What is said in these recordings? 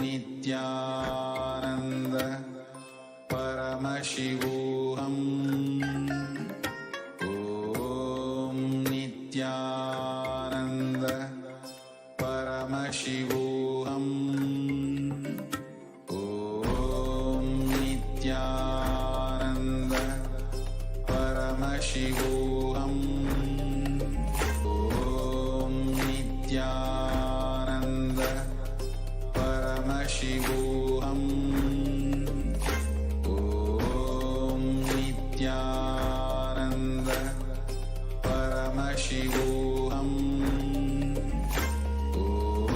Nithyananda Paramashivoham. Om Nithyananda Paramashivoham. Om Nithyananda Paramashivoham. Om Nithyananda Paramashivoham. Om Nithyananda Paramashivoham.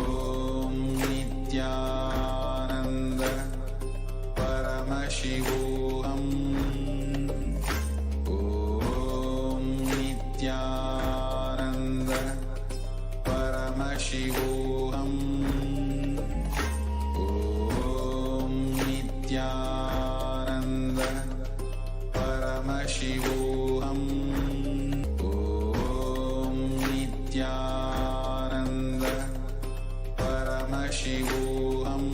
Om Nithyananda Paramashivoham. Om Nithyananda Paramashivoham. Om Nithyananda Paramashivoham. Om Nithyananda Paramashivoham.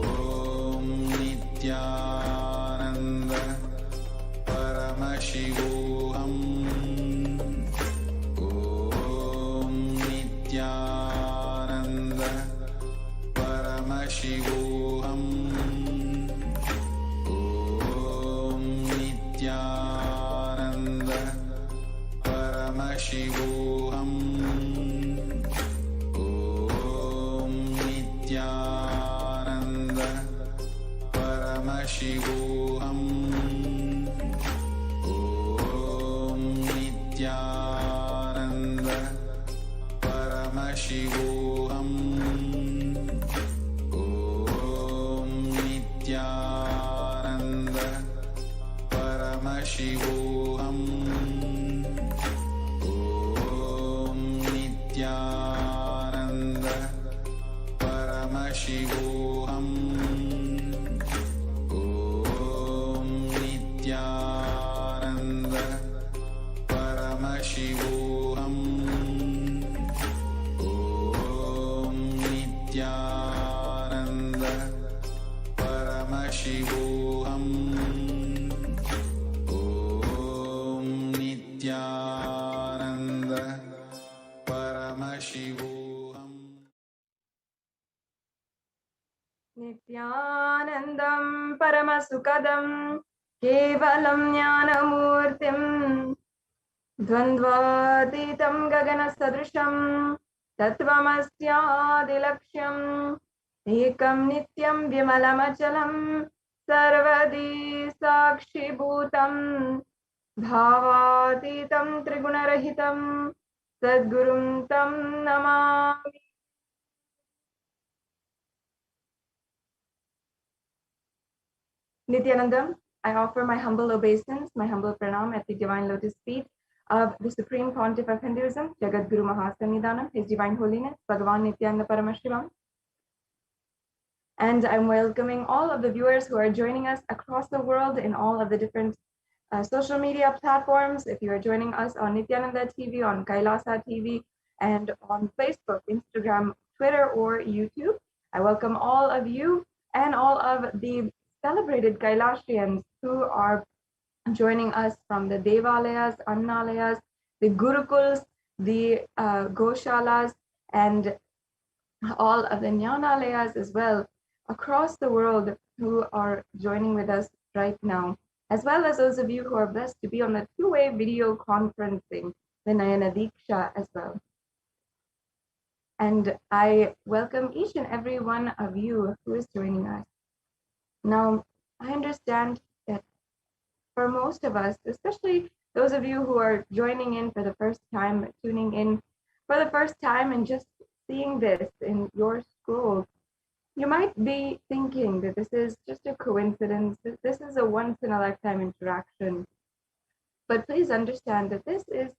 Om Nithyananda Paramashivoham. Om Nithyananda Paramashivoham. Om Nithyananda Paramashivoham. Om Nithyananda Paramashivoham. Om Nithyananda Paramashivoham. Om Nithyananda Paramashivoham. Om Nithyananda Paramashivoham. Om Nithyananda Paramashivoham. Om Nithyananda Paramashivoham. Om Nithyananda Paramashivoham. Nithyanandam Paramasukadam Kevalam Jnanamurtim Dvandvatitam Gaganasadrisham Tattvamasyaadilaksham Ekam Nityam Vimalamachalam Sarvadi Sakshibhutam Bhavatitam Trigunarahitam Sadgurum Tam Namami. Nithyanandam, I offer my humble obeisance, my humble pranam at the divine lotus feet of the Supreme Pontiff of Hinduism, Jagat Guru Mahasamnidhanam, His Divine Holiness, Bhagavan Nithyananda Paramashivam. And I'm welcoming all of the viewers who are joining us across the world in all of the different social media platforms. If you are joining us on Nithyananda TV, on Kailasa TV, and on Facebook, Instagram, Twitter, or YouTube, I welcome all of you and all of the celebrated Kailasians who are joining us from the Devalayas, Annalayas, the Gurukuls, the Goshalas, and all of the Jnanalayas as well across the world who are joining with us right now, as well as those of you who are blessed to be on the two-way video conferencing, the Nayana Diksha as well. And I welcome each and every one of you who is joining us. Now, I understand that for most of us, especially those of you who are joining in for the first time, tuning in for the first time and just seeing this in your scroll, you might be thinking that this is just a coincidence, that this is a once-in-a-lifetime interaction. But please understand that this is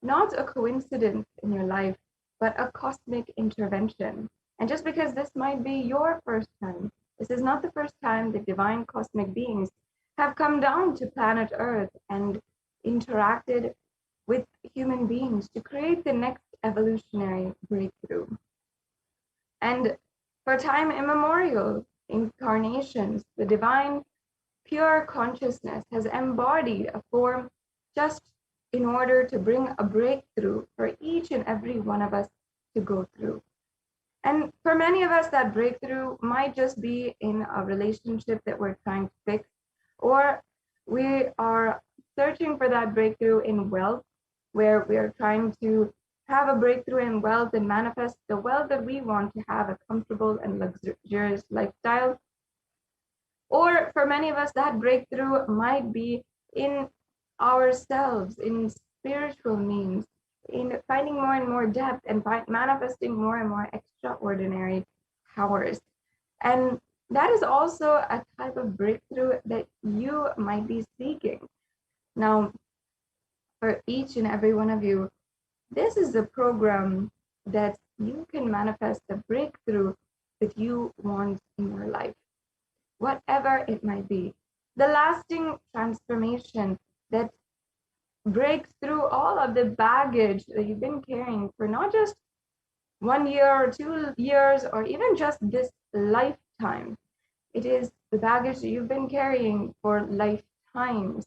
not a coincidence in your life, but a cosmic intervention. And just because this might be your first time, this is not the first time that divine cosmic beings have come down to planet Earth and interacted with human beings to create the next evolutionary breakthrough. And for time immemorial incarnations, the divine pure consciousness has embodied a form just in order to bring a breakthrough for each and every one of us to go through. And for many of us, that breakthrough might just be in a relationship that we're trying to fix, or we are searching for that breakthrough in wealth, where we are trying to have a breakthrough in wealth and manifest the wealth that we want to have, a comfortable and luxurious lifestyle. Or for many of us, that breakthrough might be in ourselves, in spiritual means, in finding more and more depth and manifesting more and more extraordinary powers. And that is also a type of breakthrough that you might be seeking. Now, for each and every one of you, this is the program that you can manifest the breakthrough that you want in your life, whatever it might be. The lasting transformation that breaks through all of the baggage that you've been carrying for not just 1 year or 2 years or even just this lifetime. It is the baggage that you've been carrying for lifetimes,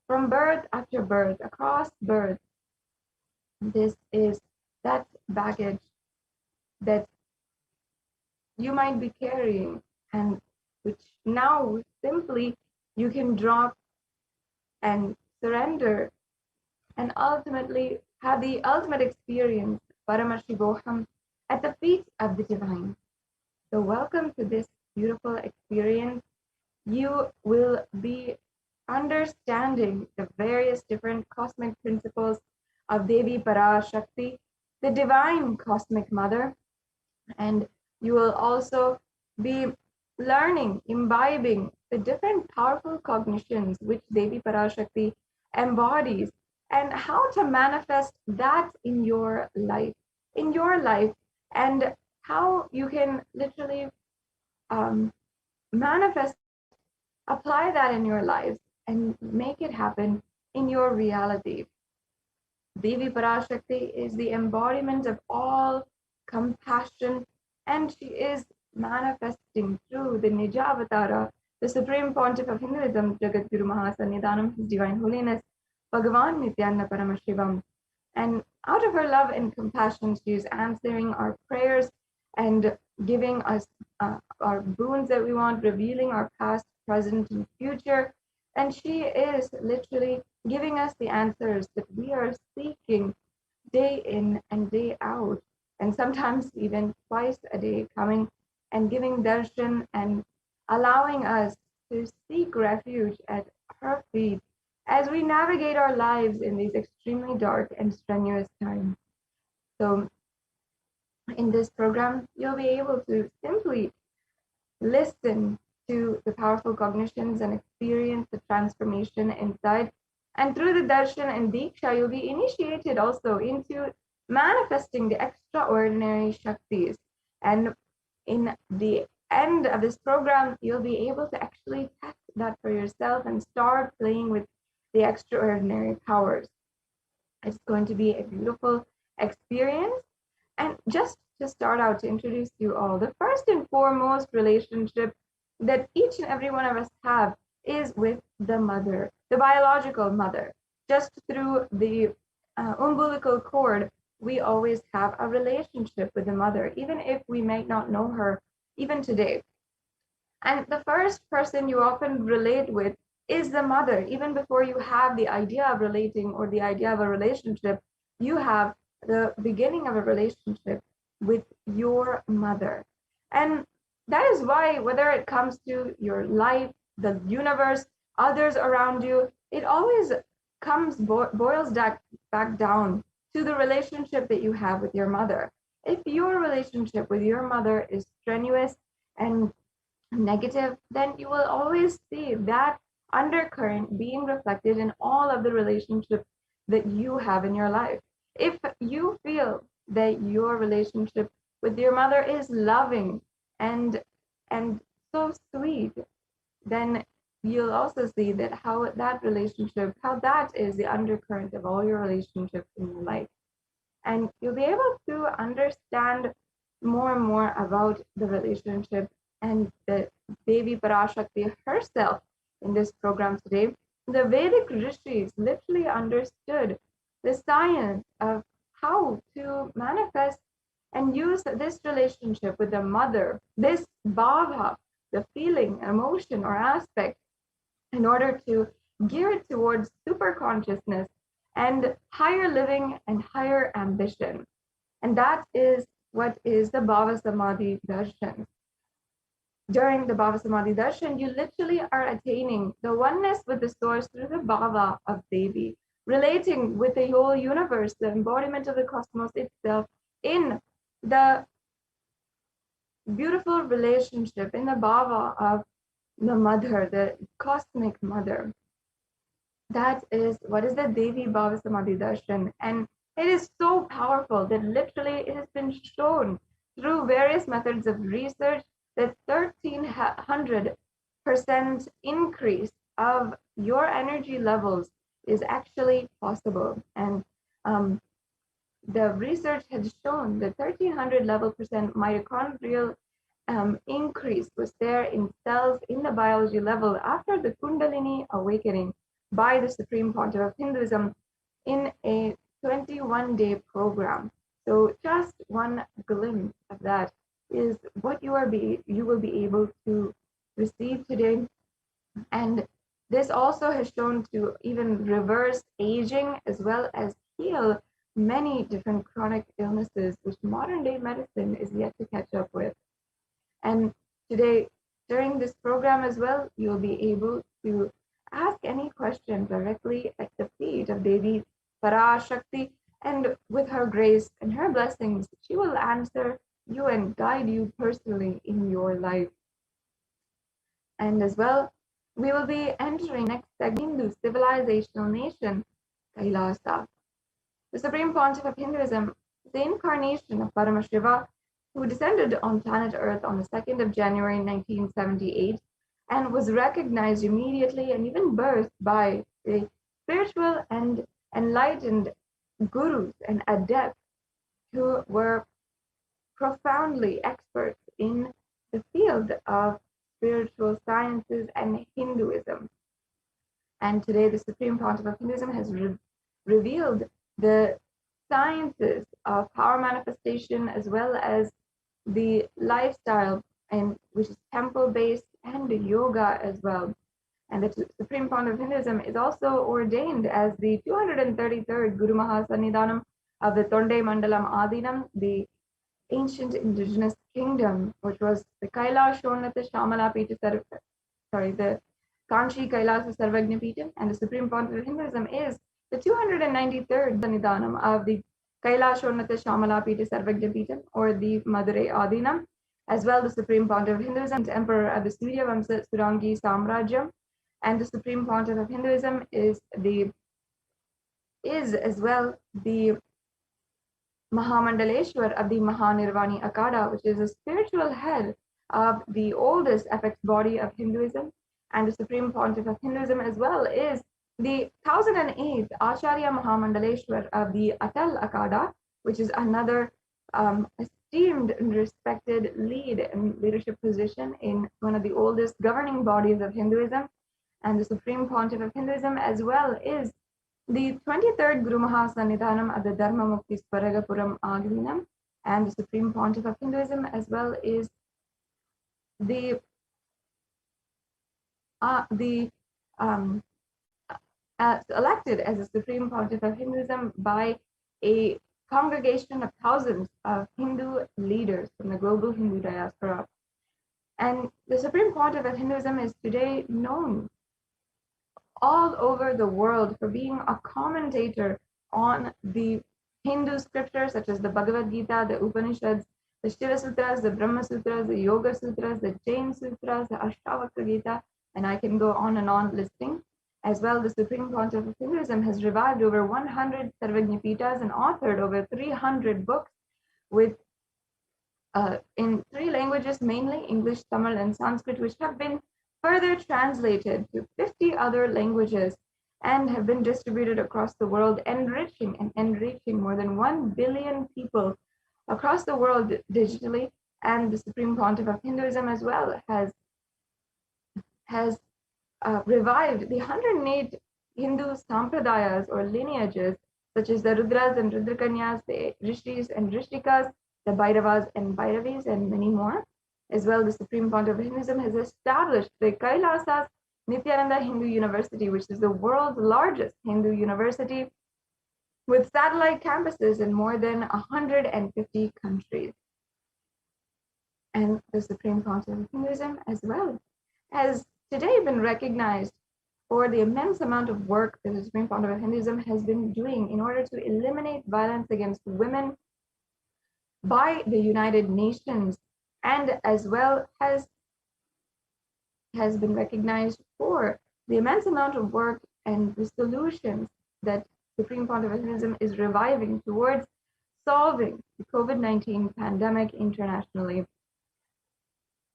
from birth after birth, across birth. This is that baggage that you might be carrying, and which now simply you can drop and surrender and ultimately have the ultimate experience, Paramashivoham, at the feet of the divine. So welcome to this beautiful experience. You will be understanding the various different cosmic principles of Devi Parashakti, the divine cosmic mother, and you will also be learning, imbibing the different powerful cognitions which Devi Parashakti embodies, and how to manifest that in your life, and how you can literally manifest, apply that in your lives and make it happen in your reality. Devi Parashakti is the embodiment of all compassion, and she is manifesting through the Nijavatara, the Supreme Pontiff of Hinduism, Jagat Guru Mahasannidhanam, His Divine Holiness, Bhagavan Nithyananda Paramashivam. And out of her love and compassion, she is answering our prayers and giving us our boons that we want, revealing our past, present, and future. And she is literally giving us the answers that we are seeking day in and day out, and sometimes even twice a day, coming and giving darshan and allowing us to seek refuge at her feet as we navigate our lives in these extremely dark and strenuous times. So in this program, you'll be able to simply listen to the powerful cognitions and experience the transformation inside. And through the darshan and diksha, you'll be initiated also into manifesting the extraordinary shaktis. And in the end of this program, you'll be able to actually test that for yourself and start playing with the extraordinary powers. It's going to be a beautiful experience. And just to start out, to introduce you all, the first and foremost relationship that each and every one of us have is with the mother, the biological mother. Just through the umbilical cord, we always have a relationship with the mother, even if we may not know her even today. And the first person you often relate with is the mother. Even before you have the idea of relating or the idea of a relationship, you have the beginning of a relationship with your mother. And that is why, whether it comes to your life, the universe, others around you, it always boils back down to the relationship that you have with your mother. If your relationship with your mother is strenuous and negative, then you will always see that undercurrent being reflected in all of the relationships that you have in your life. If you feel that your relationship with your mother is loving and so sweet, then you'll also see that how that relationship, how that is the undercurrent of all your relationships in your life. And you'll be able to understand more and more about the relationship and the Devi Parashakti herself in this program today. The Vedic rishis literally understood the science of how to manifest and use this relationship with the mother, this bhava, the feeling, emotion, or aspect, in order to gear it towards super consciousness and higher living and higher ambition. And that is what is the BHAVASAMADHI darshan. During the BHAVASAMADHI darshan, you literally are attaining the oneness with the source through the bhava of Devi, relating with the whole universe, the embodiment of the cosmos itself, in the beautiful relationship, in the bhava of the mother, the cosmic mother. That is what is the Devi BHAVASAMADHI darshan. And it is so powerful that literally it has been shown through various methods of research that 1300% increase of your energy levels is actually possible. And the research has shown that 1300 level percent mitochondrial increase was there in cells in the biology level after the Kundalini awakening by the Supreme Pontiff of Hinduism in a 21-day program. So just one glimpse of that is what you will be able to receive today. And this also has shown to even reverse aging as well as heal many different chronic illnesses which modern day medicine is yet to catch up with. And today, during this program as well, you'll be able to ask any question directly at the feet of Devi Parashakti, and with her grace and her blessings, she will answer you and guide you personally in your life. And as well, we will be entering next segment, Hindu civilizational nation, Kailasa. The Supreme Pontiff of Hinduism is the incarnation of Paramashiva, who descended on planet Earth on the 2nd of January 1978 and was recognized immediately and even birthed by the spiritual and enlightened gurus and adepts who were profoundly experts in the field of spiritual sciences and Hinduism. And today, the Supreme Pontiff of Hinduism has revealed the sciences of power manifestation as well as the lifestyle, and which is temple-based, and yoga as well. And the Supreme Pontiff of Hinduism is also ordained as the 233rd Guru Mahasannidhanam of the Tonde Mandalam Adinam, the ancient indigenous kingdom, which was the Kailasa Shamala Pita, the Kanchi Kailasa Sarvagna Pita, and the Supreme Pontiff of Hinduism is the 293rd Sannidhanam of the Kailasa Shamala Pita Sarvagna Pita, or the Madurai Adinam. As well, the Supreme Pontiff of Hinduism, the Emperor of the Surya Vamsa Surangi Samrajyam, and the Supreme Pontiff of Hinduism is as well the Mahamandaleshwar of the Mahanirvani Akada, which is a spiritual head of the oldest apex body of Hinduism. And the Supreme Pontiff of Hinduism as well is the 1008th Acharya Mahamandaleshwar of the Atal Akada, which is another esteemed and respected lead and leadership position in one of the oldest governing bodies of Hinduism. And the Supreme Pontiff of Hinduism as well is the 23rd Guru Mahasannidhanam of the Dharma Mukti Sparagapuram Agninam, and the Supreme Pontiff of Hinduism as well is the elected as the Supreme Pontiff of Hinduism by a congregation of thousands of Hindu leaders from the global Hindu diaspora. And the Supreme Pontiff of Hinduism is today known all over the world for being a commentator on the Hindu scriptures such as the Bhagavad Gita, the Upanishads, the Shiva Sutras, the Brahma Sutras, the Yoga Sutras, the Jain Sutras, the Ashtavakra Gita, and I can go on and on listing. As well, the Supreme Pontiff of Hinduism has revived over 100 Sarvagnipitas and authored over 300 books with in 3 languages, mainly English, Tamil, and Sanskrit, which have been further translated to 50 other languages and have been distributed across the world, enriching more than 1 billion people across the world digitally, and the Supreme Pontiff of Hinduism as well has revived the 108 Hindu sampradayas or lineages, such as the Rudras and Rudrakanyas, the Rishis and Rishikas, the Bhairavas and Bhairavis, and many more. As well, the Supreme Pontiff of Hinduism has established the Kailasa Nithyananda Hindu University, which is the world's largest Hindu university with satellite campuses in more than 150 countries. And the Supreme Pontiff of Hinduism as well has today been recognized for the immense amount of work that the Supreme Pontiff of Hinduism has been doing in order to eliminate violence against women by the United Nations, and as well has been recognized for the immense amount of work and the solutions that Supreme Pontiff of Hinduism is reviving towards solving the COVID-19 pandemic internationally.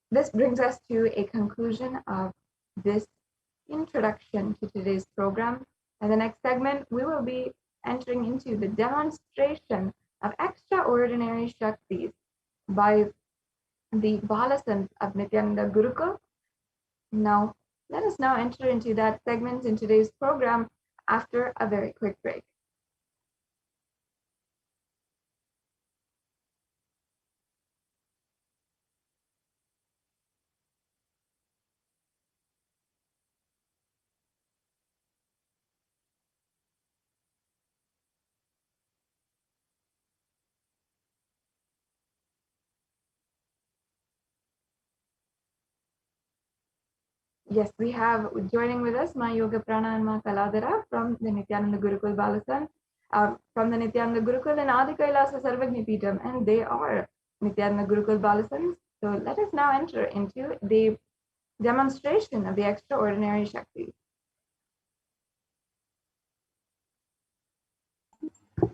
This brings us to a conclusion of this introduction to today's program. And the next segment, we will be entering into the demonstration of extraordinary Shaktis by the Balasans of Nithyananda Gurukul. Now, let us now enter into that segment in today's program after a very quick break. Yes, we have joining with us my Yoga Prana and Ma Kaladara from the Nithyananda Gurukul Balasan, from the Nithyananda Gurukul and Adi Kailasa Sarvagni Peetham, and they are Nithyananda Gurukul Balasans. So let us now enter into the demonstration of the extraordinary Shakti.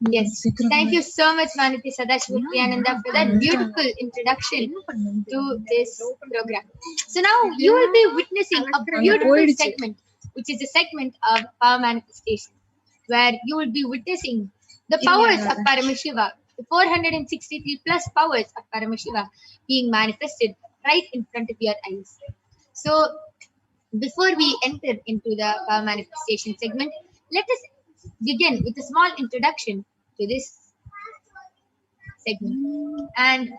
Yes, thank you so much, Manati Sadashivoham, for that beautiful introduction to this program. So now you will be witnessing a beautiful segment, which is a segment of power manifestation, where you will be witnessing the powers of Paramashiva, the 463 plus powers of Paramashiva being manifested right in front of your eyes. So before we enter into the power manifestation segment, let us begin with a small introduction to this segment. And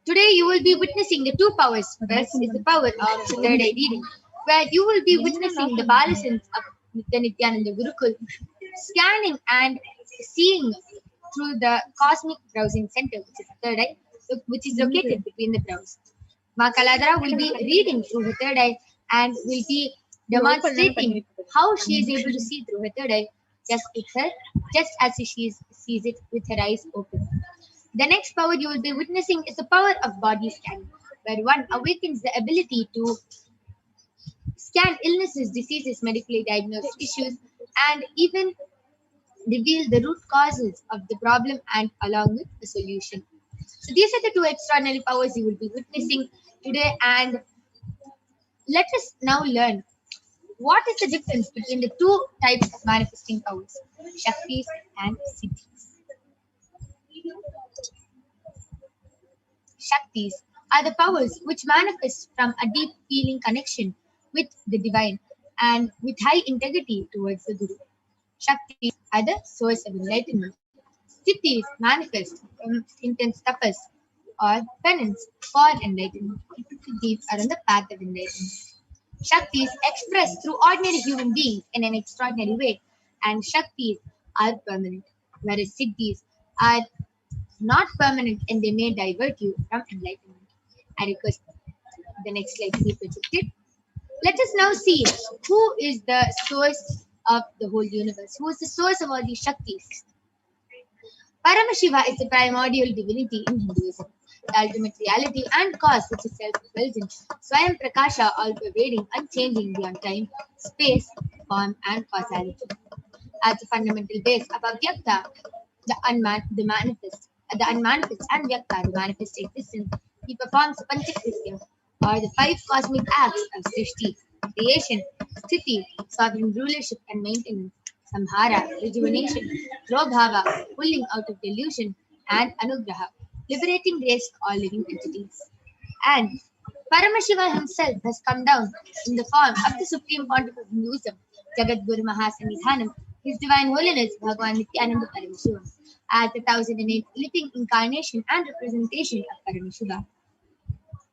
today you will be witnessing the two powers. First is the power of the third eye reading, where you will be witnessing the Balasans of the Nithyananda Gurukul scanning and seeing through the cosmic browsing center, which is the third eye, which is located between the brows. Ma Kaladara will be reading through her third eye and will be demonstrating how she is able to see through her third eye just as she sees it with her eyes open. The next power you will be witnessing is the power of body scanning, where one awakens the ability to scan illnesses, diseases, medically diagnosed issues, and even reveal the root causes of the problem and along with the solution. So these are the two extraordinary powers you will be witnessing today, and let us now learn what is the difference between the two types of manifesting powers, Shaktis and Siddhis. Shaktis are the powers which manifest from a deep feeling connection with the divine and with high integrity towards the Guru. Shaktis are the source of enlightenment. Siddhis manifest from intense tapas or penance for enlightenment. Siddhis are on the path of enlightenment. Shaktis express through ordinary human beings in an extraordinary way, and Shaktis are permanent, whereas Siddhis are not permanent and they may divert you from enlightenment. I request the next slide to be projected. Let us now see who is the source of the whole universe, who is the source of all these Shaktis. Paramashiva is the primordial divinity in Hinduism, the ultimate reality and cause which is self-fulfilling, Swayam Prakasha, all-pervading, unchanging beyond time, space, form, and causality. As the fundamental base of Avyakta, the unmanifest and Vyakta, the manifest existence, he performs Panchakritya, or the 5 cosmic acts of Srishti, creation, Sthiti, sovereign rulership and maintenance, Samhara, rejuvenation, Drobhava, pulling out of delusion, and Anugraha, liberating race all living entities. And Paramashiva himself has come down in the form of the Supreme Pontiff of Hinduism, Jagat Guru Mahasanidhanam, His Divine Holiness Bhagavan Nithyananda Paramashivam, as the 1008th living incarnation and representation of Paramashiva,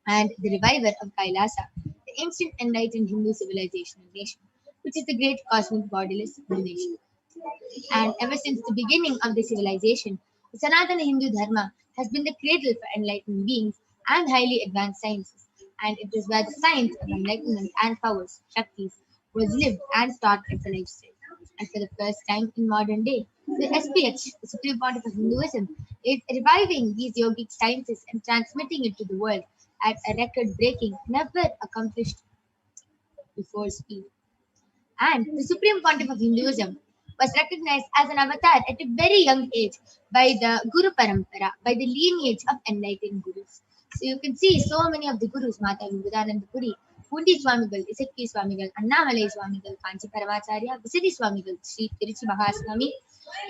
and the reviver of Kailasa, the ancient enlightened Hindu civilization and nation, which is the great cosmic bodiless nation. And ever since the beginning of the civilization, the Sanatana Hindu Dharma has been the cradle for enlightened beings and highly advanced sciences, and it is where the science of enlightenment and powers, Shaktis, was lived and taught as a lifestyle. And for the first time in modern day, the SPH, the Supreme Pontiff of Hinduism, is reviving these yogic sciences and transmitting it to the world at a record-breaking, never accomplished before speed. And the Supreme Pontiff of Hinduism was recognized as an avatar at a very young age by the Guru Parampara, by the lineage of enlightened gurus. So you can see so many of the gurus, Mata Vivekananda Puri, Pundi Swamigal, Isakki Swamigal, Annamalai Swamigal, Kanchi Paramacharya, Visadi Swamigal, Sri Tiruchi Mahaswami,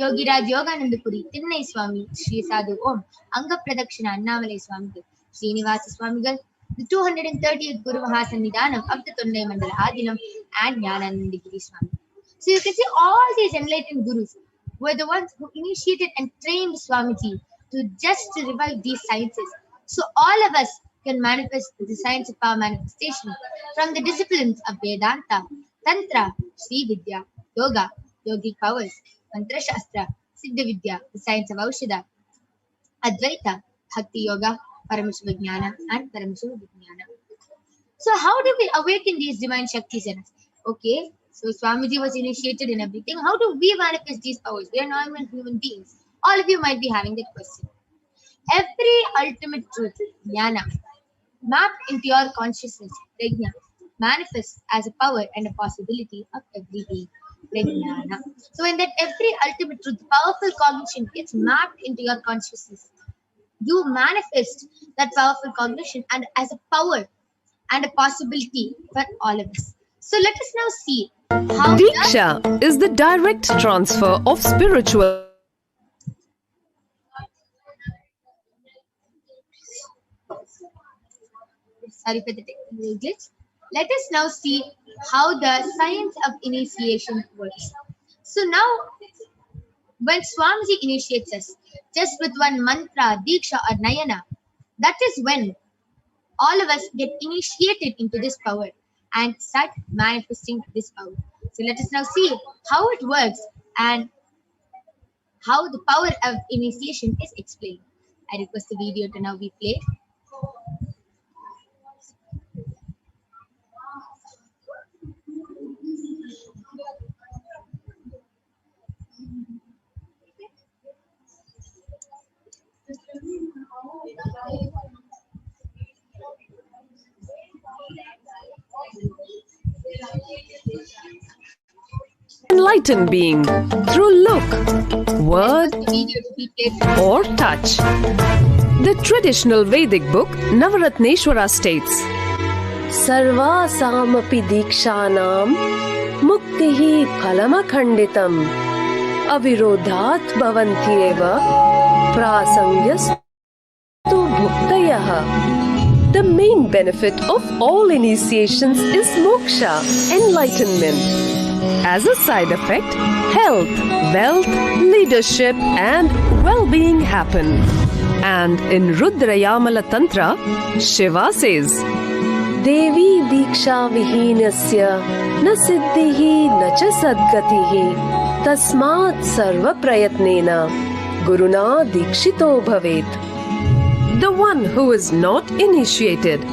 Yogiraj Yogananda Puri, Tinnai Swami, Sri Sadhu Om, Anga Pradakshina Annamalai Swamigal, Srinivasa Swamigal, the 230th Guru Mahasannidhanam of the Tondai Mandala Adinam, and Jnananandagiri Swami. So you can see all these enlightened gurus were the ones who initiated and trained Swamiji to revive these sciences. So all of us can manifest the science of power manifestation from the disciplines of Vedanta, Tantra, Sri Vidya, Yoga, Yogic powers, Mantra Shastra, Siddha Vidya, the science of Aushadha, Advaita, Bhakti Yoga, Paramashiva Jnana, and Paramashiva Vijnana. So how do we awaken these divine Shaktis in us? Okay, so Swamiji was initiated in everything. How do we manifest these powers? We are normal human beings. All of you might be having that question. Every ultimate truth, Jnana, mapped into your consciousness, Prajna, manifests as a power and a possibility of every being, Prajnana. So when that every ultimate truth, powerful cognition gets mapped into your consciousness, you manifest that powerful cognition and as a power and a possibility for all of us. So let us now see how Diksha is the direct transfer of spiritual. Sorry for the technical glitch. Let us now see how the science of initiation works. So now, when Swamiji initiates us, just with one mantra, diksha or nayana, that is when all of us get initiated into this power and start manifesting this power. So let us now see how it works and how the power of initiation is explained. I request the video to now be played. Enlightened being through look, word, or touch. The traditional Vedic book Navaratneshwara states, Sarvasamapi dikshanam muktihi phalamakhanditam avirodhat bhavantyeva prasangyastu bhuktayah. The main benefit of all initiations is moksha, enlightenment. As a side effect, health, wealth, leadership, and well-being happen. And in Rudrayamala Tantra, Shiva says, Devi Diksha Vihinasya na siddhihi na cha sadgatihi tasmat sarva prayatnena guruna dikshito bhavet. The one who is not initiated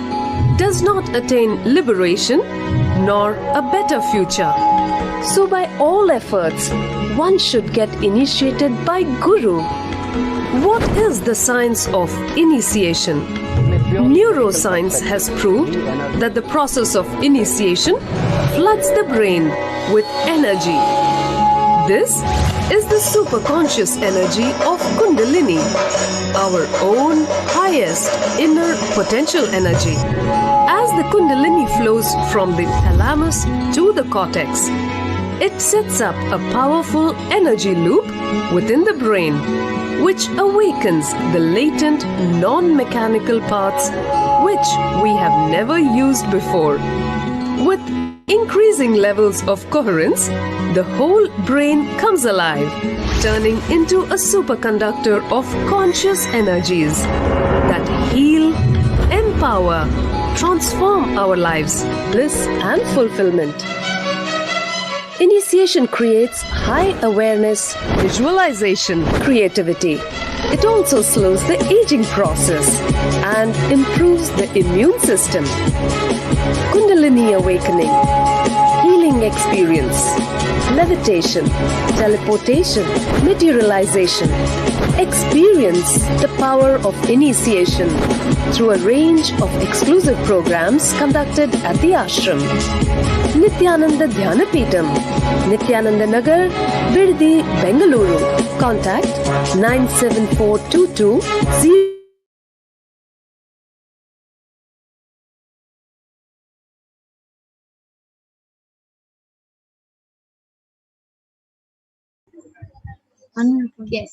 does not attain liberation nor a better future. So by all efforts, one should get initiated by Guru. What is the science of initiation? Neuroscience has proved that the process of initiation floods the brain with energy. This is the superconscious energy of Kundalini, our own highest inner potential energy. As the Kundalini flows from the thalamus to the cortex, It sets up a powerful energy loop within the brain, which awakens the latent non-mechanical parts which we have never used before. With increasing levels of coherence, the whole brain comes alive, turning into a superconductor of conscious energies that heal, empower, transform our lives, bliss and fulfillment. Initiation creates high awareness, visualization, creativity. It also slows the aging process and improves the immune system. Kundalini awakening, healing experience, levitation, teleportation, materialization. Experience the power of initiation through a range of exclusive programs conducted at the ashram. Nithyananda Dhyanapitham, Nithyananda Nagar, Biddi, Bengaluru. Contact 97422 Yes.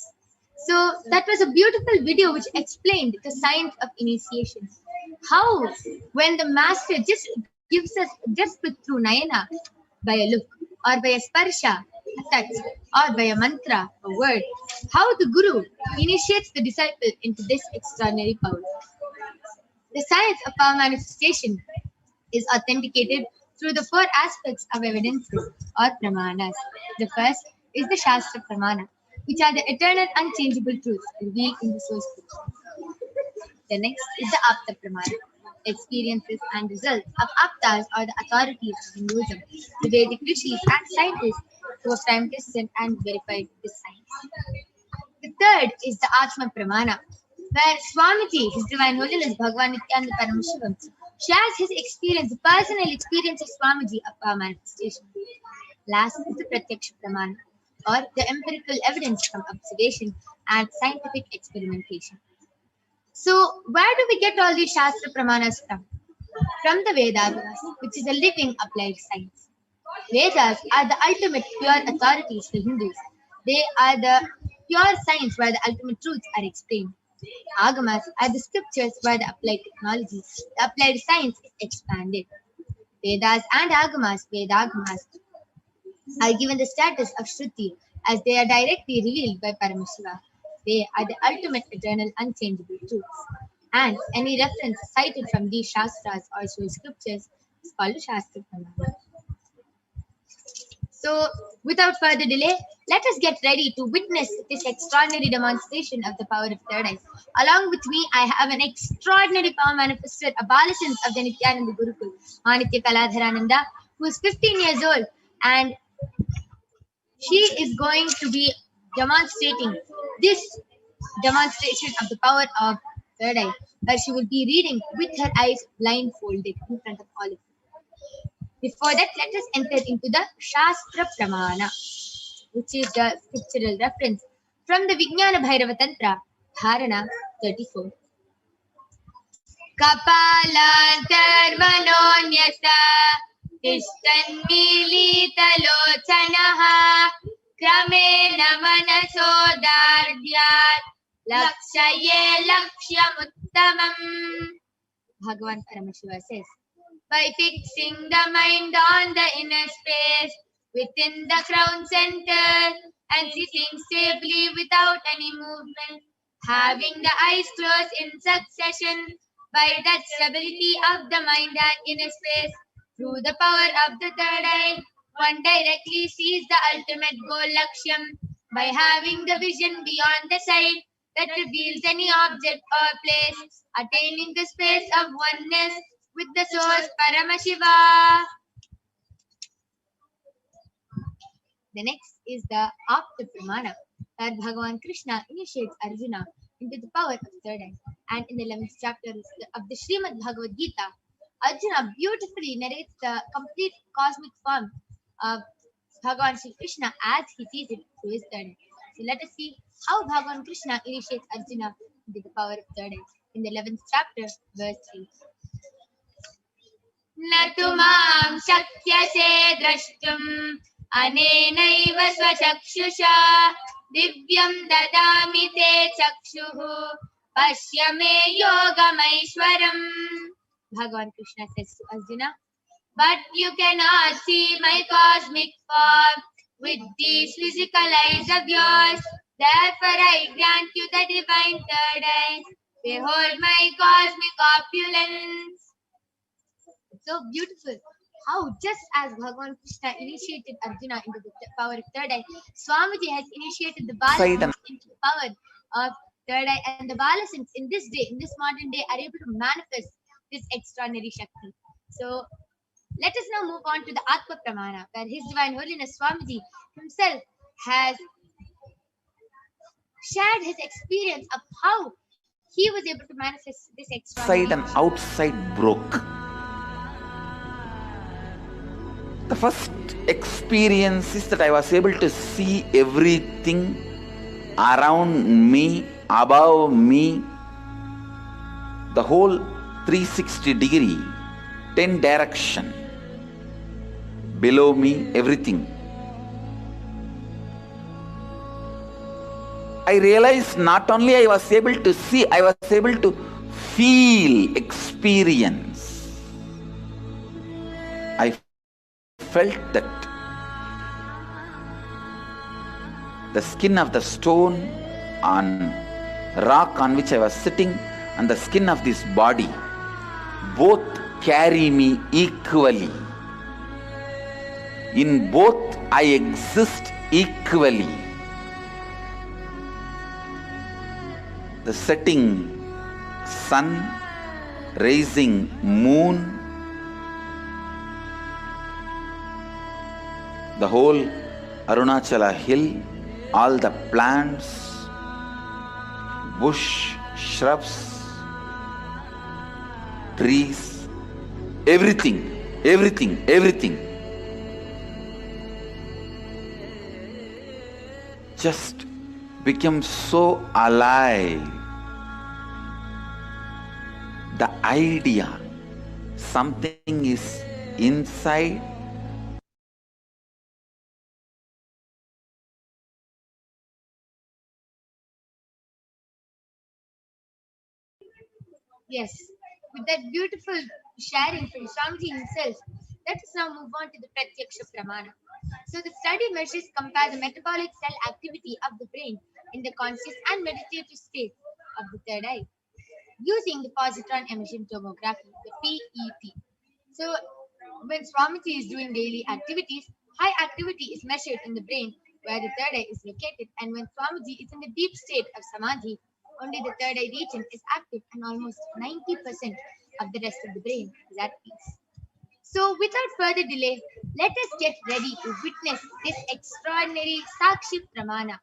So that was a beautiful video which explained the science of initiation. How when the master just gives us just through Nayana, by a look, or by a sparsha, a touch, or by a mantra, a word, how the guru initiates the disciple into this extraordinary power. The science of power manifestation is authenticated through the four aspects of evidences or pramanas. The first is the Shastra Pramana, which are the eternal unchangeable truths revealed in the source book. The next is the Apta Pramana, experiences and results of Aptas or the authorities of Hinduism, the Vedic rishis and scientists who have time tested and verified this science. The third is the Atma Pramana, where Swamiji, His Divine Holiness Bhagavan Nithyananda Paramashivam, shares his experience, the personal experience of Swamiji of power manifestation. Last is the Pratyaksha Pramana, or the empirical evidence from observation and scientific experimentation. So, where do we get all these Shastra Pramanas from? From the Vedas, which is a living applied science. Vedas are the ultimate pure authorities for Hindus. They are the pure science where the ultimate truths are explained. Agamas are the scriptures where the applied technology, the applied science is expanded. Vedas and Agamas, Vedagamas, are given the status of Shruti as they are directly revealed by Paramashiva. They are the ultimate eternal unchangeable truths. And any reference cited from these Shastras or source scriptures is called a Shastra Pramana. So, without further delay, let us get ready to witness this extraordinary demonstration of the power of third eye. Along with me, I have an extraordinary power manifestor, a Balasant of the Nithyananda Gurukul, Manitya Kaladharananda, who is 15 years old, and she is going to be demonstrating this demonstration of the power of third eye, where she will be reading with her eyes blindfolded in front of all of you. Before that, let us enter into the Shastra Pramana, which is the scriptural reference from the Vijnana Bhairava Tantra, Dharana 34. Kapalantarvanonyasa Tishtanmilitalochanaha Kramena Manasodardhyat Lakshaye Lakshyamuttamam. Bhagavan Paramashiva says, by fixing the mind on the inner space within the crown center and sitting stably without any movement, having the eyes closed in succession, by that stability of the mind and inner space, through the power of the third eye, one directly sees the ultimate goal Lakshyam by having the vision beyond the sight that reveals any object or place, attaining the space of oneness with the source Paramashiva. The next is the Apta Pramana, where Bhagavan Krishna initiates Arjuna into the power of third eye. And in the 11th chapter of the Srimad Bhagavad Gita, Arjuna beautifully narrates the complete cosmic form of Bhagavan Sri Krishna as he sees it through his third eye. So let us see how Bhagavan Krishna initiates Arjuna into the power of third eye. In the 11th chapter, verse 3. न तु मां शक्यसे द्रष्टुम् अनेनैव स्वचक्षुषा दिव्यं ददामि ते चक्षुः पश्य मे योगमैश्वरम्. Bhagavan Krishna says to Arjuna, but you cannot see my cosmic form with these physical eyes of yours. Therefore I grant you the divine third eye. Behold my cosmic opulence. So beautiful. How just as Bhagavan Krishna initiated Arjuna into the power of third eye, Swamiji has initiated the Balasins into the power of third eye, and the Balasins in this day, in this modern day, are able to manifest this extraordinary Shakti. So let us now move on to the Atma Pramana, where His Divine Holiness Swamiji himself has shared his experience of how he was able to manifest this extraordinary. Inside and outside broke. The first experience is that I was able to see everything around me, above me, the whole 360 degree, 10 direction, below me, everything. I realized not only I was able to see, I was able to feel, experience. I felt that the skin of the stone on rock on which I was sitting and the skin of this body both carry me equally. In both I exist equally. The setting sun, rising moon, the whole Arunachala hill, all the plants, bush, shrubs, trees, everything just became so alive. The idea, something is inside, Yes, with that beautiful sharing from Swamiji himself, let us now move on to the Pratyaksha Pramana. So the study measures compare the metabolic cell activity of the brain in the conscious and meditative state of the third eye using the positron emission tomography, the PET. So when Swamiji is doing daily activities, high activity is measured in the brain where the third eye is located, and when Swamiji is in the deep state of Samadhi, only the third eye region is active and almost 90% of the rest of the brain is at peace. So without further delay, let us get ready to witness this extraordinary Sakshi Pramana.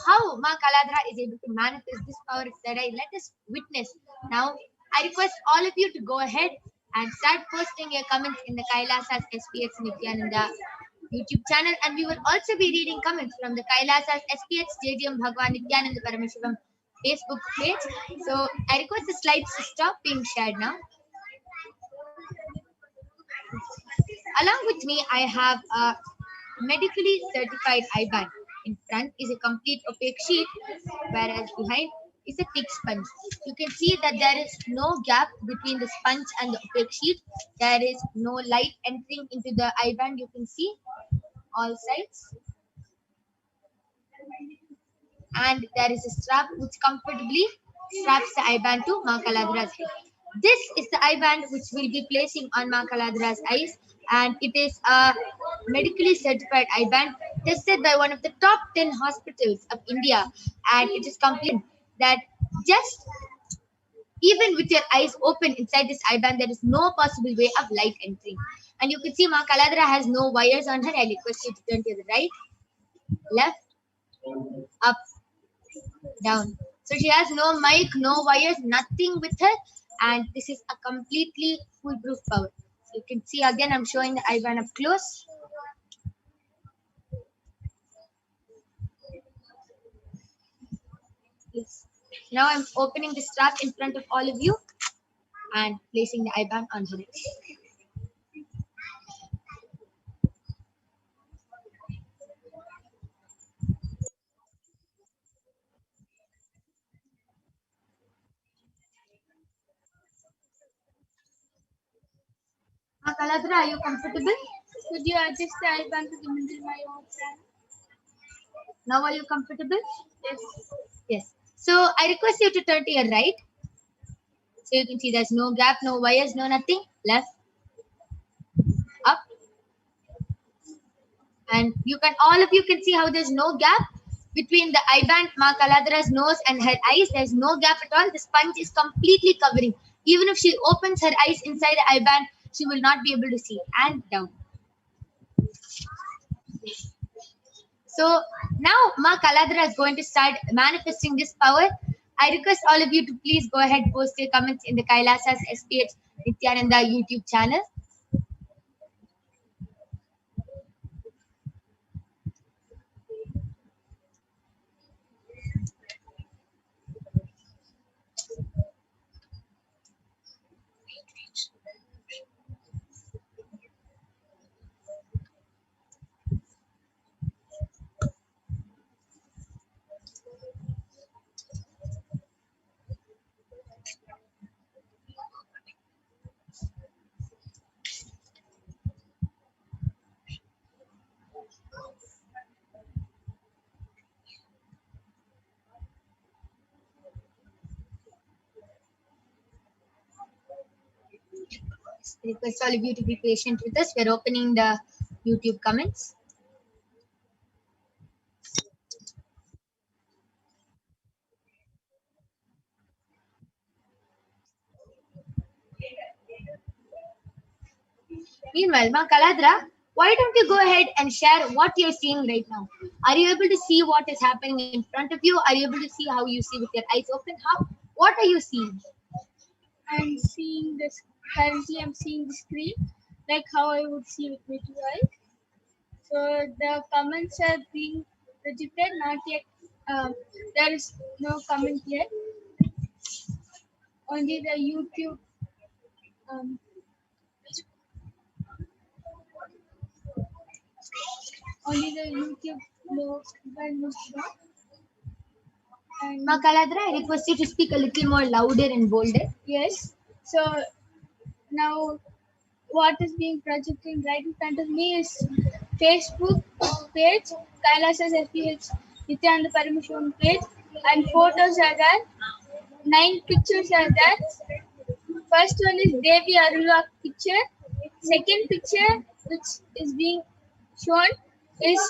How Ma Kaladhara is able to manifest this power of third eye, let us witness. Now, I request all of you to go ahead and start posting your comments in the Kailasa's HDH Nithyananda YouTube channel, and we will also be reading comments from the Kailasa's SPH JDM Bhagwan Nithyananda Paramashivam Facebook page. So I request the slides to stop being shared now. Along with me, I have a medically certified IBAN. In front is a complete opaque sheet, whereas behind is a thick sponge. You can see that there is no gap between the sponge and the opaque sheet. There is no light entering into the IBAN. You can see all sides. And there is a strap which comfortably straps the IBAN to Ma Kaladhara's head. This is the IBAN which we'll be placing on Ma Kaladhara's eyes, and it is a medically certified IBAN tested by one of the top 10 hospitals of India, and it is complete that just even with your eyes open inside this IBAN, there is no possible way of light entering. And you can see Ma Kaladhara has no wires on her. I request you to turn to the right, left, up, down. So she has no mic, no wires, nothing with her, and this is a completely foolproof power. So you can see again, I'm showing the IBAN up close. Yes. Now I'm opening the strap in front of all of you and placing the IBAN on her neck. Kaladra, are you comfortable? Could you adjust the icon to the middle my own channel? Now are you comfortable? Yes. Yes. So I request you to turn to your right. So you can see there's no gap, no wires, no nothing. Left, up. And you can, all of you can see how there's no gap between the eye band, Ma Kaladra's nose and her eyes. There's no gap at all. The sponge is completely covering. Even if she opens her eyes inside the eye band, she will not be able to see. And down. So now Ma Kaladra is going to start manifesting this power. I request all of you to please go ahead, post your comments in the Kailasa's HDH Nithyananda YouTube channel. I request all of you to be patient with us. We're opening the YouTube comments. Meanwhile, Ma Kaladra, why don't you go ahead and share what you're seeing right now? Are you able to see what is happening in front of you? Are you able to see how you see with your eyes open? What are you seeing? I'm seeing this. Currently, I'm seeing the screen like how I would see with my two eyes. So the comments are being projected. Not yet. There is no comment yet. Only the YouTube. Only the YouTube logo. And Ma Kaladra, I request you to speak a little more louder and bolder. yes. So now what is being projected right in front of me is Facebook page, Kailasa's HDH Nithyananda Paramashivam page, and photos are there. 9 pictures are there. First one is Devi Arulak picture. Second picture which is being shown is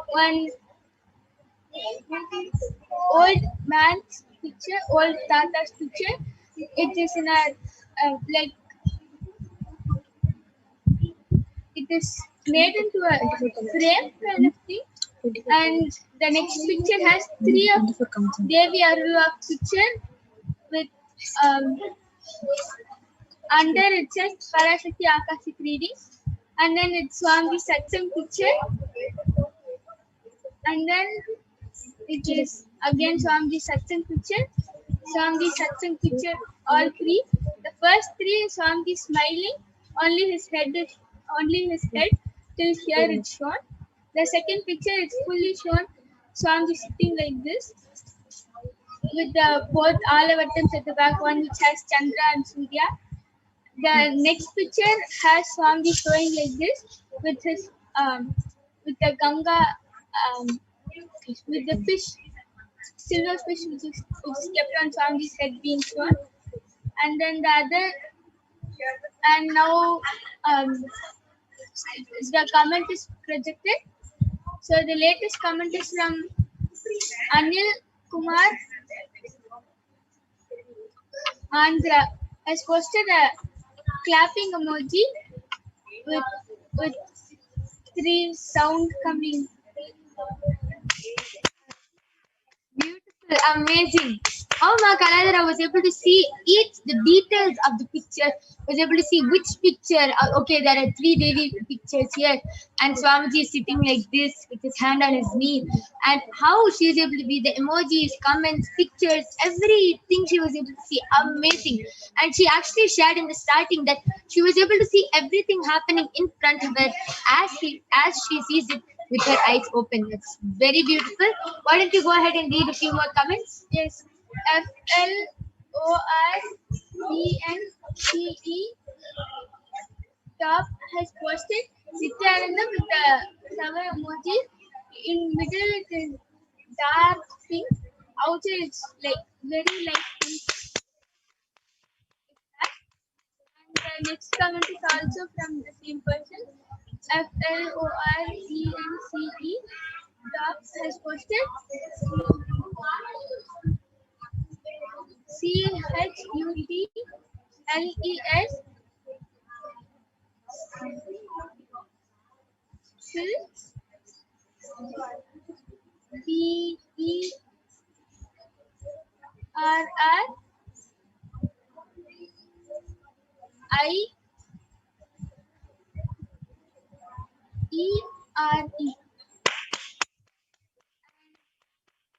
one old man's picture, old Tata's picture. It is in a like it is made into a frame kind of thing. And the next picture has 3 of Devi Arulak picture with under it says Parashakti Akashic reading, and then it's Swami Satsang picture, and then it is again Swami Satsang picture, all 3. The first 3 is Swami smiling, only his head till here it's shown. The second picture is fully shown Swami sitting like this with the both Alavatams at the back, one which has Chandra and Surya. The next picture has Swami showing like this with his with the Ganga with the fish, silver fish which is kept on Swami's head being shown. And then the other, and now the comment is projected. So the latest comment is from Anil Kumar Andhra, has posted a clapping emoji with 3 sound coming. Beautiful, amazing. How Ma Kaladara was able to see the details of the picture, was able to see which picture. Okay, there are 3 Devi pictures here, and Swamiji is sitting like this with his hand on his knee. And how she is able to be the emojis, comments, pictures, everything she was able to see. Amazing. And she actually shared in the starting that she was able to see everything happening in front of her as she sees it with her eyes open. It's very beautiful. Why don't you go ahead and read a few more comments? Yes. FLORENCE top has posted Nithyananda with the summer emoji. In middle it is dark pink. Outside it's like very light pink. And the next comment is also from the same person. FLORENCE top has posted CHUTLES BERRIERE.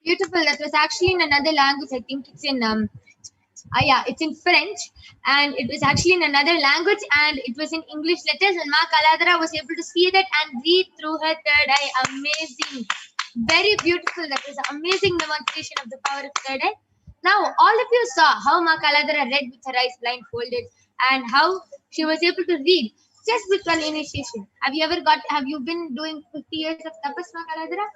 Beautiful. That was actually in another language. I think it's in yeah, it's in French, and it was actually in another language, and it was in English letters. And Ma Kaladara was able to see that and read through her third eye. Amazing, very beautiful. That was an amazing demonstration of the power of third eye. Now, all of you saw how Ma Kaladara read with her eyes blindfolded, and how she was able to read just with one initiation. Have you been doing 50 years of tapas, Ma Kaladara?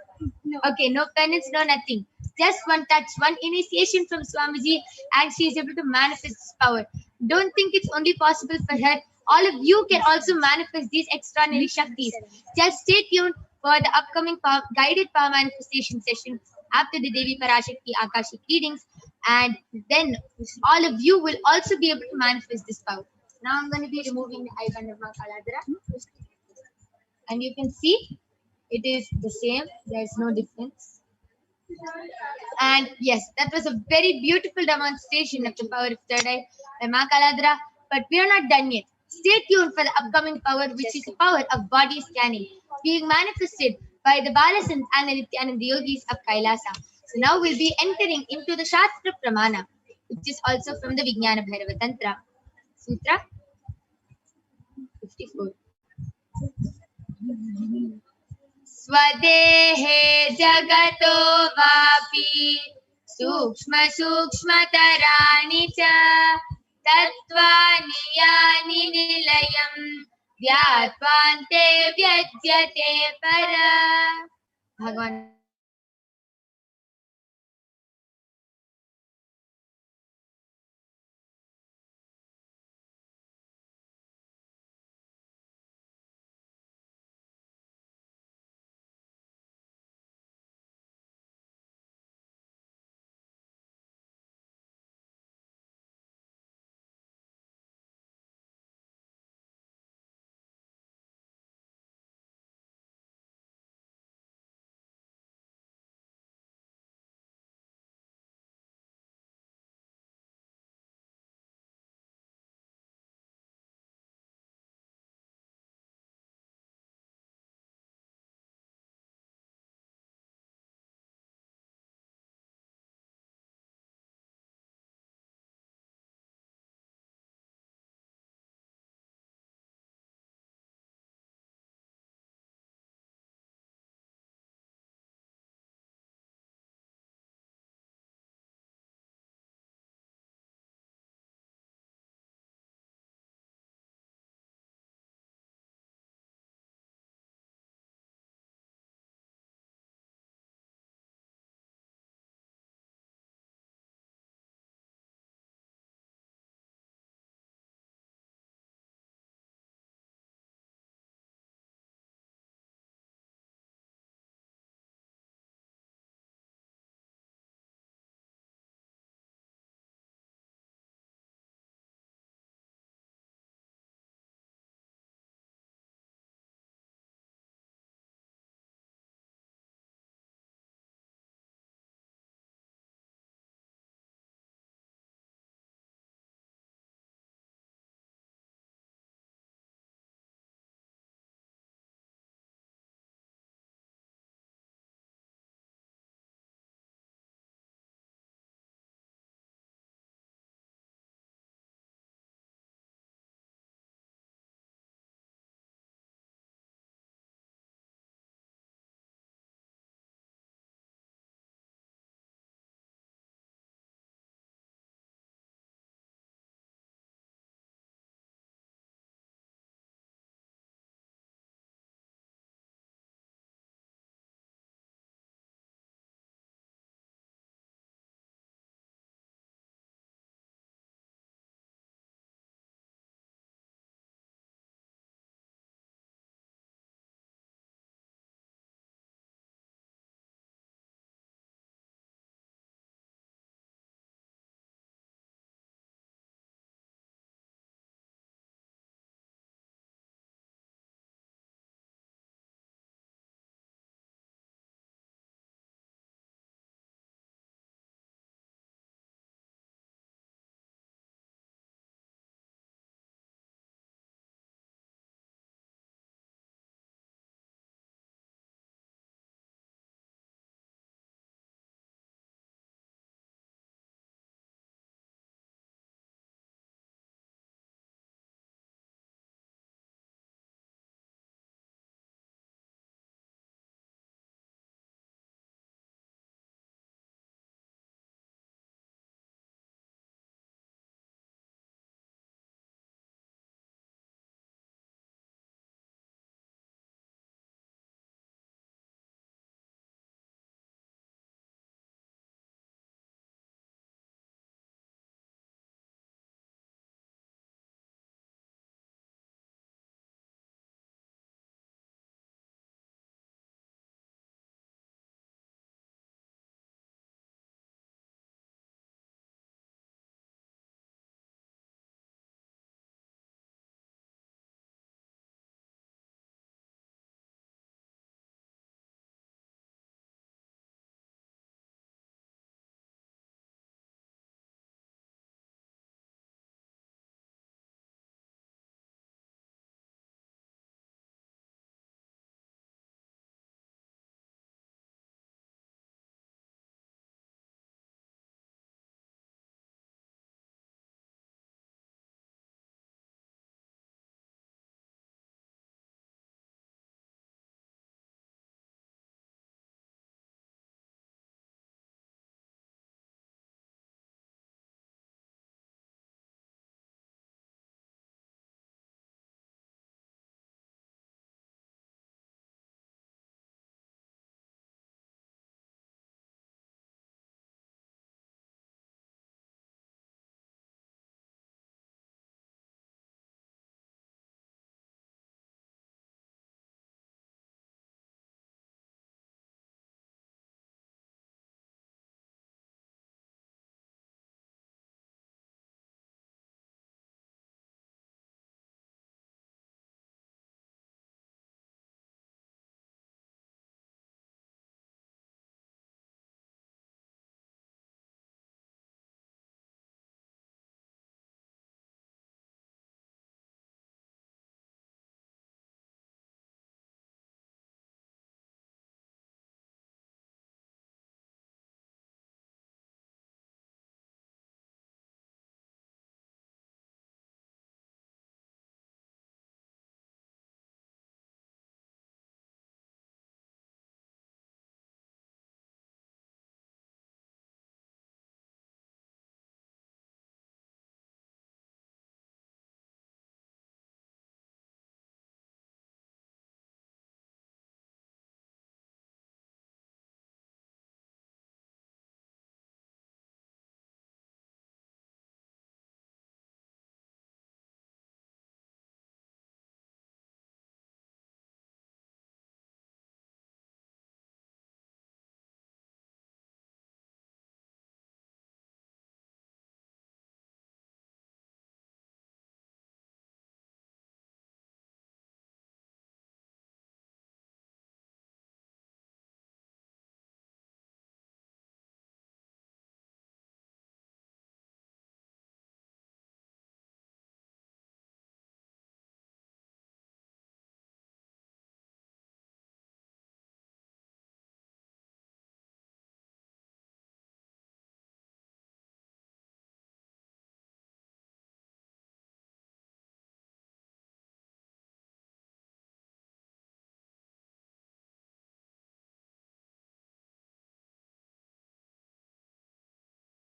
No. Okay, no penance, no nothing. Just one touch, one initiation from Swamiji, and she is able to manifest this power. Don't think it's only possible for her. All of you can also manifest these extraordinary Shaktis. Just stay tuned for the upcoming guided power manifestation session after the Devi Parashakti Akashic readings, and then all of you will also be able to manifest this power. Now I'm going to be removing the icon of Ma Kaladara, and you can see it is the same. There's no difference. And yes, that was a very beautiful demonstration of the power of third eye by Ma Kaladra. But we are not done yet. Stay tuned for the upcoming power, which is the power of body scanning, being manifested by the Balasant and the Nithyananda yogis of Kailasa. So now we'll be entering into the Shastra Pramana, which is also from the Vijnana Bhairava Tantra. Sutra 54. Swadehe jagato vapi sukshma sukshmatarani cha tattvani yani nilayam vyatvante vyadyate para. Bhagavan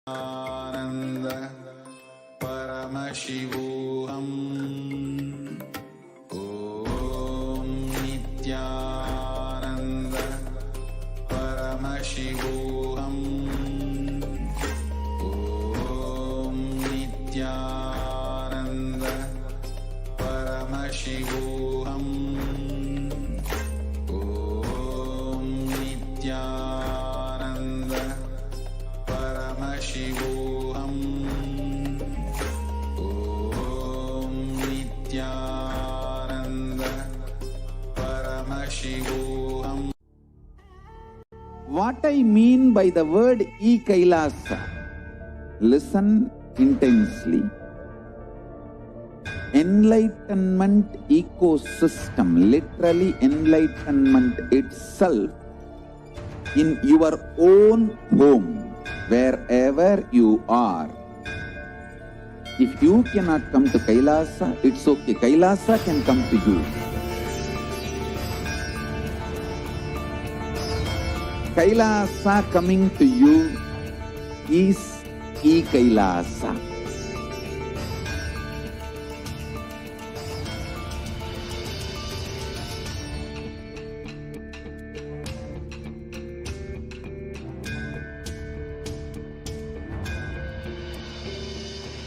Paramashivoham. Om Nithyananda Paramashivoham. Om Nithyananda Paramashivoham. Om Nithyananda Paramashivoham. Om Nithyananda Paramashivoham. What I mean by the word Kailasa, listen intensely. Enlightenment ecosystem, literally enlightenment itself, in your own home, wherever you are. If you cannot come to Kailasa, it's okay. Kailasa can come to you. Kailasa coming to you is Kailasa.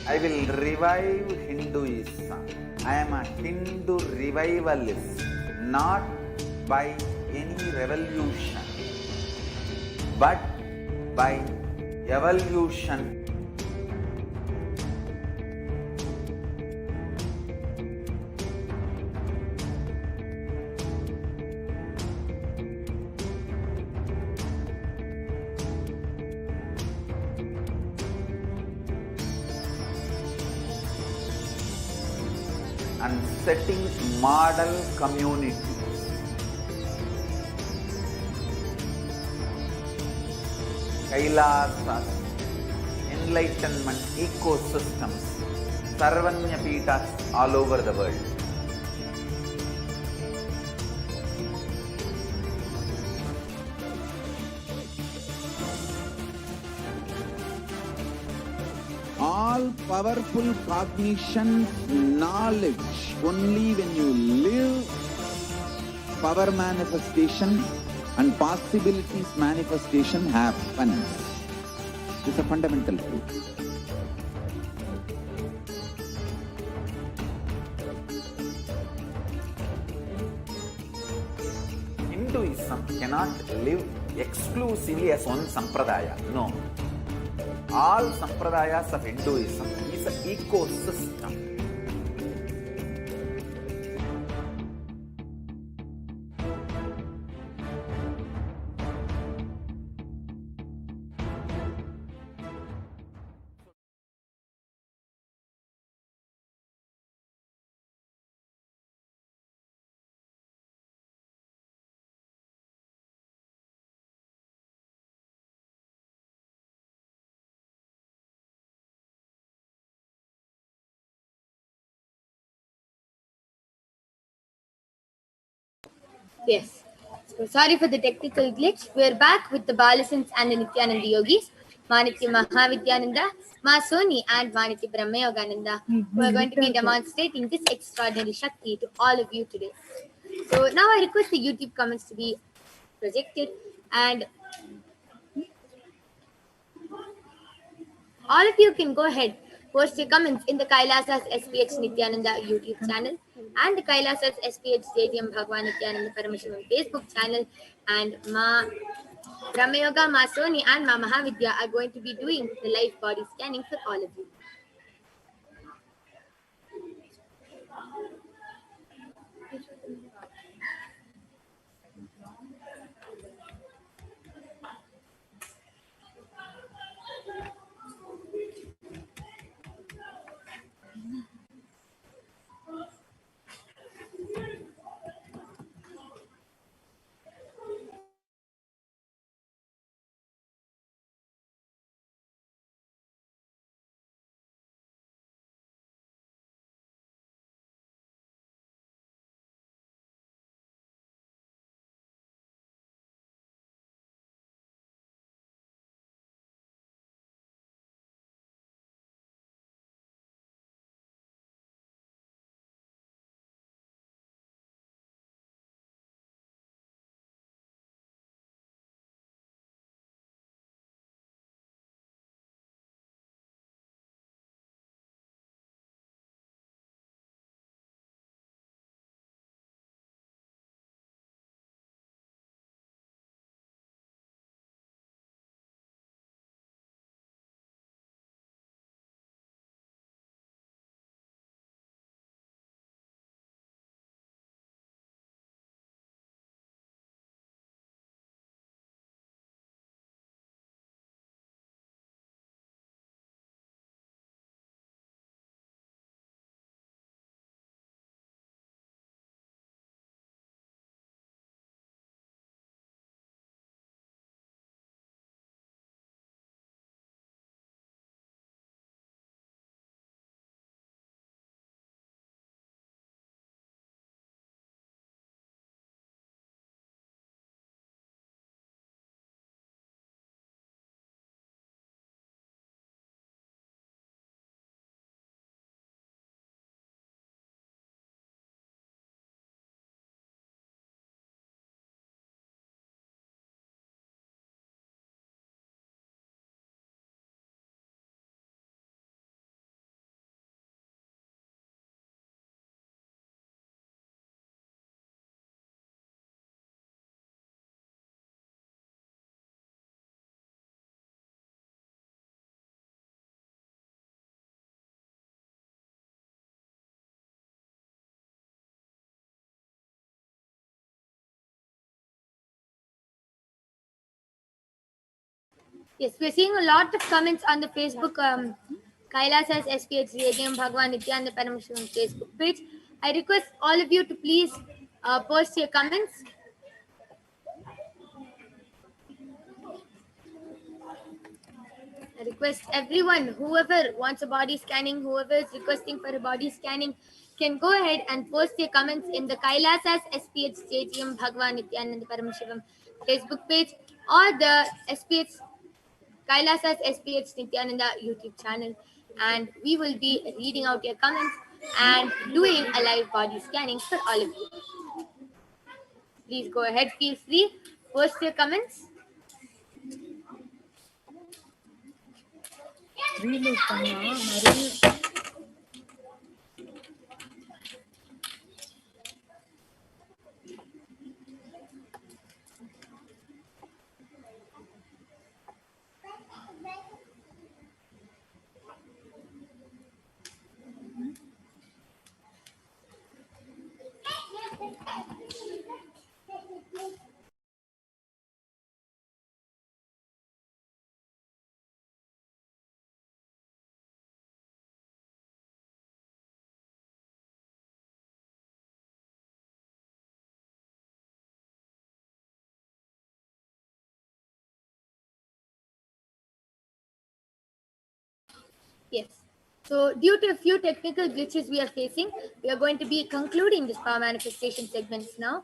I will revive Hinduism. I am a Hindu revivalist, not by any revolution, but by evolution. And setting model community. Kailasa, enlightenment ecosystems, Sarvanya Peethas all over the world. All powerful cognition, knowledge, only when you live, power manifestation and possibilities manifestation happens. It's a fundamental truth. Hinduism cannot live exclusively as one sampradaya. No. All sampradayas of Hinduism is an ecosystem. Yes. So sorry for the technical glitch. We're back with the Balasins and the Nithyananda Yogis, Manitya Mahavidyananda, Masoni, and Manitya Brahmayogananda, who are going to be demonstrating this extraordinary Shakti to all of you today. So now I request the YouTube comments to be projected, and all of you can go ahead, post your comments in the Kailasa's SPH Nithyananda YouTube channel and the Kailasa's SPH JDM Bhagwan Nithyananda Paramashivam Facebook channel, and Ma Brahmayoga, Ma Soni, and Ma Mahavidya are going to be doing the live body scanning for all of you. Yes, we're seeing a lot of comments on the Facebook Kailasa's SPH Bhagavan Nithyananda Paramashivam Facebook page. I request all of you to please post your comments. I request everyone, whoever wants a body scanning, whoever is requesting for a body scanning, can go ahead and post your comments in the Kailasa's SPH Bhagavan Nithyananda Paramashivam Facebook page or the SPH Kailasa's SPH Nithyananda YouTube channel, and we will be reading out your comments and doing a live body scanning for all of you. Please go ahead, feel free, post your comments. Yes. So due to a few technical glitches we are facing, we are going to be concluding this power manifestation segment now.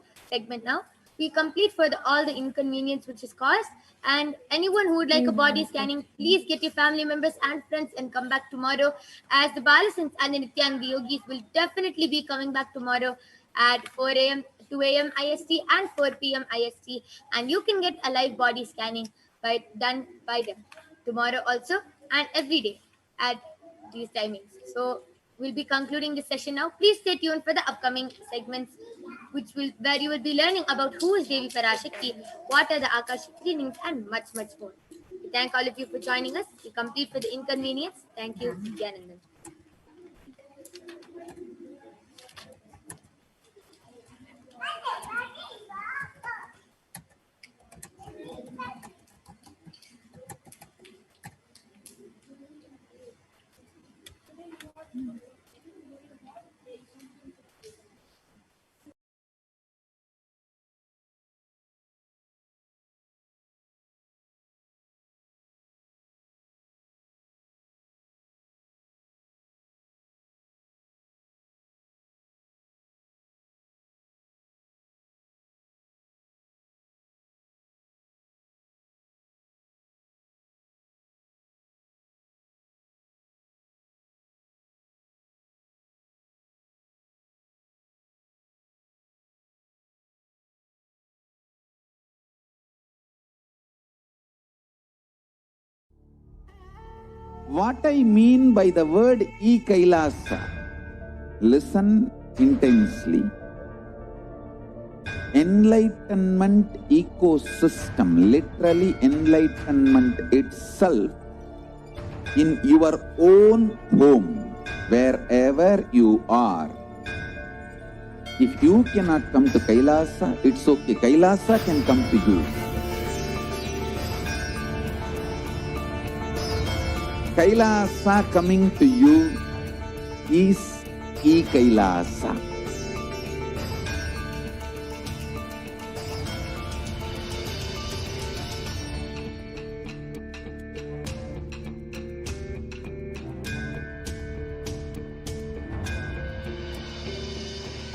We complete for all the inconvenience which is caused, and anyone who would like a body scanning, please get your family members and friends and come back tomorrow, as the Balasins and the Nityananda Yogis will definitely be coming back tomorrow at 4 a.m., 2 a.m. IST and 4 p.m. IST, and you can get a live body scanning done by them tomorrow also and every day at these timings. So we'll be concluding this session now. Please stay tuned for the upcoming segments, where you will be learning about who is Devi Parashakti, what are the Akashic readings, and much more. We thank all of you for joining us. We complete for the inconvenience. Thank you, Nithyanandan. What I mean by the word Kailasa, listen intensely. Enlightenment ecosystem, literally enlightenment itself, in your own home, wherever you are. If you cannot come to Kailasa, it's okay. Kailasa can come to you. Kailasa coming to you is Kailasa.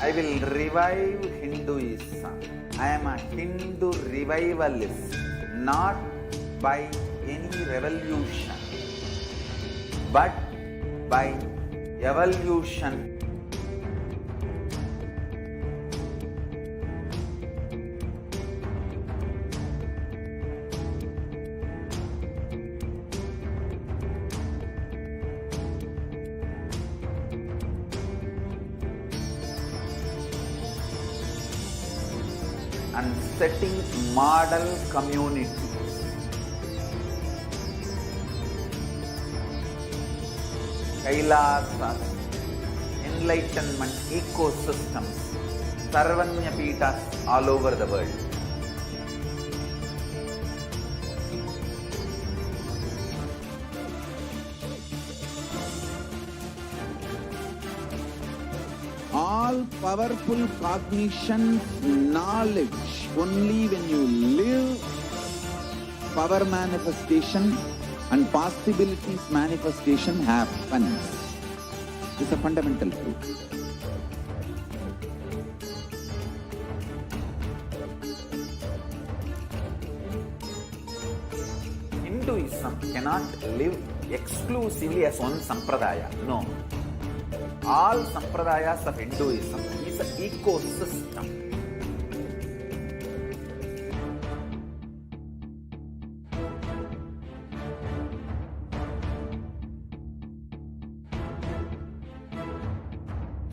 I will revive Hinduism. I am a Hindu revivalist, not by any revolution, but by evolution. And setting model communities. Kailasa, enlightenment ecosystems, Sarvanya Peethas all over the world. all powerful cognition, knowledge, only when you live, power manifestation and possibilities manifestation happens. This is a fundamental truth. Hinduism cannot live exclusively as one sampradaya. No. All sampradayas of Hinduism is an ecosystem.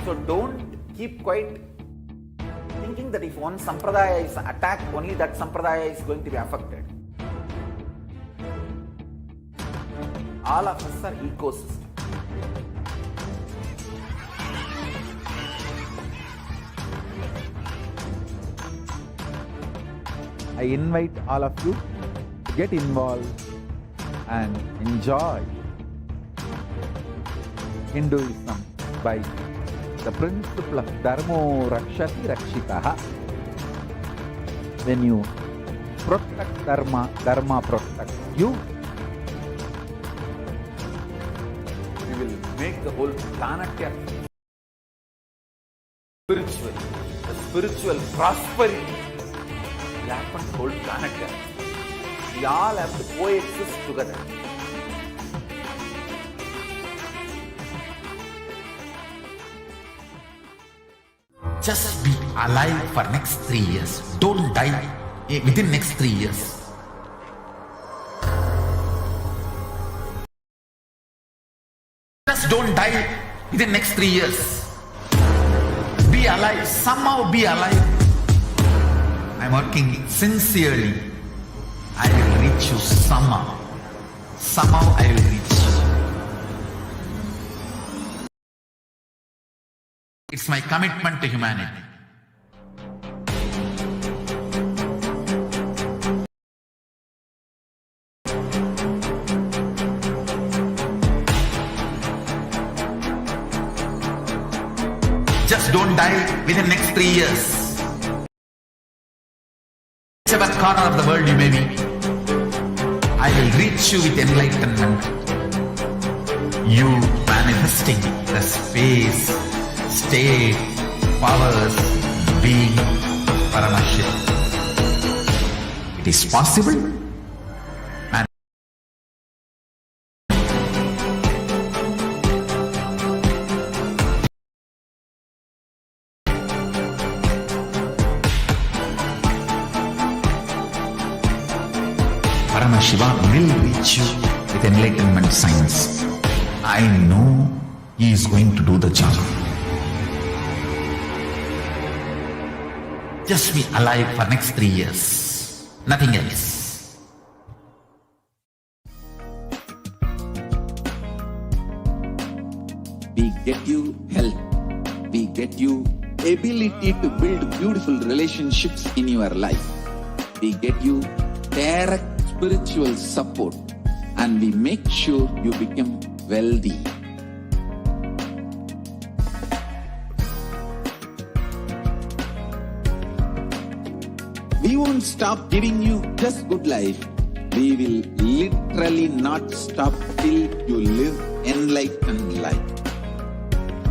So don't keep quiet thinking that if one sampradaya is attacked, only that sampradaya is going to be affected. All of us are ecosystem. I invite all of you to get involved and enjoy Hinduism by the principle of Dharmo Rakshati Rakshitaha. When you protect Dharma, Dharma protects you. We will make the whole planet spiritual. The spiritual prosperity will happen to the whole planet. We all have to coexist together. Just be alive for next 3 years. Don't die within next 3 years. Just don't die within next 3 years. Be alive. Somehow be alive. I'm working sincerely. I will reach you somehow. Somehow I will reach you. It's my commitment to humanity. Just don't die within the next 3 years. Whichever corner of the world you may be, I will reach you with enlightenment. You manifesting the space, state, powers, being Paramashivoham. It is possible. And Paramashivoham will reach you with enlightenment science. I know he is going to do the job. Just be alive for next 3 years. Nothing else. We get you health. We get you ability to build beautiful relationships in your life. We get you direct spiritual support, and we make sure you become wealthy. We won't stop giving you just good life. We will literally not stop till you live enlightened life.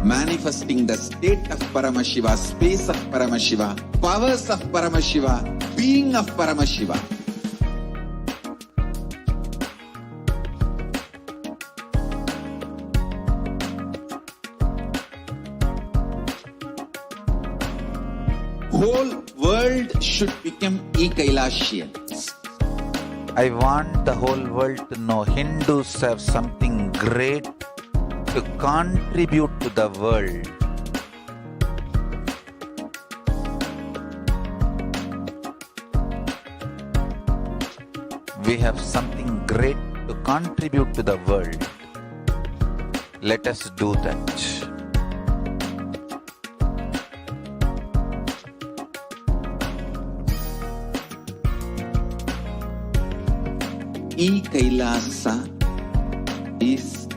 Manifesting the state of Paramashiva, space of Paramashiva, powers of Paramashiva, being of Paramashiva. Whole world should become Kailasians. I want the whole world to know Hindus have something great to contribute to the world. We have something great to contribute to the world. Let us do that. Kailasa is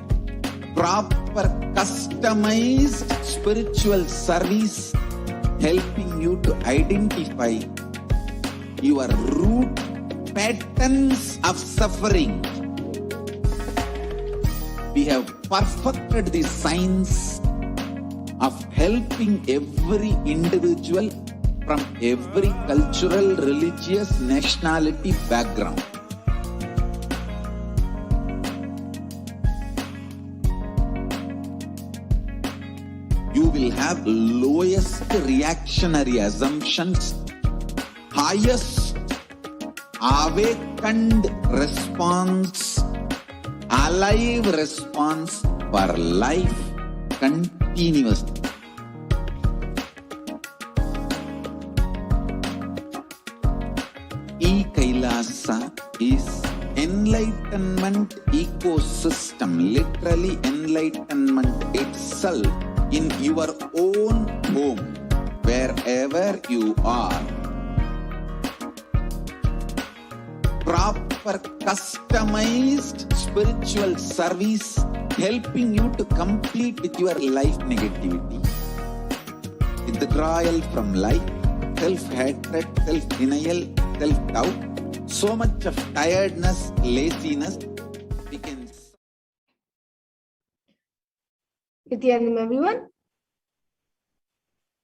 proper customized spiritual service helping you to identify your root patterns of suffering. We have perfected the science of helping every individual from every cultural, religious, nationality background. You will have lowest reactionary assumptions, highest awakened response, alive response for life continuously. Kailasa is enlightenment ecosystem, literally enlightenment itself in your own home, wherever you are. Proper customized spiritual service helping you to complete with your life negativity, withdrawal from life, self-hatred, self-denial, self-doubt, so much of tiredness, laziness, we can... Good evening, everyone.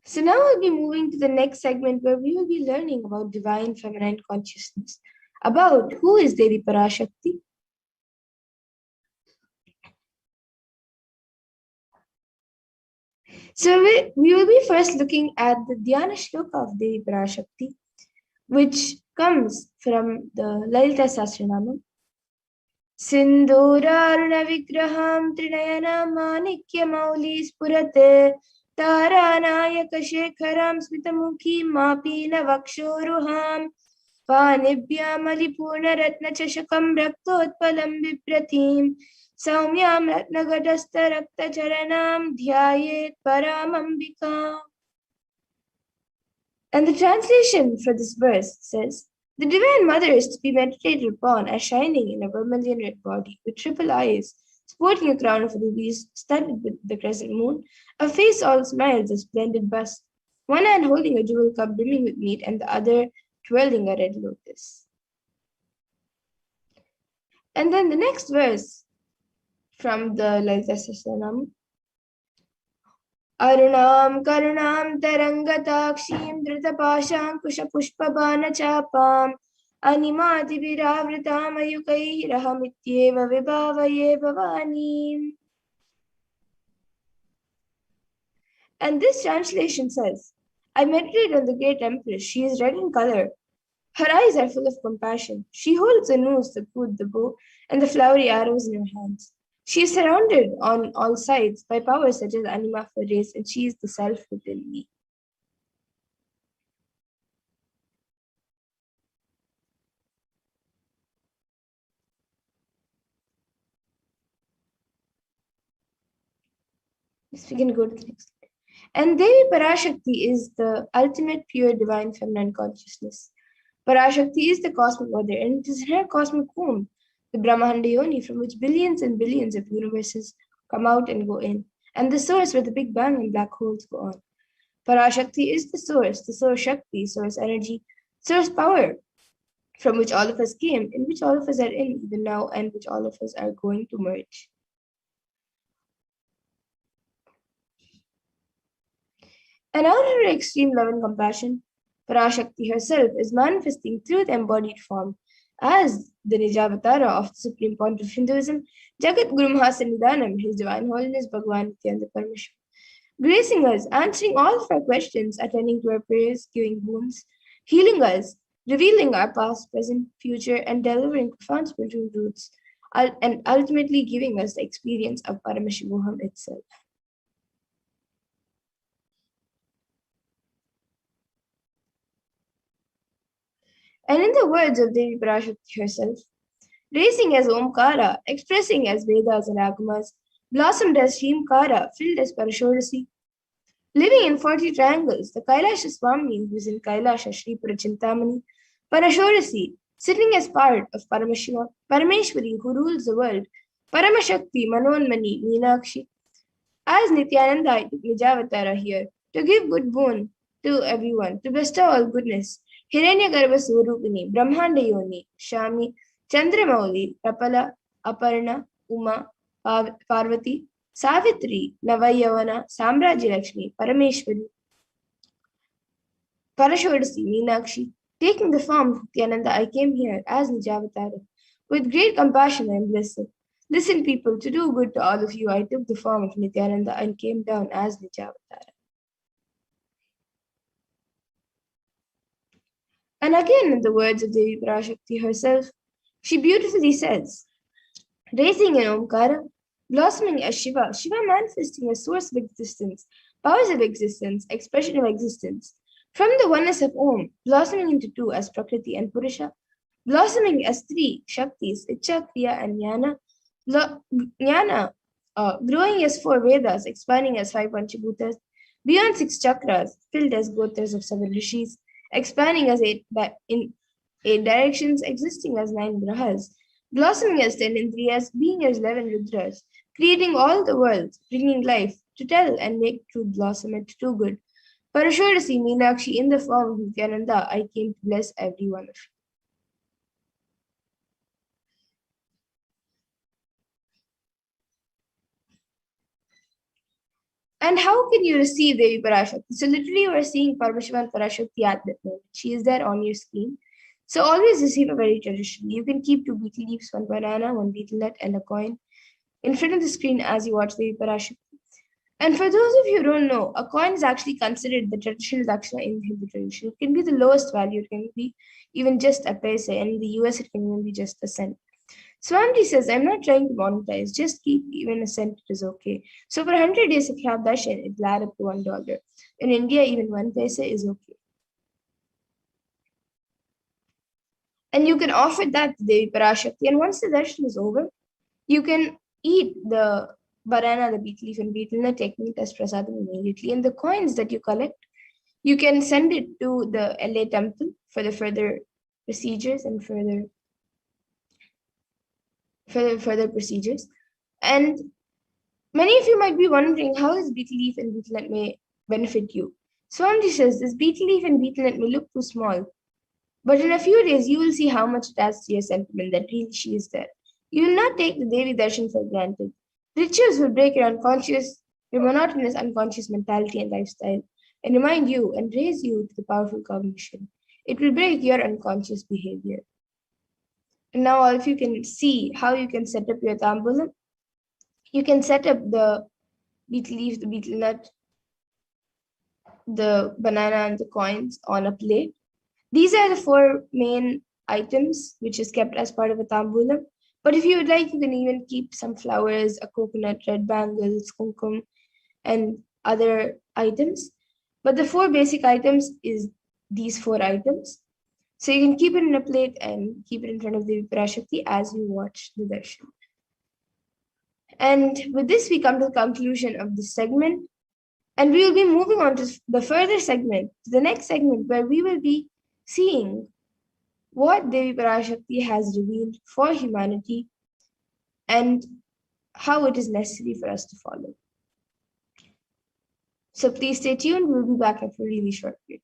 So now we'll be moving to the next segment where we will be learning about divine feminine consciousness, about who is Devi Parashakti. So we will be first looking at the Dhyana Shloka of Devi Parashakti, which comes from the Lalita Sahasranamam. Sindhuraruna vigraham trinayana manikya mauli spurate taranayaka shekharam smitamukhi mapina vakshoruham panibhyam alipurna ratna chashakam raktotpalam viprathim saumyam ratnagadasta rakta charanam dhyayet paramambika. And the translation for this verse says, the Divine Mother is to be meditated upon as shining in a vermilion red body, with triple eyes, sporting a crown of rubies, studded with the crescent moon, a face all smiles, a splendid bust, one hand holding a jewel cup brimming with meat, and the other twirling a red lotus. And then the next verse from the Lalita Sahasranam, Arunam Karunam Tarangatakshim Dritapashankusha Pushpabana Chapam Animati Viravritam Ayukai Rahamityeva Vibhavaye Bhavani. And this translation says, I meditate on the great Empress. She is red in color. Her eyes are full of compassion. She holds a noose, the food, the bow, and the flowery arrows in her hands. She is surrounded on all sides by powers such as anima for race, and she is the self within me. Yes, we can go to the next slide. And Devi Parashakti is the ultimate pure divine feminine consciousness. Parashakti is the cosmic mother, and it is her cosmic womb, the Brahmanda Yoni, from which billions and billions of universes come out and go in, and the source where the Big Bang and black holes go on. Parashakti is the source Shakti, source energy, source power, from which all of us came, in which all of us are in even now, and which all of us are going to merge. And out of her extreme love and compassion, Parashakti herself is manifesting through the embodied form as the Nijavatara of the Supreme Point of Hinduism, Jagat Guru Mahasannidhanam, His Divine Holiness Bhagavan Nithyananda Paramashivam, gracing us, answering all of our questions, attending to our prayers, giving boons, healing us, revealing our past, present, future, and delivering profound spiritual truths, and ultimately giving us the experience of Paramashivoham itself. And in the words of Devi Parashakti herself, racing as Omkara, expressing as Vedas and Agamas, blossomed as Shrimkara, filled as Parashorasi, living in 40 triangles, the Kailasa Swami, who is in Kailasa Shri Parachintamani, Parashorasi, sitting as part of Parameshwari, who rules the world, Paramashakti, Manonmani, Meenakshi, As Nithyananda, I took Nijavatara here to give good boon to everyone, to bestow all goodness. Hiranyagarbha Swarupini, Brahmanda Yoni, Shami, Chandramauli, Rapala, Aparna, Uma, Parvati, Savitri, Navayavana, Samraji Lakshmi, Parameshwari, Parashodasi, Meenakshi. Taking the form of Nityananda, I came here as Nijavatara. With great compassion and blessing. Listen, people, to do good to all of you, I took the form of Nityananda and came down as Nijavatara. And again, in the words of Devi Parashakti herself, she beautifully says, raising in Omkara, blossoming as Shiva, Shiva manifesting as source of existence, powers of existence, expression of existence. From the oneness of Om, blossoming into two as Prakriti and Purusha, blossoming as three Shaktis, Icha, Kriya, and Jnana, growing as four Vedas, expanding as five Panchabhutas, beyond six chakras, filled as Gotras of seven Rishis, expanding as in eight directions, existing as nine Grahas, blossoming as 10 Indriyas, being as 11 Rudras, creating all the worlds, bringing life to tell and make truth blossom into do good. Parashodasi Meenakshi, in the form of Nityananda, I came to bless every one of you. And how can you receive Devi Parashakti? So literally you are seeing Paramashivan Parashakti at that moment. She is there on your screen. So always receive a very traditionally. You can keep two betel leaves, one banana, one betel nut, and a coin in front of the screen as you watch Devi Parashakti. And for those of you who don't know, a coin is actually considered the traditional dakshina in the Hindu tradition. It can be the lowest value. It can be even just a paise. And in the US, it can even be just a cent. Swamiji says, I'm not trying to monetize, just keep even a cent is okay. So for 100 days, if you have darshan, it'll add up to $1. In India, even one paise is okay. And you can offer that to Devi Parashakti. And once the darshan is over, you can eat the banana, the betel leaf, and betel nut, taking it as prasadam immediately. And the coins that you collect, you can send it to the LA temple for the further procedures and further procedures. And many of you might be wondering how is betel leaf and betel nut may benefit you. Swamiji says this betel leaf and betel nut may look too small, but in a few days you will see how much it adds to your sentiment that really she is there. You will not take the Devi darshan for granted. Rituals will break your monotonous unconscious mentality and lifestyle, and remind you and raise you to the powerful cognition. It will break your unconscious behavior. And now all of you can see how you can set up your tambulam. You can set up the betel leaf, the betel nut, the banana, and the coins on a plate. These are the four main items which is kept as part of a tambulam. But if you would like, you can even keep some flowers, a coconut, red bangles, kumkum, and other items. But the four basic items is these four items. So you can keep it in a plate and keep it in front of the Parashakti as you watch the darshan. And with this, we come to the conclusion of this segment. And we will be moving on to the further segment, to the next segment, where we will be seeing what Devi Parashakti has revealed for humanity and how it is necessary for us to follow. So please stay tuned. We'll be back after a really short break.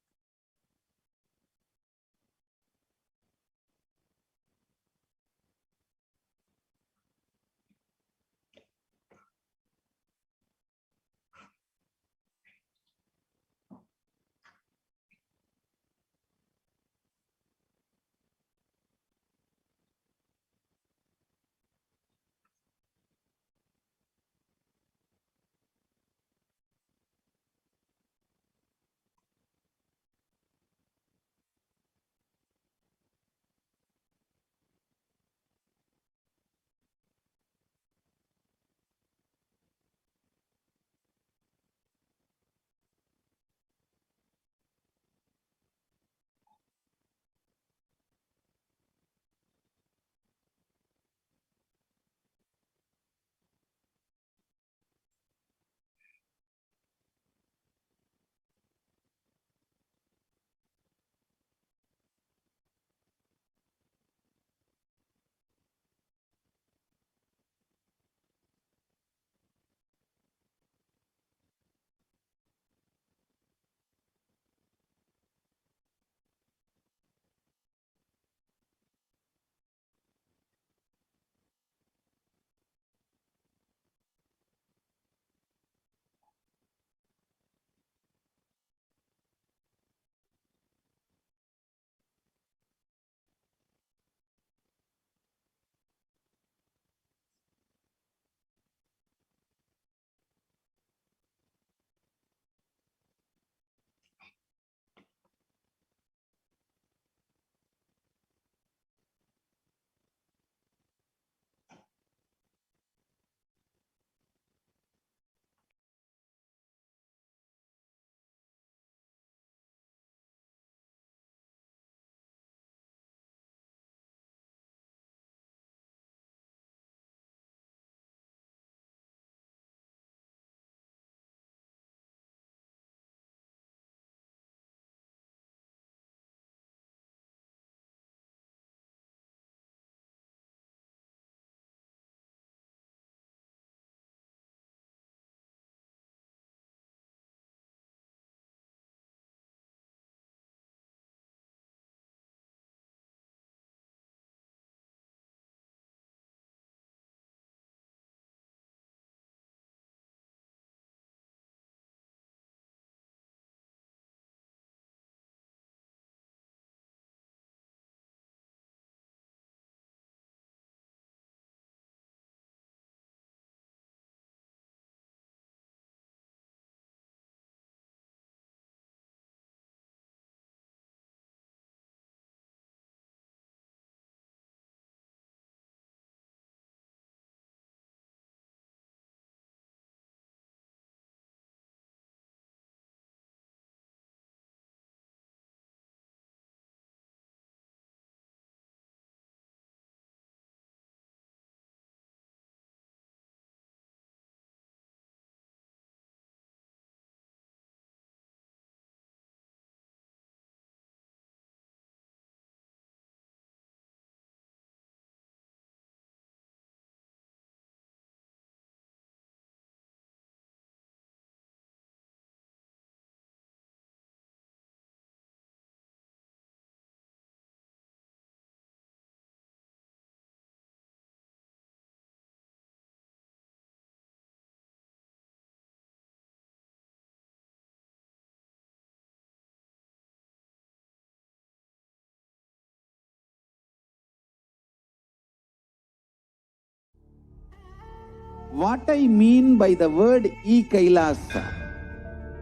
What I mean by the word Kailasa,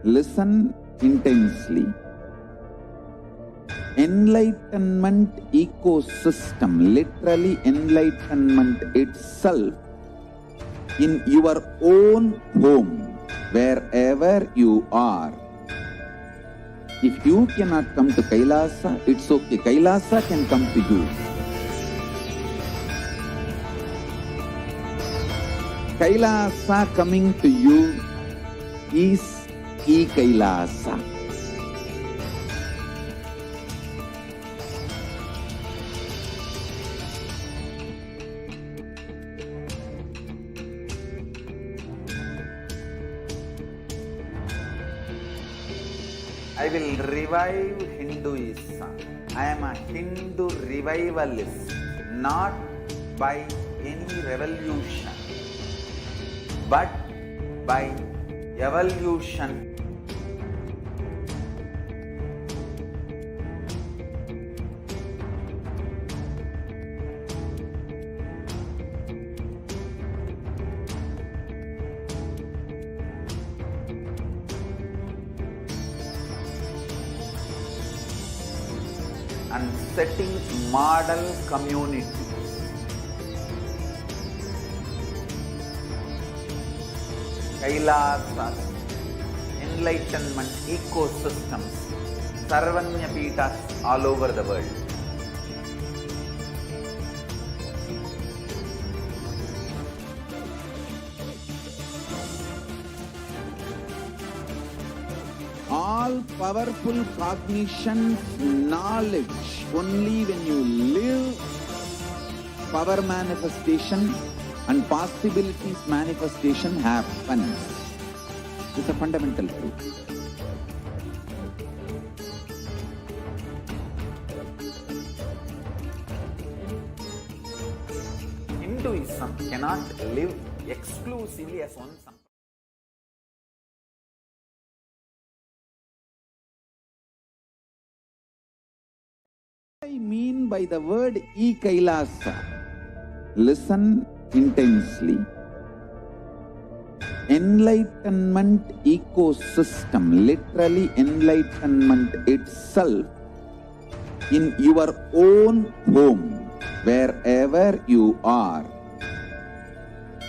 listen intensely. Enlightenment ecosystem, literally enlightenment itself, in your own home, wherever you are. If you cannot come to Kailasa, it's okay. Kailasa can come to you. Kailasa coming to you is Kailasa. I will revive Hinduism. I am a Hindu revivalist, not by any revolution, but by evolution. And setting model community. Kailasa, enlightenment ecosystems, Sarvanya Pitas all over the world. All powerful cognition, knowledge, only when you live, power manifestation and possibilities manifestation happens. It's a fundamental truth. Hinduism cannot live exclusively as one sampradaya. What I mean by the word Kailasa, listen intensely. Enlightenment ecosystem, literally enlightenment itself, in your own home, wherever you are.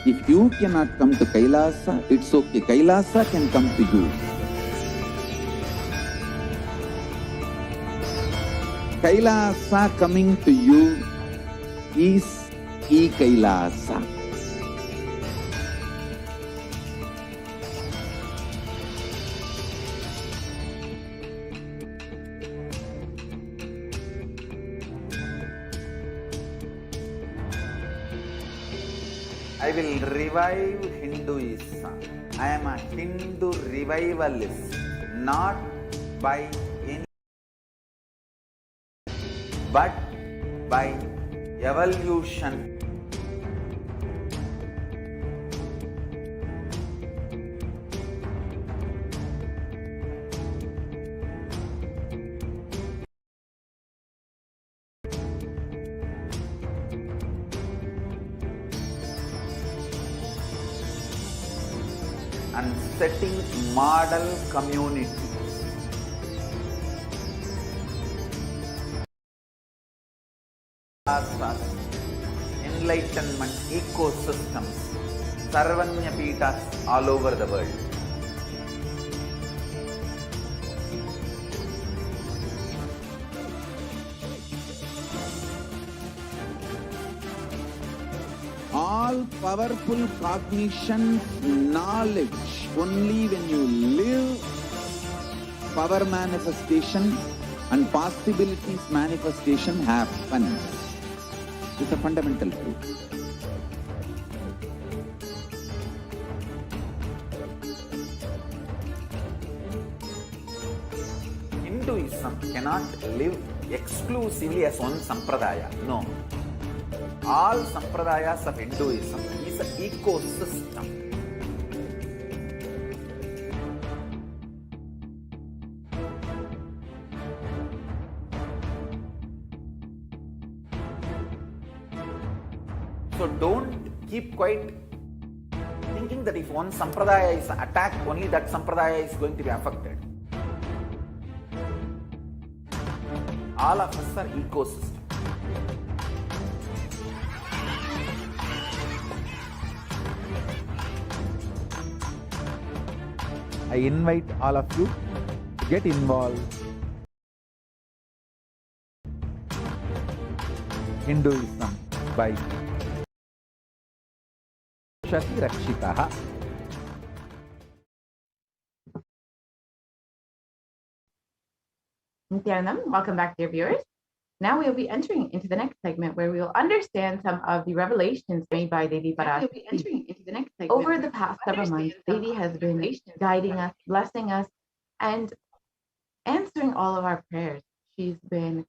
If you cannot come to Kailasa, it's okay. Kailasa can come to you. Kailasa coming to you is Kailasa. I will revive Hinduism. I am a Hindu revivalist, not by any, but by evolution. And setting model community. Enlightenment ecosystems, Sarvanya Pitas all over the world. All powerful cognition, knowledge, only when you live, power manifestation and possibilities manifestation happens. It's a fundamental truth. Hinduism cannot live exclusively as one sampradaya. No. All sampradayas of Hinduism is an ecosystem. So don't keep quiet. thinking that if one sampradaya is attacked, only that sampradaya is going to be affected. All of us are ecosystem. I invite all of you to get involved. Hinduism by Shati Rakshitaha. Nithyanandam, welcome back, dear viewers. Now we will be entering into the next segment where we will understand some of the revelations made by Devi Parashakti. Over the past several months, Devi has been guiding us, blessing us, and answering all of our prayers. She's been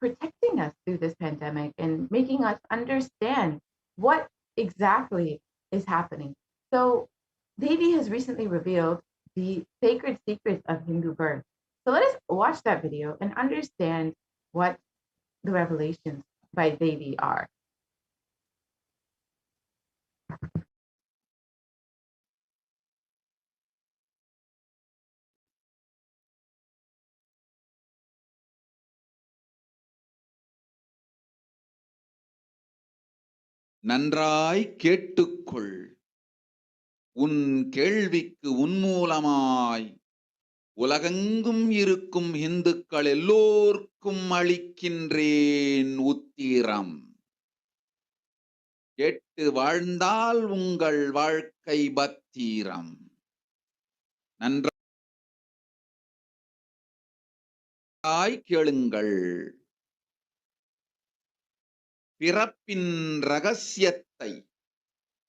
protecting us through this pandemic and making us understand what exactly is happening. So Devi has recently revealed the sacred secrets of Hindu birth. So let us watch that video and understand what the revelations by Devi are. நன்றாய் கேட்டுக்கொள். உன் கேள்விக்கு உன்மூலமாய் உலகெங்கும் இருக்கும் இந்துக்கள் எல்லோர்க்கும் அளிக்கின்றேன் உத்திரம். கேட்டு வாழ்ந்தால் உங்கள் வாழ்க்கை பத்திரம். நன்றாய் கேளுங்கள். பிறப்பின் ரகசியத்தை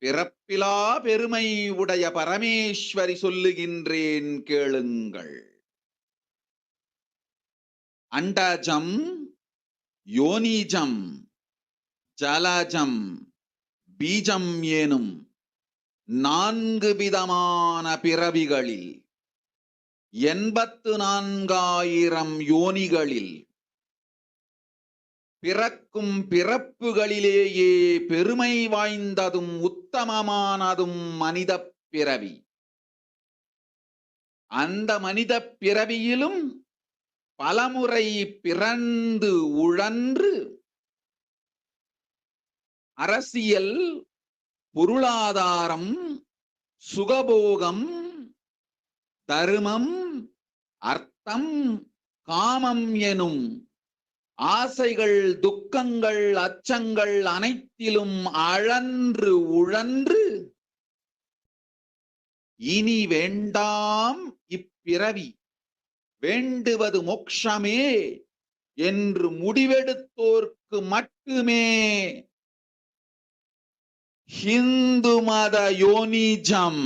பிறப்பிலா பெருமை உடைய பரமேஸ்வரி சொல்லுகின்றேன் கேளுங்கள். அண்டஜம், யோனிஜம், ஜலஜம், பீஜம் எனும் 4 விதமான பிறவிகளில் 84,000 யோனிகளில் பிறக்கும் பிறப்புகளிலேயே பெருமை வாய்ந்ததும் உத்தமமானதும் மனித பிறவி. அந்த மனித பிறவியிலும் பலமுறை பிறந்து உழன்று அரசியல், பொருளாதாரம், சுகபோகம், தர்மம், அர்த்தம், காமம் எனும் ஆசைகள், துக்கங்கள், அச்சங்கள் அனைத்திலும் அழன்று உழன்று இனி வேண்டாம் இப்பிறவி, வேண்டுவது மோட்சமே என்று முடிவெடுத்தோர்க்கு மட்டுமே ஹிந்து மத யோனிஜம்,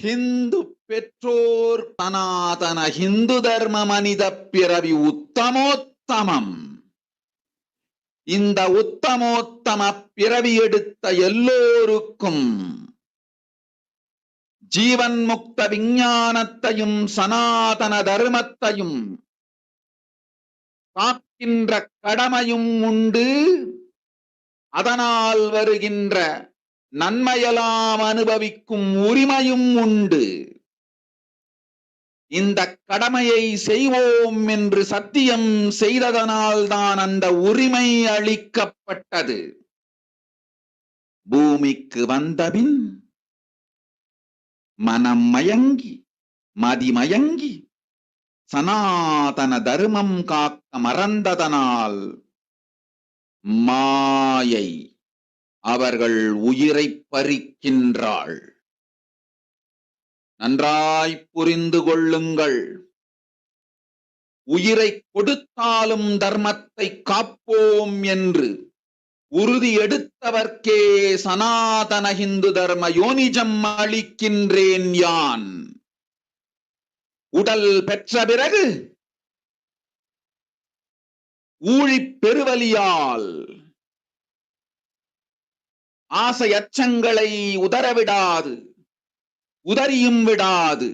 ஹிந்து பெற்றோர் சனாதன ஹிந்து தர்ம மனித பிறவி உத்தமோத்தமம். இந்த உத்தமோத்தம பிறவி எடுத்த எல்லோருக்கும் ஜீவன் முக்த விஞ்ஞானத்தையும் சனாதன தர்மத்தையும் காக்கின்ற கடமையும் உண்டு. அதனால் வருகின்ற நன்மையெல்லாம் அனுபவிக்கும் உரிமையும் உண்டு. இந்த கடமையை செய்வோம் என்று சத்தியம் செய்ததனால்தான் அந்த உரிமை அளிக்கப்பட்டது. பூமிக்கு வந்தபின் மனம் மயங்கி மதிமயங்கி சனாதன தர்மம் காக்க மறந்ததனால் மாயை அவர்கள் உயிரை பறிக்கின்றாள். நன்றாய் புரிந்து கொள்ளுங்கள். உயிரை கொடுத்தாலும் தர்மத்தை காப்போம் என்று உறுதி எடுத்தவர்க்கே சனாதன ஹிந்து தர்ம யோனிஜம் அளிக்கின்றேன் யான். உடல் பெற்ற பிறகு ஊழிப் பெருவலியால் ஆசை அச்சங்களை உதறவிடாது, உதறியும் விடாது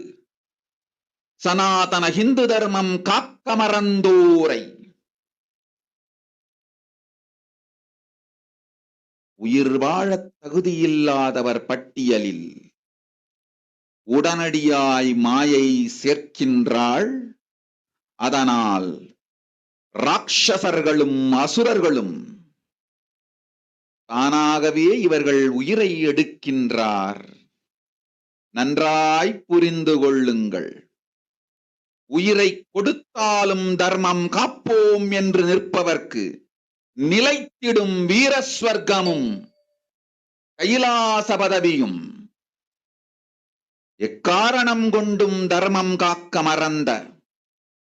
சனாதன ஹிந்து தர்மம் காக்க மறந்தோரை உயிர் வாழத் தகுதியில்லாதவர் பட்டியலில் உடனடியாய் மாயை சேர்க்கின்றாள். அதனால் ராட்சசர்களும் அசுரர்களும் தானாகவே இவர்கள் உயிரை எடுக்கின்றார். நன்றாய் புரிந்து கொள்ளுங்கள். உயிரை கொடுத்தாலும் தர்மம் காப்போம் என்று நிற்பவர்க்கு நிலைத்திடும் வீரஸ்வர்க்கமும் கைலாச பதவியும், எக்காரணம் கொண்டும் தர்மம் காக்க மறந்த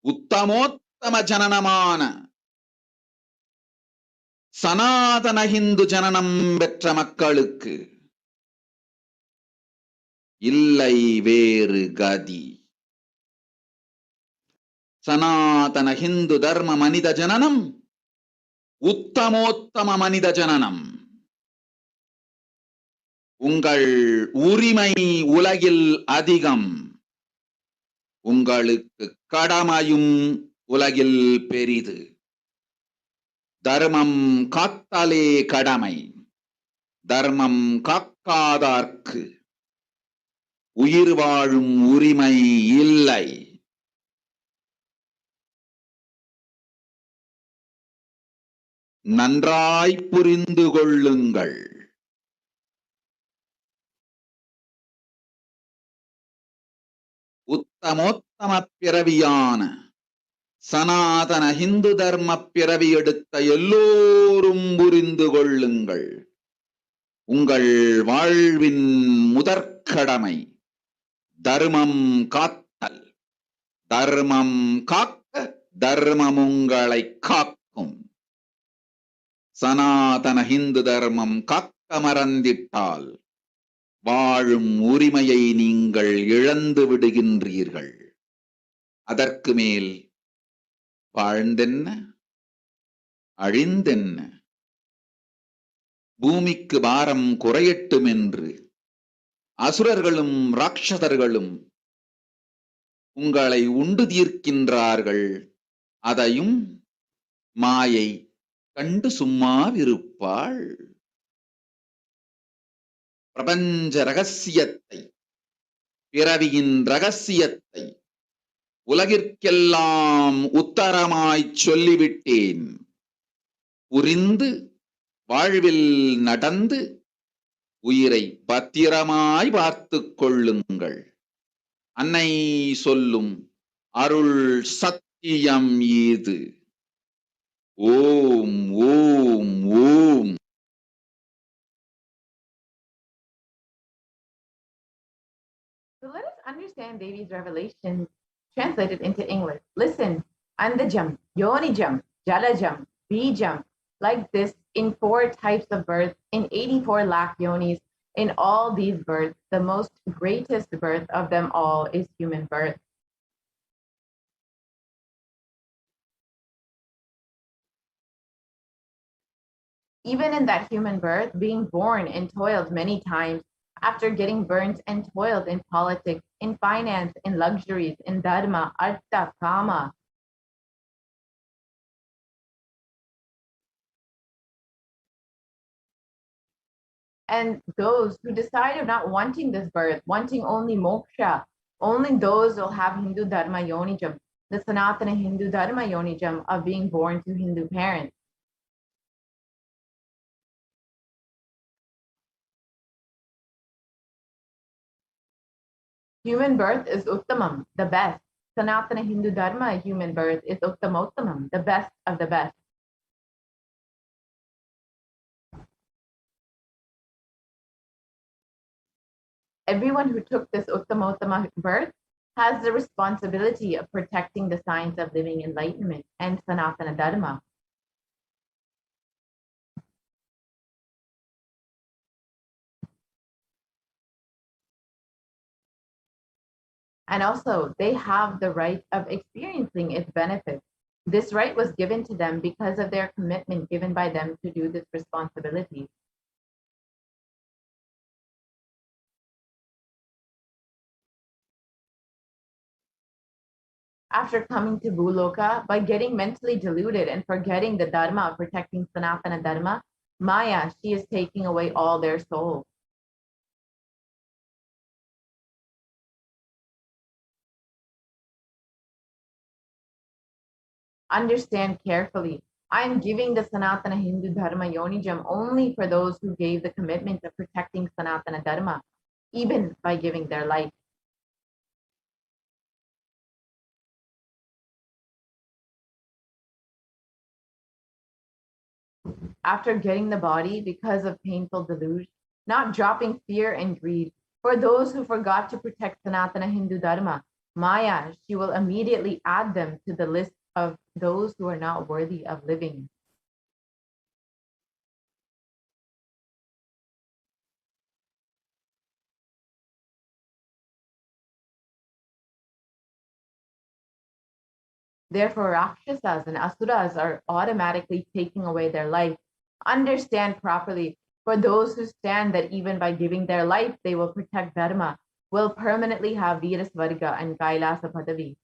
உத்தமோத்தம ஜனனமான சனாதன ஹிந்து ஜனனம் பெற்ற மக்களுக்கு இல்லை வேறு கதி. சனாதன ஹிந்து தர்ம மனித ஜனனம் உத்தமோத்தம மனித ஜனனம். உங்கள் உரிமை உலகில் அதிகம், உங்களுக்கு கடமையும் உலகில் பெரிது. தர்மம் காத்தாலே கடமை, தர்மம் காக்காதார்க்கு உயிர் வாழும் உரிமை இல்லை. நன்றாய் புரிந்து கொள்ளுங்கள். உத்தமோத்தம பிறவியான சனாதன ஹிந்து தர்ம பிறவி எடுத்த எல்லோரும் புரிந்து கொள்ளுங்கள். உங்கள் வாழ்வின் முதற்கடமை தர்மம் காத்தல். தர்மம் காக்க தர்மம் உங்களை காக்கும். சனாதன ஹிந்து தர்மம் காக்க மறந்திட்டால் வாழும் உரிமையை நீங்கள் இழந்து விடுகின்றீர்கள். அதற்கு மேல் வாழ்ந்தென்ன அழிந்தென்ன? பூமிக்கு பாரம் குறையட்டும் என்று அசுரர்களும் ராட்சதர்களும் உங்களை உண்டு தீர்க்கின்றார்கள். அதையும் மாயை கண்டு சும்மாவிருப்பாள். பிரபஞ்ச ரகசியத்தை, பிறவியின் ரகசியத்தை உலகிற்கெல்லாம் உத்தரமாய்ச் சொல்லிவிட்டேன். புரிந்து வாழ்வில் நடந்து உயிரை பத்திரமாய் பார்த்துக் கொள்ளுங்கள். அன்னை சொல்லும் அருள் சத்தியம் இது. ஓம் ஓம் ஓம். So let us understand Devi's revelations translated into English. Listen, Andajam, Yonijam, Jalajam, Bijam, like this in 4 types of birth, in 84 lakh yonis. In all these births, the most greatest birth of them all is human birth. Even in that human birth, being born and toiled many times, after getting burnt and toiled in politics, in finance, in luxuries, in dharma, artha, kama. And those who decide of not wanting this birth, wanting only moksha, only those will have Hindu dharma yonijam, the Sanatana Hindu dharma yonijam of being born to Hindu parents. Human birth is Uttamam, the best. Sanatana Hindu Dharma human birth is Uttamottamam, the best of the best. Everyone who took this Uttamottama birth has the responsibility of protecting the science of living enlightenment and Sanatana Dharma. And also, they have the right of experiencing its benefits. This right was given to them because of their commitment given by them to do this responsibility. After coming to Bhuloka, by getting mentally deluded and forgetting the Dharma of protecting Sanatana Dharma, Maya, she is taking away all their souls. Understand carefully. I am giving the Sanatana Hindu Dharma Yonijam only for those who gave the commitment of protecting Sanatana Dharma, even by giving their life. After getting the body because of painful delusion, not dropping fear and greed, for those who forgot to protect Sanatana Hindu Dharma, Maya, she will immediately add them to the list of those who are not worthy of living. Therefore, Rakshasas and Asuras are automatically taking away their life. Understand properly, for those who stand that even by giving their life, they will protect Dharma, will permanently have Virasvarga and Kailasa Padavi.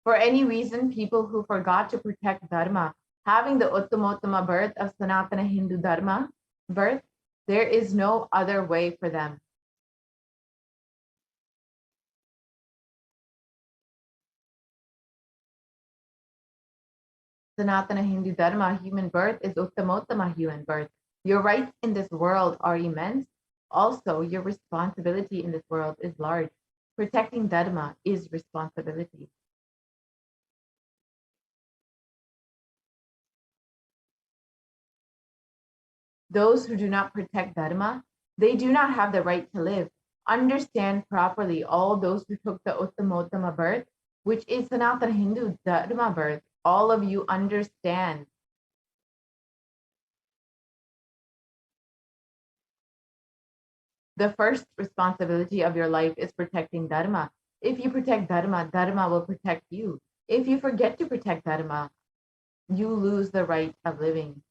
For any reason, people who forgot to protect Dharma, having the Uttamottama birth of Sanatana Hindu Dharma birth, there is no other way for them. Sanatana Hindu Dharma human birth is Uttamottama human birth. Your rights in this world are immense. Also, your responsibility in this world is large. Protecting Dharma is responsibility. Those who do not protect Dharma, they do not have the right to live. Understand properly, all those who took the Uttamottama birth, which is Sanatana Hindu Dharma birth, all of you understand. The first responsibility of your life is protecting Dharma. If you protect Dharma, Dharma will protect you. If you forget to protect Dharma, you lose the right of living.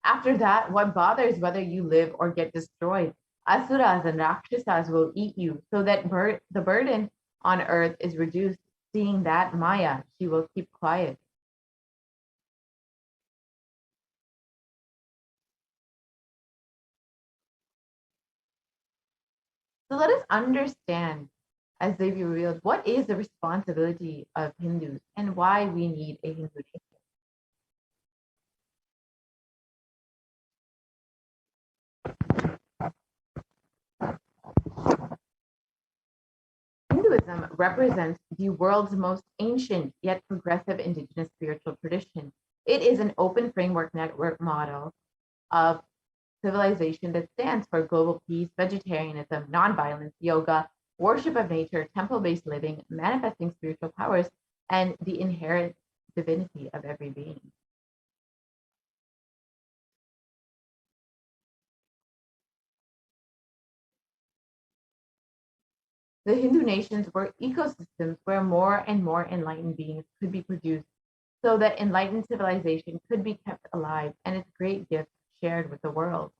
After that, what bothers whether you live or get destroyed? Asuras and Rakshasas will eat you, so that the burden on earth is reduced. Seeing that, Maya, she will keep quiet. So let us understand, as they revealed, what is the responsibility of Hindus and why we need a Hindu nation. Hinduism represents the world's most ancient yet progressive indigenous spiritual tradition. It is an open framework network model of civilization that stands for global peace, vegetarianism, nonviolence, yoga, worship of nature, temple-based living, manifesting spiritual powers, and the inherent divinity of every being. The Hindu nations were ecosystems where more and more enlightened beings could be produced so that enlightened civilization could be kept alive and its great gifts shared with the world.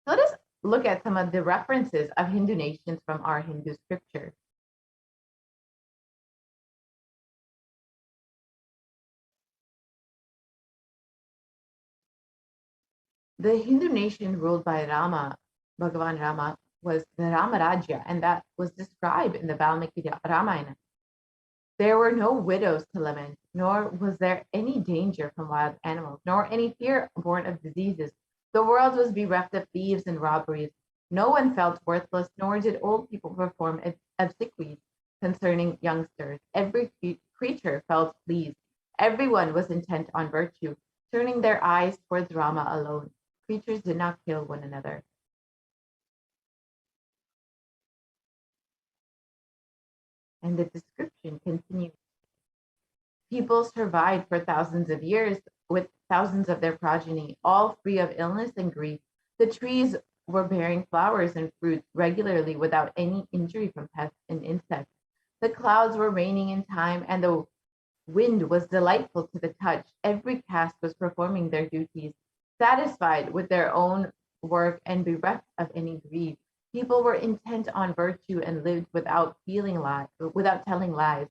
So let us look at some of the references of Hindu nations from our Hindu scripture. The Hindu nation ruled by Rama, Bhagavan Rama, was the Rama Rajya, and that was described in the Valmiki Ramayana. There were no widows to lament, nor was there any danger from wild animals, nor any fear born of diseases. The world was bereft of thieves and robberies. No one felt worthless, nor did old people perform obsequies concerning youngsters. Every creature felt pleased. Everyone was intent on virtue, turning their eyes towards Rama alone. Creatures did not kill one another. And the description continues. People survived for thousands of years with thousands of their progeny, all free of illness and grief. The trees were bearing flowers and fruits regularly without any injury from pests and insects. The clouds were raining in time, and the wind was delightful to the touch. Every caste was performing their duties, satisfied with their own work and bereft of any greed. People were intent on virtue and lived without without telling lies.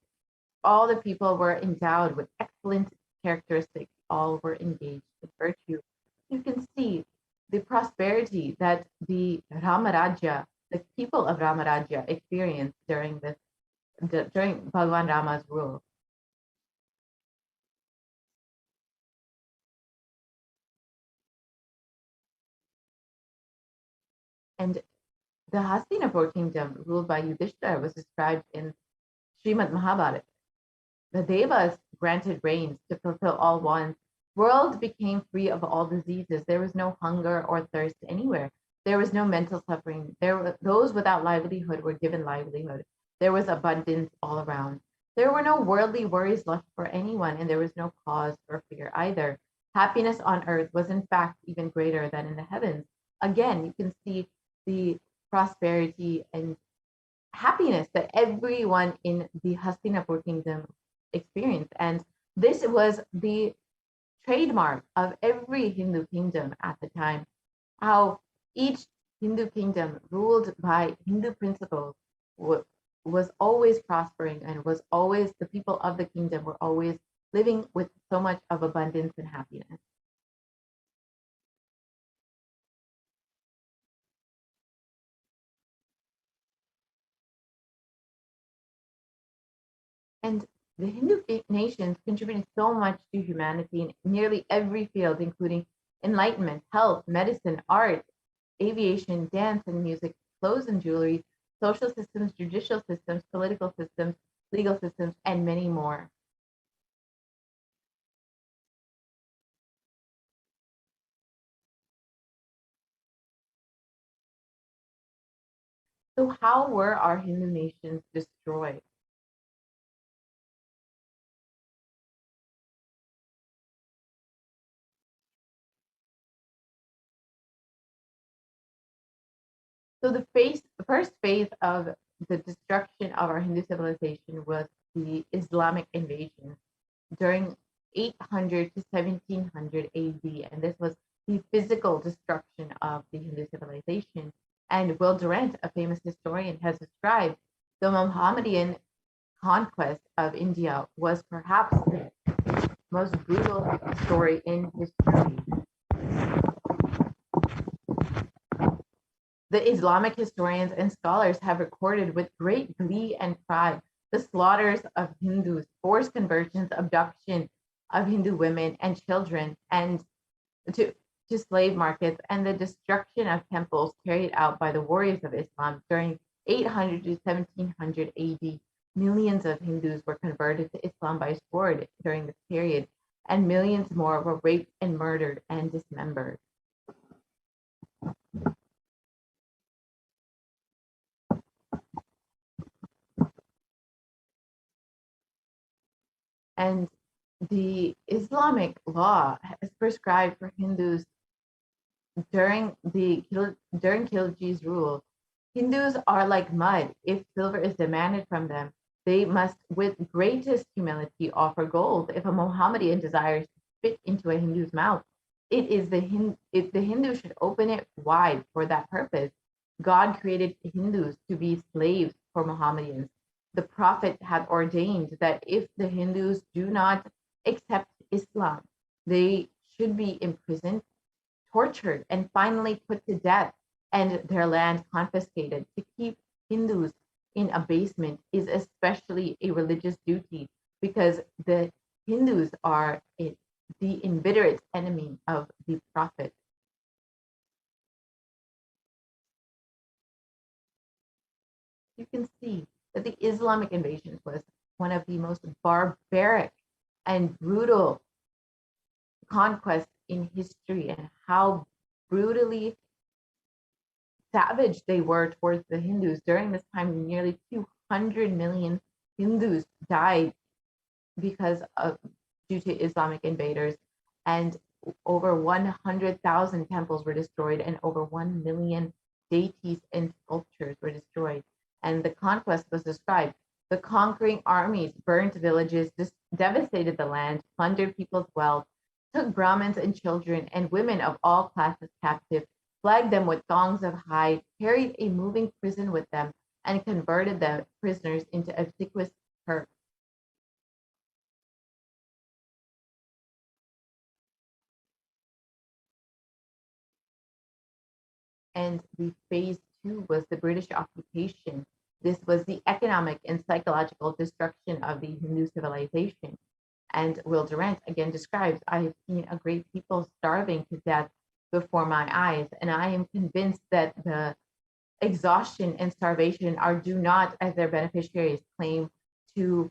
All the people were endowed with excellent characteristics. All were engaged in virtue. You can see the prosperity that the Ramarajya, the people of Ramarajya, experienced during during Bhagwan Rama's rule. And the Hastinapur kingdom, ruled by Yudhishthira, was described in Srimad Mahabharata. The Devas granted rains to fulfill all wants. World became free of all diseases. There was no hunger or thirst anywhere. There was no mental suffering. Those without livelihood were given livelihood. There was abundance all around. There were no worldly worries left for anyone, and there was no cause for fear either. Happiness on earth was in fact even greater than in the heavens. Again, you can see the prosperity and happiness that everyone in the Hastinapur kingdom experienced. And this was the trademark of every Hindu kingdom at the time, how each Hindu kingdom ruled by Hindu principles was always prospering, and was always, the people of the kingdom were always living with so much of abundance and happiness. And the Hindu nations contributed so much to humanity in nearly every field, including enlightenment, health, medicine, art, aviation, dance and music, clothes and jewelry, social systems, judicial systems, political systems, legal systems, and many more. So how were our Hindu nations destroyed? So the first phase of the destruction of our Hindu civilization was the Islamic invasion during 800 to 1700 AD, and this was the physical destruction of the Hindu civilization. And Will Durant, a famous historian, has described the Mohammedan conquest of India was perhaps the most brutal story in history. The Islamic historians and scholars have recorded with great glee and pride the slaughters of Hindus, forced conversions, abduction of Hindu women and children, and to slave markets, and the destruction of temples carried out by the warriors of Islam during 800 to 1700 AD. Millions of Hindus were converted to Islam by sword during this period, and millions more were raped and murdered and dismembered. And the Islamic law has prescribed for Hindus during Khilji's rule. Hindus are like mud. If silver is demanded from them, they must, with greatest humility, offer gold. If a Mohammedan desires to spit into a Hindu's mouth, the Hindu should open it wide for that purpose. God created Hindus to be slaves for Mohammedans. The Prophet had ordained that if the Hindus do not accept Islam, they should be imprisoned, tortured, and finally put to death, and their land confiscated. To keep Hindus in abasement is especially a religious duty, because the Hindus are the inveterate enemy of the Prophet. You can see that the Islamic invasion was one of the most barbaric and brutal conquests in history, and how brutally savage they were towards the Hindus. During this time, nearly 200 million Hindus died due to Islamic invaders, and over 100,000 temples were destroyed, and over 1 million deities and sculptures were destroyed. And the conquest was described The conquering armies burnt villages, devastated the land, plundered people's wealth, took Brahmins and children and women of all classes captive, flagged them with thongs of hide, carried a moving prison with them, and converted the prisoners into obsequious Turks. And the phase two was the British occupation. This was the economic and psychological destruction of the Hindu civilization. And Will Durant again describes, I have seen a great people starving to death before my eyes, and I am convinced that the exhaustion and starvation are due not, as their beneficiaries claim, to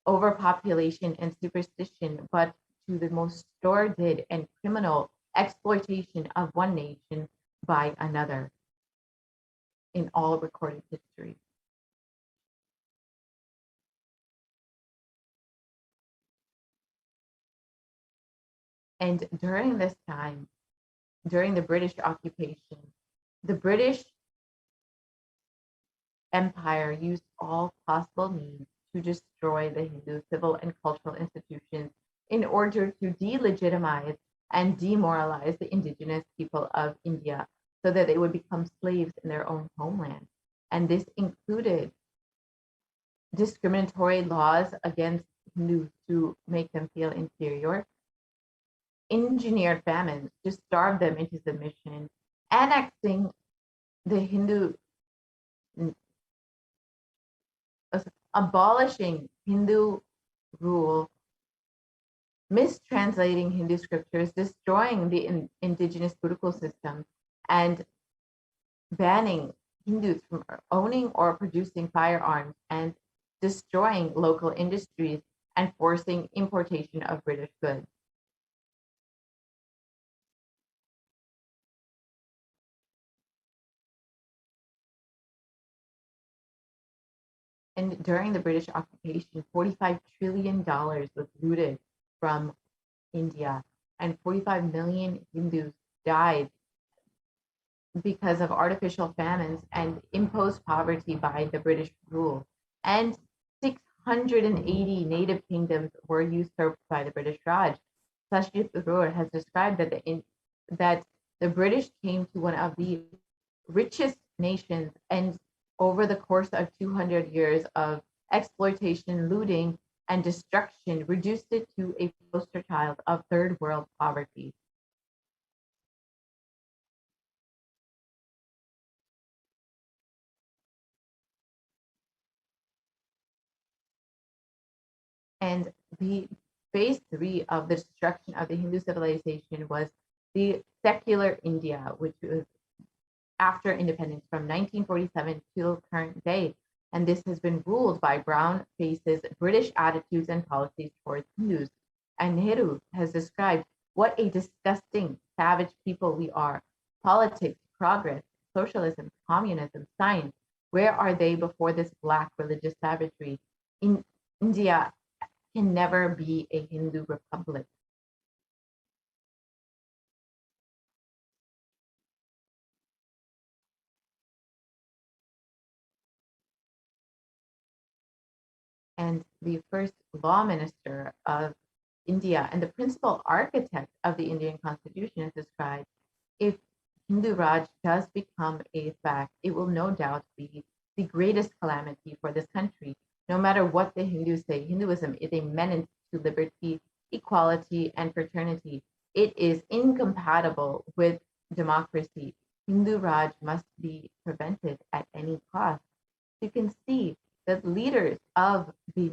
overpopulation and superstition, but to the most sordid and criminal exploitation of one nation by another in all recorded history. And during this time, during the British occupation, the British Empire used all possible means to destroy the Hindu civil and cultural institutions in order to delegitimize and demoralize the indigenous people of India so that they would become slaves in their own homeland. And this included discriminatory laws against Hindus to make them feel inferior, engineered famines to starve them into submission, annexing the Hindu, abolishing Hindu rule, mistranslating Hindu scriptures, destroying the indigenous Gurukul system, and banning Hindus from owning or producing firearms, and destroying local industries and forcing importation of British goods. And during the British occupation, $45 trillion was looted from India, and 45 million Hindus died because of artificial famines and imposed poverty by the British rule. And 680 native kingdoms were usurped by the British Raj. Sajid Tharoor has described that the British came to one of the richest nations, and over the course of 200 years of exploitation, looting, and destruction, reduced it to a poster child of third world poverty. And the phase three of the destruction of the Hindu civilization was the secular India, which was after independence from 1947 till current day. And this has been ruled by brown faces, British attitudes and policies towards Hindus. And Nehru has described what a disgusting, savage people we are. Politics, progress, socialism, communism, science, where are they before this black religious savagery? In India can never be a Hindu republic. And the first law minister of India and the principal architect of the Indian Constitution has described, if Hindu Raj does become a fact, it will no doubt be the greatest calamity for this country. No matter what the Hindus say, Hinduism is a menace to liberty, equality, and fraternity. It is incompatible with democracy. Hindu Raj must be prevented at any cost. You can see that leaders of the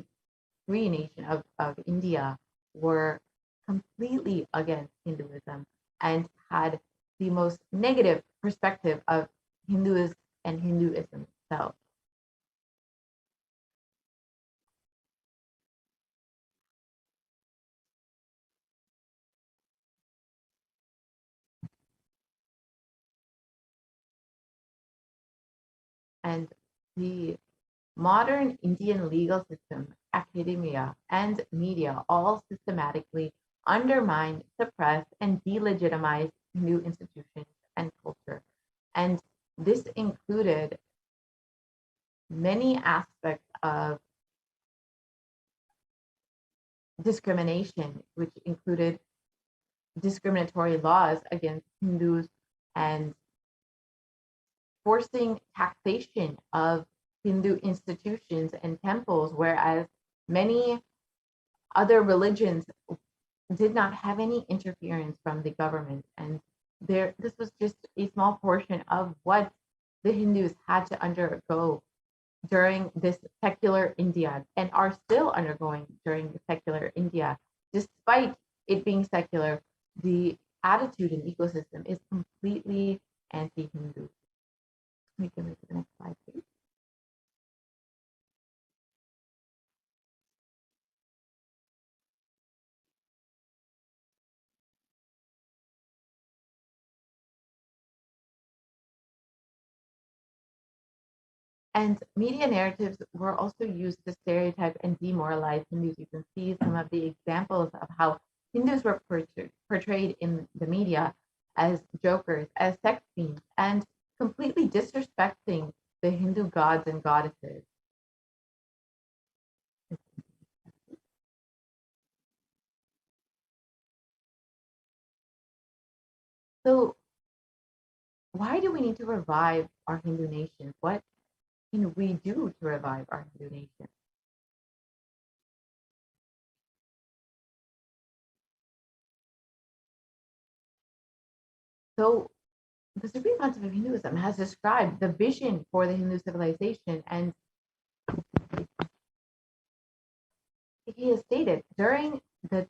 free nation of India were completely against Hinduism and had the most negative perspective of Hinduism and Hinduism itself. And the modern Indian legal system, academia, and media all systematically undermine, suppress, and delegitimize Hindu institutions and culture. And this included many aspects of discrimination, which included discriminatory laws against Hindus and forcing taxation of Hindu institutions and temples, whereas many other religions did not have any interference from the government. And this was just a small portion of what the Hindus had to undergo during this secular India and are still undergoing during the secular India. Despite it being secular, the attitude and ecosystem is completely anti-Hindu. We can move to the next slide, please. And media narratives were also used to stereotype and demoralize Hindus. You can see some of the examples of how Hindus were portrayed in the media as jokers, as sex fiends, and completely disrespecting the Hindu gods and goddesses. So why do we need to revive our Hindu nation? What can we do to revive our Hindu nation? So the Supreme Council of Hinduism has described the vision for the Hindu civilization, and he has stated during the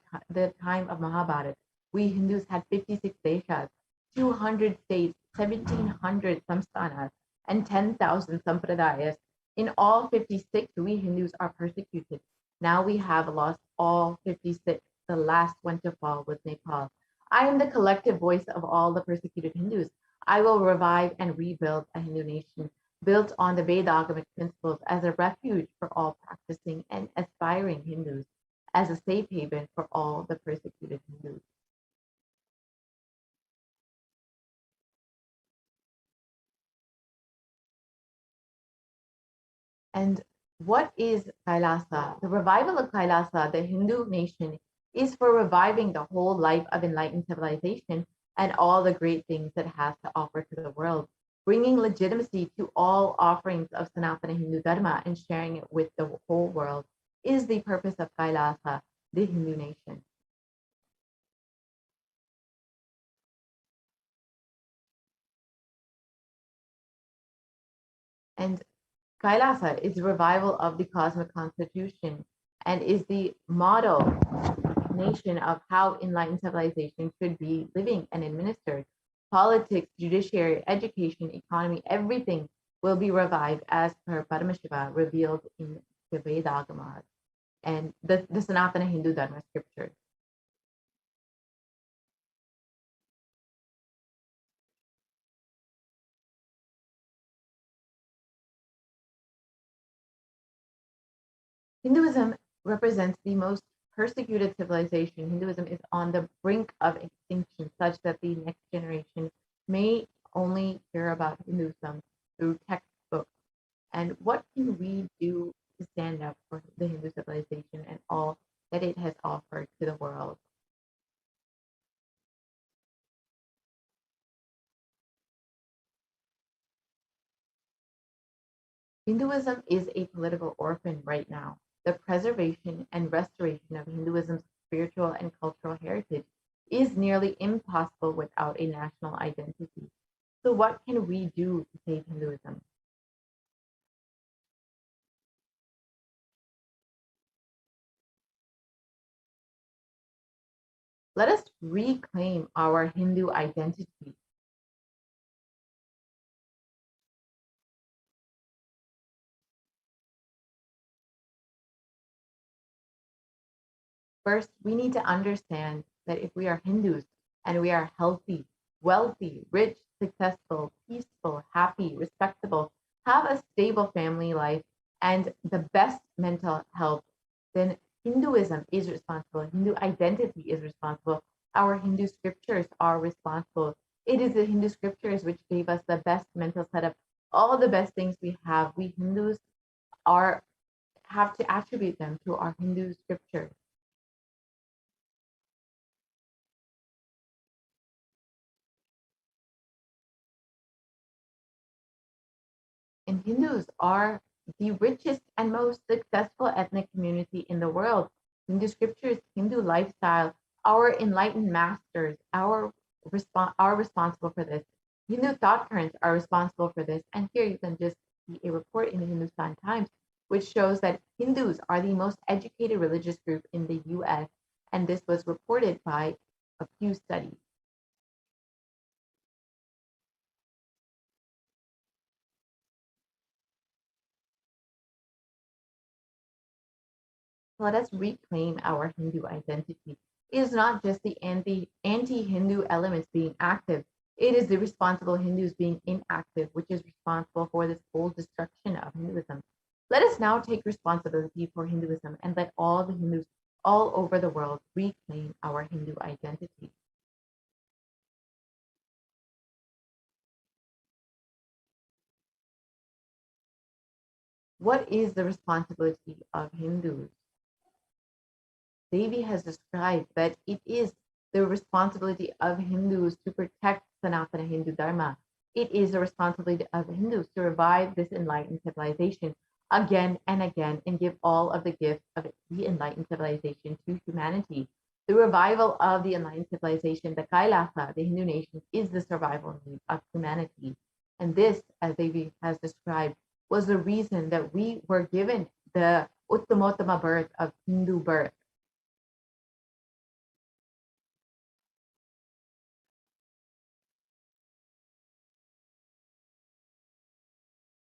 time of Mahabharata, we Hindus had 56 deshas, 200 states, 1,700 samsthanas, and 10,000 sampradayas. In all 56, we Hindus are persecuted. Now we have lost all 56. The last one to fall was Nepal. I am the collective voice of all the persecuted Hindus. I will revive and rebuild a Hindu nation built on the Vedagamic principles as a refuge for all practicing and aspiring Hindus, as a safe haven for all the persecuted Hindus. And what is Kailasa? The revival of Kailasa, the Hindu nation, is for reviving the whole life of enlightened civilization and all the great things it has to offer to the world, bringing legitimacy to all offerings of Sanatana Hindu Dharma and sharing it with the whole world is the purpose of Kailasa, the Hindu nation. And Kailasa is the revival of the cosmic constitution and is the model nation of how enlightened civilization should be living and administered. Politics, judiciary, education, economy, everything will be revived as per Paramashiva revealed in the Vedagamas and the Sanatana Hindu Dharma scriptures. Hinduism represents the most persecuted civilization. Hinduism is on the brink of extinction, such that the next generation may only hear about Hinduism through textbooks. And what can we do to stand up for the Hindu civilization and all that it has offered to the world? Hinduism is a political orphan right now. The preservation and restoration of Hinduism's spiritual and cultural heritage is nearly impossible without a national identity. So what can we do to save Hinduism? Let us reclaim our Hindu identity. First, we need to understand that if we are Hindus and we are healthy, wealthy, rich, successful, peaceful, happy, respectable, have a stable family life, and the best mental health, then Hinduism is responsible. Hindu identity is responsible. Our Hindu scriptures are responsible. It is the Hindu scriptures which gave us the best mental setup. All the best things we have, we Hindus have to attribute them to our Hindu scriptures. And Hindus are the richest and most successful ethnic community in the world. Hindu scriptures, Hindu lifestyle, our enlightened masters are responsible for this. Hindu thought currents are responsible for this. And here you can just see a report in the Hindustan Times, which shows that Hindus are the most educated religious group in the US. And this was reported by a few studies. Let us reclaim our Hindu identity. It is not just the anti-Hindu elements being active. It is the responsible Hindus being inactive, which is responsible for this whole destruction of Hinduism. Let us now take responsibility for Hinduism and let all the Hindus all over the world reclaim our Hindu identity. What is the responsibility of Hindus? Devi has described that it is the responsibility of Hindus to protect Sanatana Hindu Dharma. It is the responsibility of Hindus to revive this enlightened civilization again and again and give all of the gifts of the enlightened civilization to humanity. The revival of the enlightened civilization, the Kailasa, the Hindu nation, is the survival need of humanity. And this, as Devi has described, was the reason that we were given the Uttamottama birth of Hindu birth.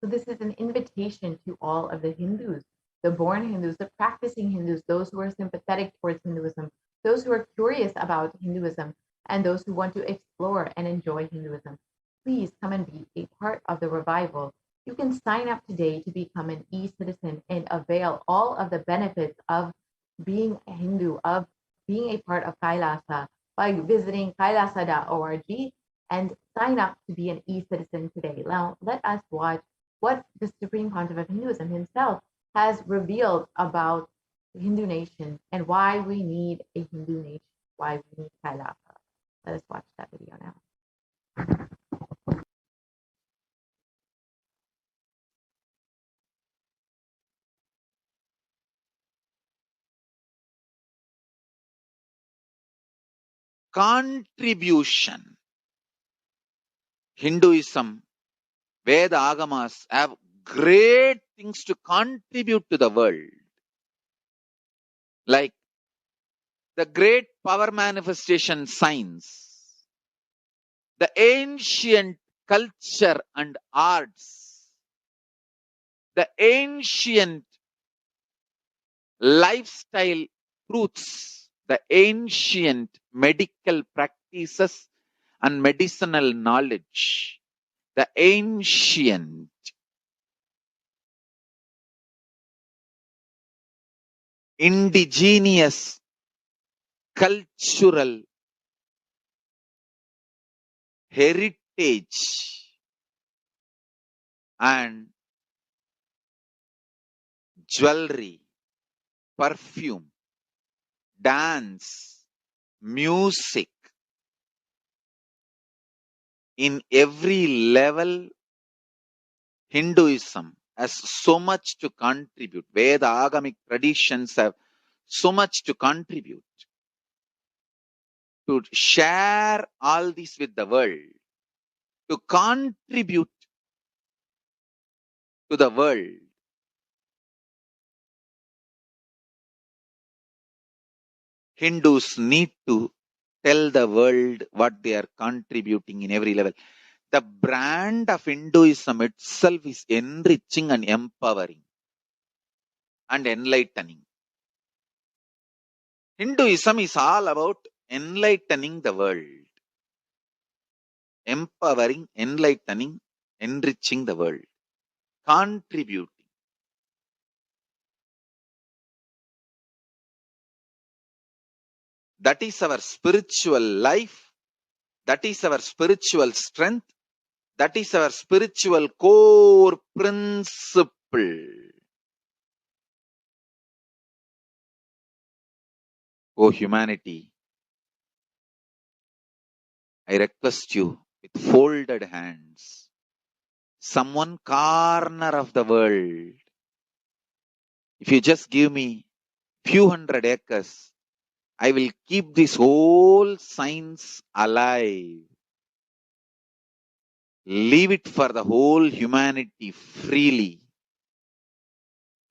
So this is an invitation to all of the Hindus, the born Hindus, the practicing Hindus, those who are sympathetic towards Hinduism, those who are curious about Hinduism, and those who want to explore and enjoy Hinduism. Please come and be a part of the revival. You can sign up today to become an e-citizen and avail all of the benefits of being a Hindu, of being a part of Kailasa by visiting kailasa.org and sign up to be an e-citizen today. Now, let us watch what the Supreme Pontiff of Hinduism himself has revealed about the Hindu nation and why we need a Hindu nation, why we need Kailasa. Let us watch that video now. Contribution. Hinduism, Veda Agamas have great things to contribute to the world. Like the great power manifestation science, the ancient culture and arts, the ancient lifestyle truths, the ancient medical practices and medicinal knowledge, the ancient indigenous cultural heritage and jewelry, perfume, dance, music, in every level, Hinduism has so much to contribute. Veda Agamic traditions have so much to contribute. To share all this with the world, to contribute to the world. Hindus need to tell the world what they are contributing in every level. The brand of Hinduism itself is enriching and empowering and enlightening. Hinduism is all about enlightening the world, empowering, enlightening, enriching the world, contributing. That is our spiritual life. That is our spiritual strength. That is our spiritual core principle. O humanity, I request you with folded hands, some one corner of the world. If you just give me few hundred acres, I will keep this whole science alive. Leave it for the whole humanity freely.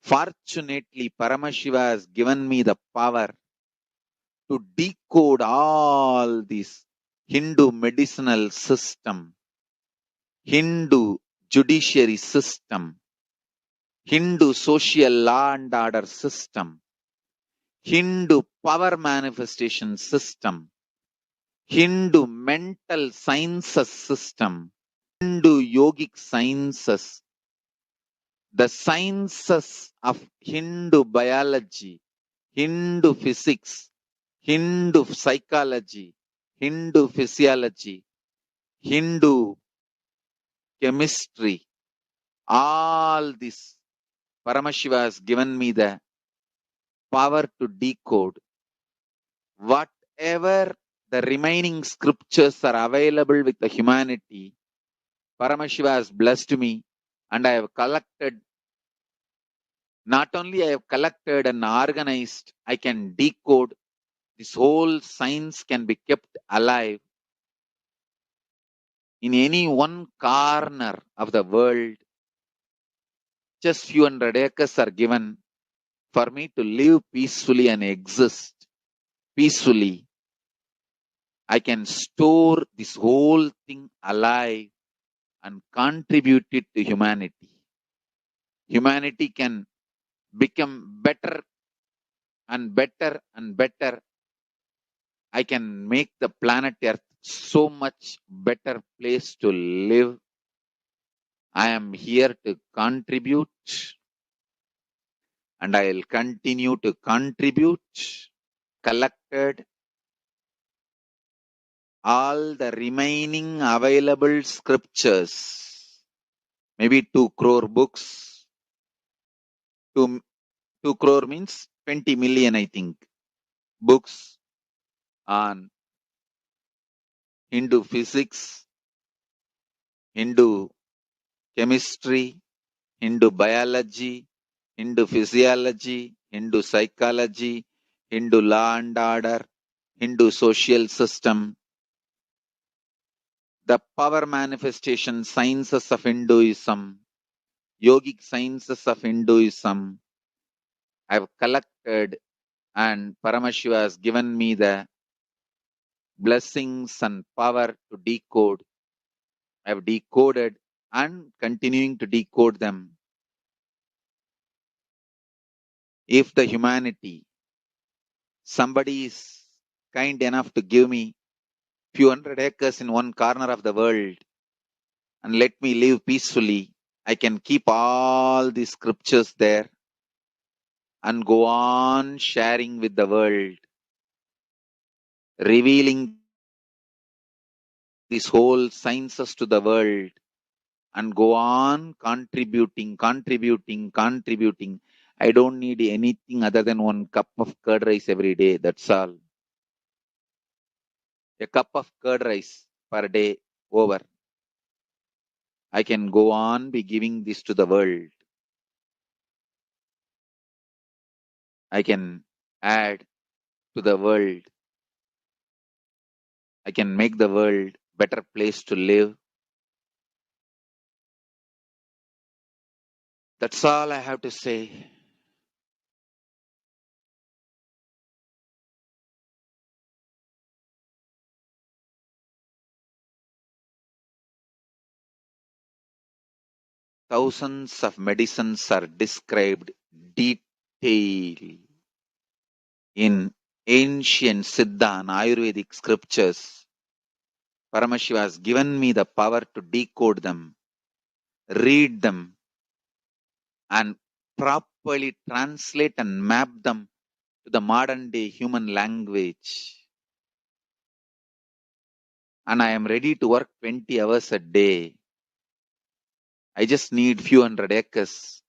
Fortunately, Paramashiva has given me the power to decode all this Hindu medicinal system, Hindu judiciary system, Hindu social law and order system, Hindu power manifestation system, Hindu mental sciences system, Hindu yogic sciences, the sciences of Hindu biology, Hindu physics, Hindu psychology, Hindu physiology, Hindu chemistry, all this Paramashiva has given me the power to decode. Whatever the remaining scriptures are available with the humanity, Paramashiva has blessed me, and I have collected. Not only I have collected and organized, I can decode. This whole science can be kept alive in any one corner of the world. Just few hundred acres are given for me to live peacefully and exist peacefully. I can store this whole thing alive and contribute it to humanity. Humanity can become better and better and better. I can make the planet Earth so much better place to live. I am here to contribute, and I will continue to contribute. Collected all the remaining available scriptures, maybe 2 crore books. 2 crore means 20 million, I think, books on Hindu physics, Hindu chemistry, Hindu biology, Hindu physiology, Hindu psychology, Hindu law and order, Hindu social system, the power manifestation sciences of Hinduism, yogic sciences of Hinduism. I have collected, and Paramashiva has given me the blessings and power to decode. I have decoded and continuing to decode them. If the humanity, somebody is kind enough to give me few hundred acres in one corner of the world and let me live peacefully, I can keep all these scriptures there and go on sharing with the world, revealing these whole sciences to the world, and go on contributing. I don't need anything other than one cup of curd rice every day. That's all. A cup of curd rice per day over. I can go on be giving this to the world. I can add to the world. I can make the world better place to live. That's all I have to say. Thousands of medicines are described detail in ancient Siddha and Ayurvedic scriptures. Paramashiva has given me the power to decode them, read them, and properly translate and map them to the modern day human language. And I am ready to work 20 hours a day. I just need few hundred acres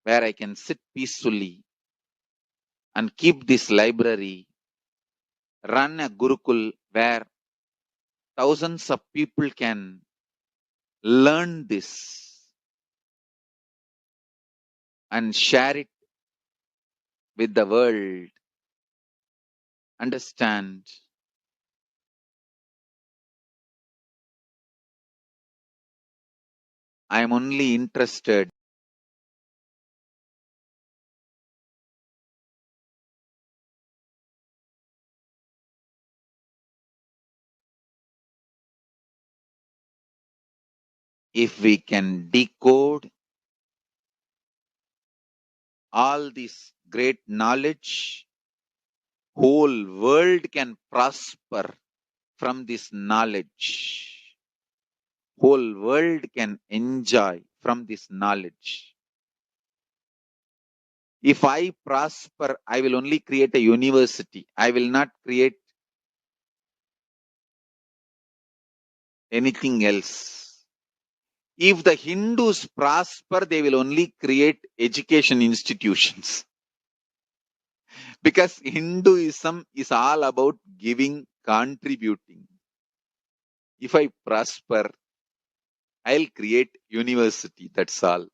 where I can sit peacefully and keep this library, run a Gurukul where thousands of people can learn this and share it with the world. Understand, I am only interested if we can decode all this great knowledge, whole world can prosper from this knowledge. Whole world can enjoy from this knowledge. If I prosper, I will only create a university. I will not create anything else. If the Hindus prosper, they will only create education institutions. Because Hinduism is all about giving, contributing. If I prosper, I'll create university. That's all.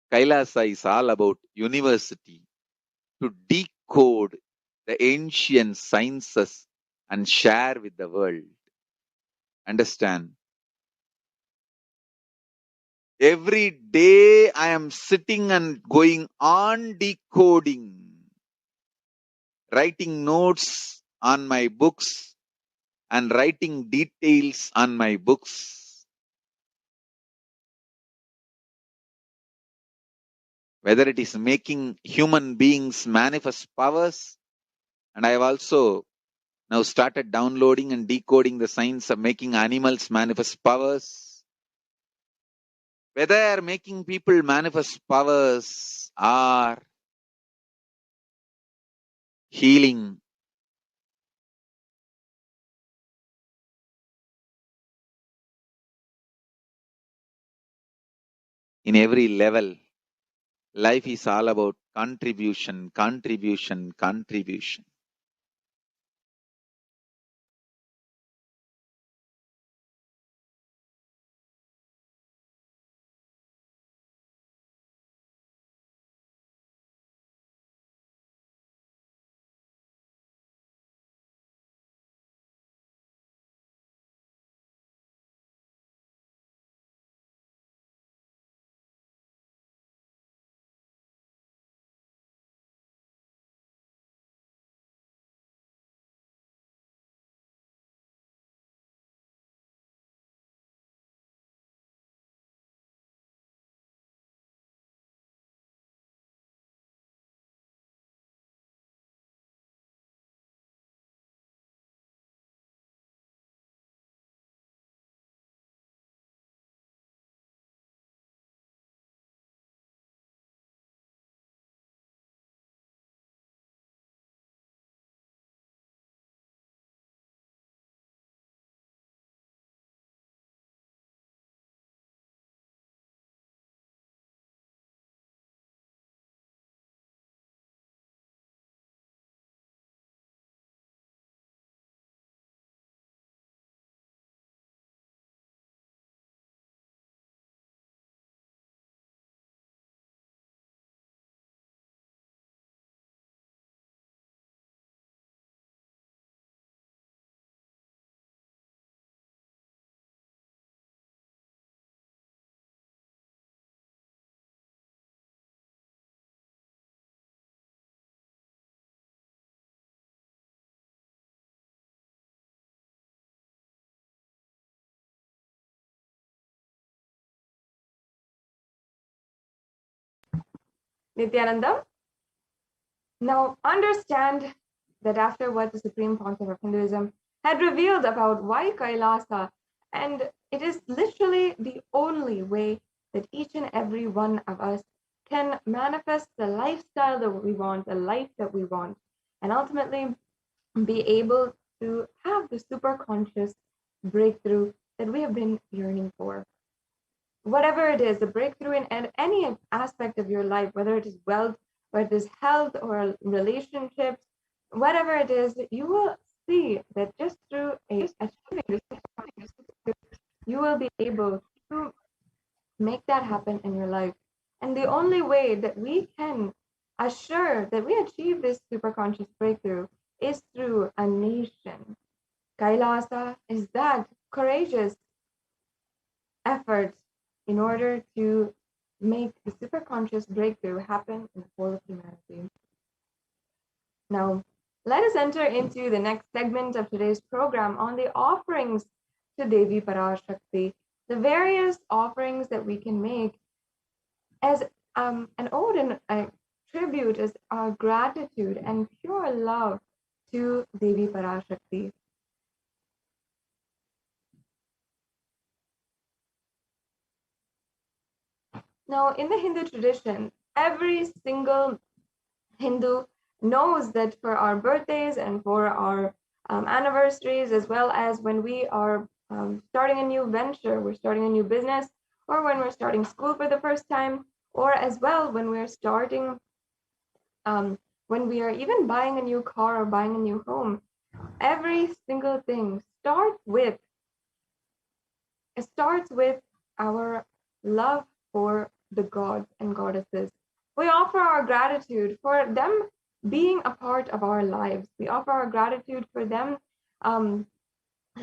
Kailasa is all about university, to decode the ancient sciences and share with the world. Understand? Every day I am sitting and going on decoding, writing notes on my books and writing details on my books. Whether it is making human beings manifest powers, and I have also now started downloading and decoding the science of making animals manifest powers. Whether making people manifest powers or healing, in every level, life is all about contribution, contribution, contribution. Nithyananda, now understand that after what the Supreme Council of Hinduism had revealed about why Kailasa, and it is literally the only way that each and every one of us can manifest the lifestyle that we want, the life that we want, and ultimately be able to have the super conscious breakthrough that we have been yearning for. Whatever it is, the breakthrough in any aspect of your life, whether it is wealth, whether it is health or relationships, whatever it is, you will see that just through achieving this you will be able to make that happen in your life. And the only way that we can assure that we achieve this superconscious breakthrough is through a nation. Kailasa is that courageous effort in order to make the superconscious breakthrough happen in the whole of humanity. Now, let us enter into the next segment of today's program on the offerings to Devi Parashakti, the various offerings that we can make as an ode and a tribute, as our gratitude and pure love to Devi Parashakti. Now, in the Hindu tradition, every single Hindu knows that for our birthdays and for our anniversaries, as well as when we are starting a new venture, we're starting a new business, or when we're starting school for the first time, or as well when we're starting, when we are even buying a new car or buying a new home, every single thing starts with our love for the gods and goddesses. We offer our gratitude for them being a part of our lives. We offer our gratitude for them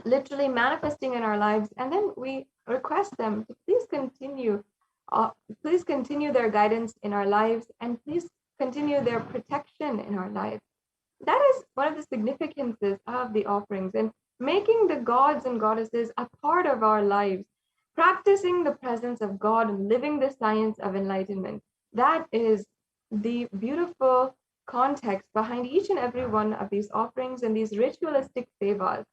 literally manifesting in our lives, and then we request them to please continue their guidance in our lives, and please continue their protection in our lives. That is one of the significances of the offerings, and making the gods and goddesses a part of our lives, practicing the presence of God and living the science of enlightenment. That is the beautiful context behind each and every one of these offerings and these ritualistic sevas.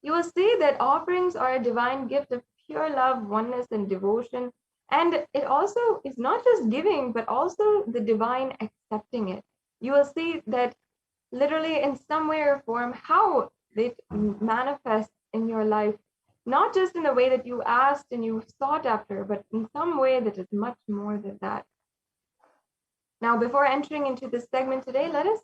You will see that offerings are a divine gift of pure love, oneness, and devotion. And it also is not just giving, but also the divine accepting it. You will see that literally in some way or form, how it manifests in your life, not just in the way that you asked and you sought after, but in some way that is much more than that. Now, before entering into this segment today, let us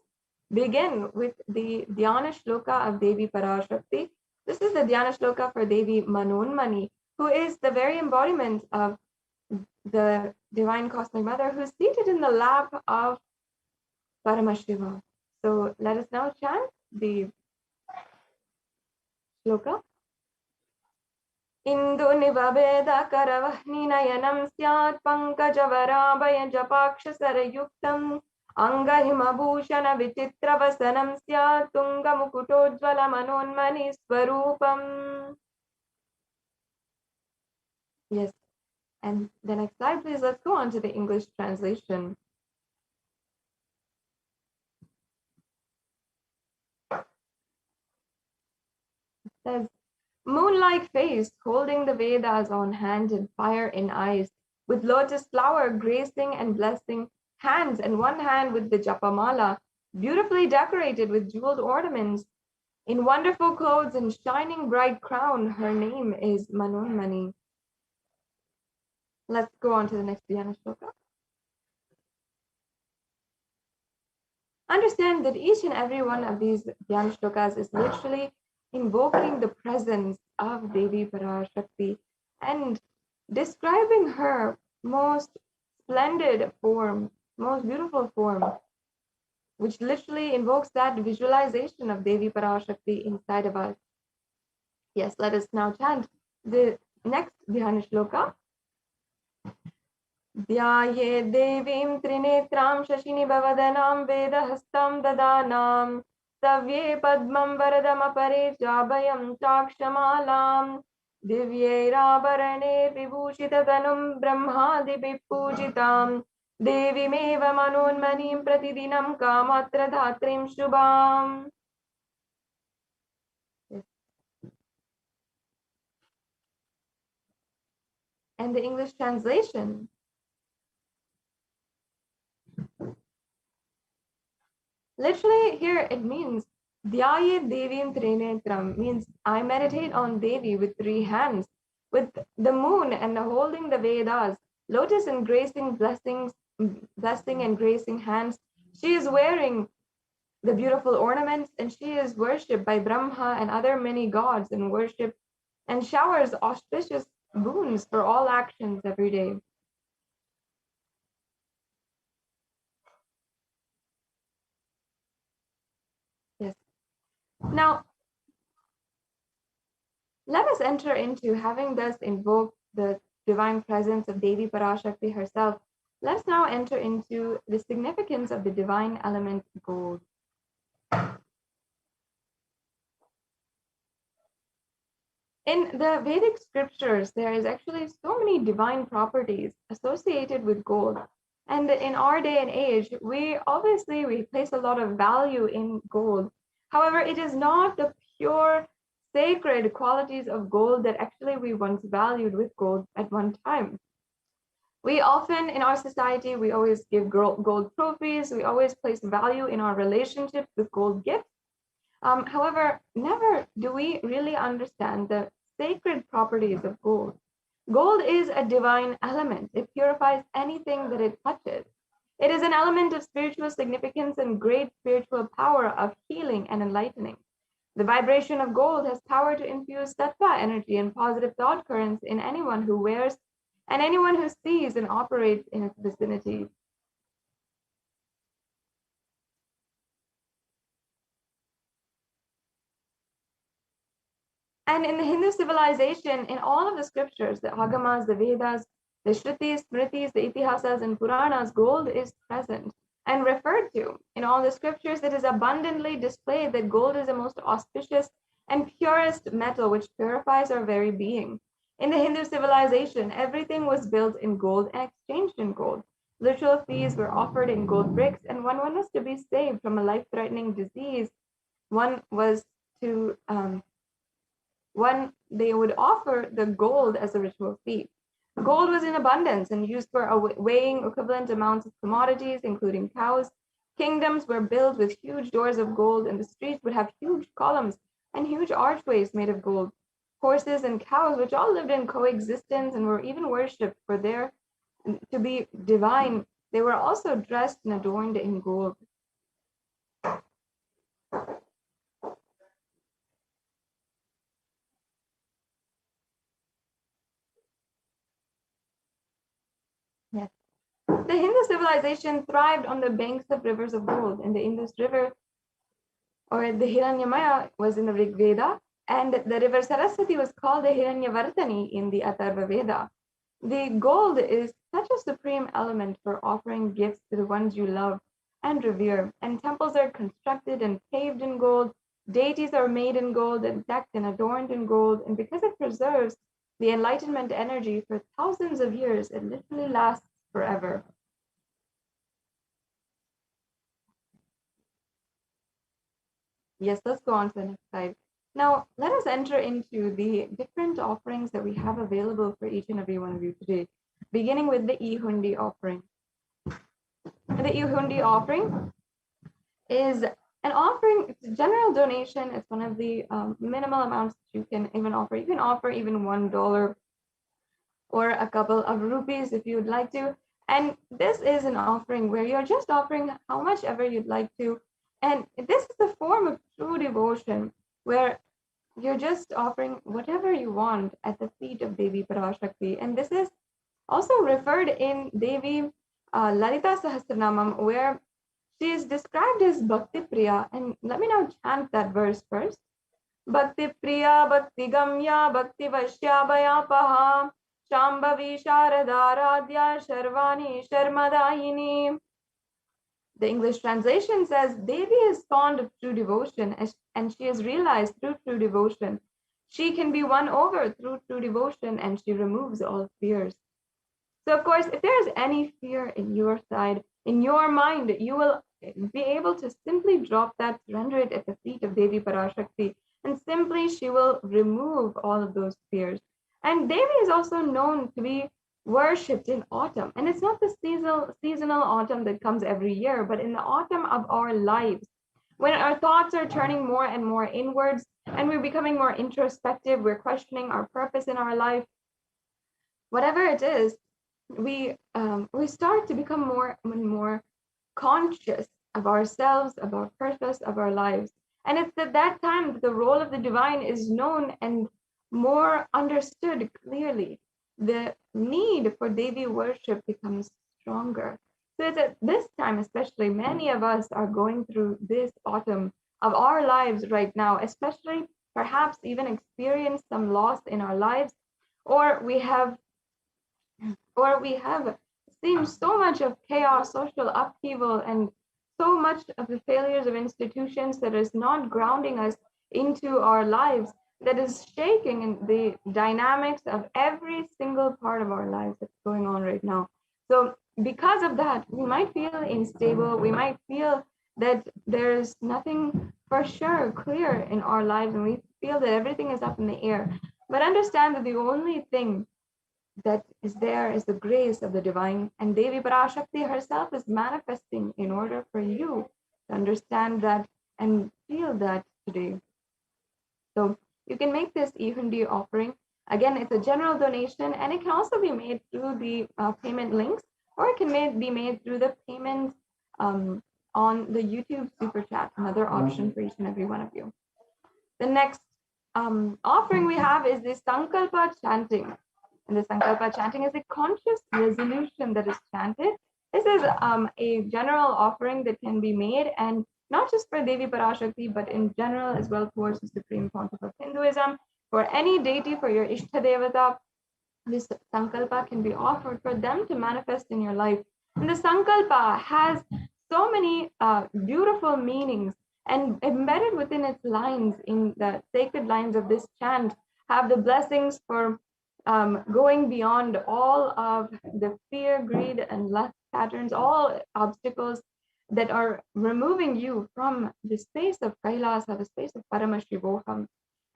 begin with the Dhyana Shloka of Devi Parashakti. This is the Dhyana Shloka for Devi Manonmani, who is the very embodiment of the Divine Cosmic Mother, who is seated in the lap of Paramashivoham. So let us now chant the shloka. Indu nivaveda karavahni nayanam syat pankajavaraabhaya japaksha sarayuktam angahimabhushana vichitra vasanam syat tunga mukutojvala manonmani swarupam. Yes, and the next slide, please. Let's go on to the English translation. It says, moon-like face, holding the Vedas on hand and fire in eyes, with lotus flower gracing and blessing hands, and one hand with the japamala, beautifully decorated with jeweled ornaments. In wonderful clothes and shining bright crown, her name is Manonmani. Let's go on to the next Dhyana Shloka. Understand that each and every one of these Dhyana Shlokas is literally invoking the presence of Devi Parashakti and describing her most splendid form, most beautiful form, which literally invokes that visualization of Devi Parashakti inside of us. Yes, let us now chant the next Dhyana Shloka. Dhyaye devim trinetram shashinibhavadhanam vedahastam dadanam Savye padmam varadamapare jabhayam chakshamalam Divyairabarane vibhushitatanum brahmadibhipujitam Devimeva manonmanim pratidinam kamatra dhatrim shubham. And the English translation. Literally here it means Dhyaye Devim Trinetram, means I meditate on Devi with three hands, with the moon and holding the Vedas, lotus and gracing blessing and gracing hands. She is wearing the beautiful ornaments, and she is worshipped by Brahma and other many gods and worshipped and showers auspicious boons for all actions every day. Yes. Now, let us enter into, having thus invoked the divine presence of Devi Parashakti herself, let's now enter into the significance of the divine element gold. In the Vedic scriptures, there is actually so many divine properties associated with gold. And in our day and age, we place a lot of value in gold. However, it is not the pure sacred qualities of gold that actually we once valued with gold at one time. We often, in our society, we always give gold trophies. We always place value in our relationships with gold gifts. However, never do we really understand the sacred properties of gold. Gold is a divine element. It purifies anything that it touches. It is an element of spiritual significance and great spiritual power of healing and enlightening. The vibration of gold has power to infuse sattva energy and positive thought currents in anyone who wears and anyone who sees and operates in its vicinity. And in the Hindu civilization, in all of the scriptures, the Agamas, the Vedas, the Shrutis, Smritis, the Itihasas, and Puranas, gold is present and referred to. In all the scriptures, it is abundantly displayed that gold is the most auspicious and purest metal which purifies our very being. In the Hindu civilization, everything was built in gold and exchanged in gold. Ritual fees were offered in gold bricks, and when one was to be saved from a life-threatening disease, they would offer the gold as a ritual fee. Gold was in abundance and used for weighing equivalent amounts of commodities, including cows. Kingdoms were built with huge doors of gold, and the streets would have huge columns and huge archways made of gold. Horses and cows, which all lived in coexistence and were even worshipped for their to be divine, they were also dressed and adorned in gold. Yes. The Hindu civilization thrived on the banks of rivers of gold. In the Indus River, or the Hiranyamaya, was in the Rig Veda, and the river Saraswati was called the Hiranyavartani in the Atharva Veda. The gold is such a supreme element for offering gifts to the ones you love and revere, and temples are constructed and paved in gold. Deities are made in gold and decked and adorned in gold, and because it preserves the enlightenment energy for thousands of years, it literally lasts forever. Yes, let's go on to the next slide. Now, let us enter into the different offerings that we have available for each and every one of you today, beginning with the E-Hundi offering. The E-Hundi offering is an offering, it's a general donation. It's one of the minimal amounts that you can even offer. You can offer even $1 or a couple of rupees if you would like to. And this is an offering where you're just offering how much ever you'd like to. And this is a form of true devotion where you're just offering whatever you want at the feet of Devi Parashakti. And this is also referred in Devi Lalita Sahasranamam, where she is described as Bhakti Priya. And let me now chant that verse first. Bhakti Priya, Bhakti Gamya, Bhakti Vashya Bhayapaha, Shambhavi Sharadaradhya, Sharvani Sharmadayini. The English translation says, Devi is fond of true devotion, and she has realized through true devotion. She can be won over through true devotion, and she removes all fears. So, of course, if there is any fear in your side, in your mind, you will be able to simply drop that, surrender it at the feet of Devi Parashakti, and simply she will remove all of those fears. And Devi is also known to be worshipped in autumn, and it's not the seasonal autumn that comes every year, but in the autumn of our lives, when our thoughts are turning more and more inwards and we're becoming more introspective, we're questioning our purpose in our life, whatever it is, we start to become more and more conscious of ourselves, of our purpose, of our lives. And it's at that time that the role of the divine is known, and more understood clearly, the need for Devi worship becomes stronger. So it's at this time, especially, many of us are going through this autumn of our lives right now, especially perhaps even experienced some loss in our lives, or we have seen so much of chaos, social upheaval, and so much of the failures of institutions that is not grounding us into our lives, that is shaking in the dynamics of every single part of our lives that's going on right now. So because of that, we might feel unstable, we might feel that there's nothing for sure clear in our lives, and we feel that everything is up in the air. But understand that the only thing that is there is the grace of the divine, and Devi Parashakti herself is manifesting in order for you to understand that and feel that today. So you can make this EHD offering. Again, it's a general donation, and it can also be made through the payment links, or it can be made through the payments on the YouTube Super Chat, another option for each and every one of you. The next offering we have is the Sankalpa chanting. And the Sankalpa chanting is a conscious resolution that is chanted. This is a general offering that can be made, and not just for Devi Parashakti, but in general as well towards the Supreme Pontiff of Hinduism. For any deity, for your Ishta Devata, this Sankalpa can be offered for them to manifest in your life. And the Sankalpa has so many beautiful meanings, and embedded within its lines, in the sacred lines of this chant, have the blessings for going beyond all of the fear, greed, and lust patterns, all obstacles that are removing you from the space of Kailasa, the space of Paramashivoham,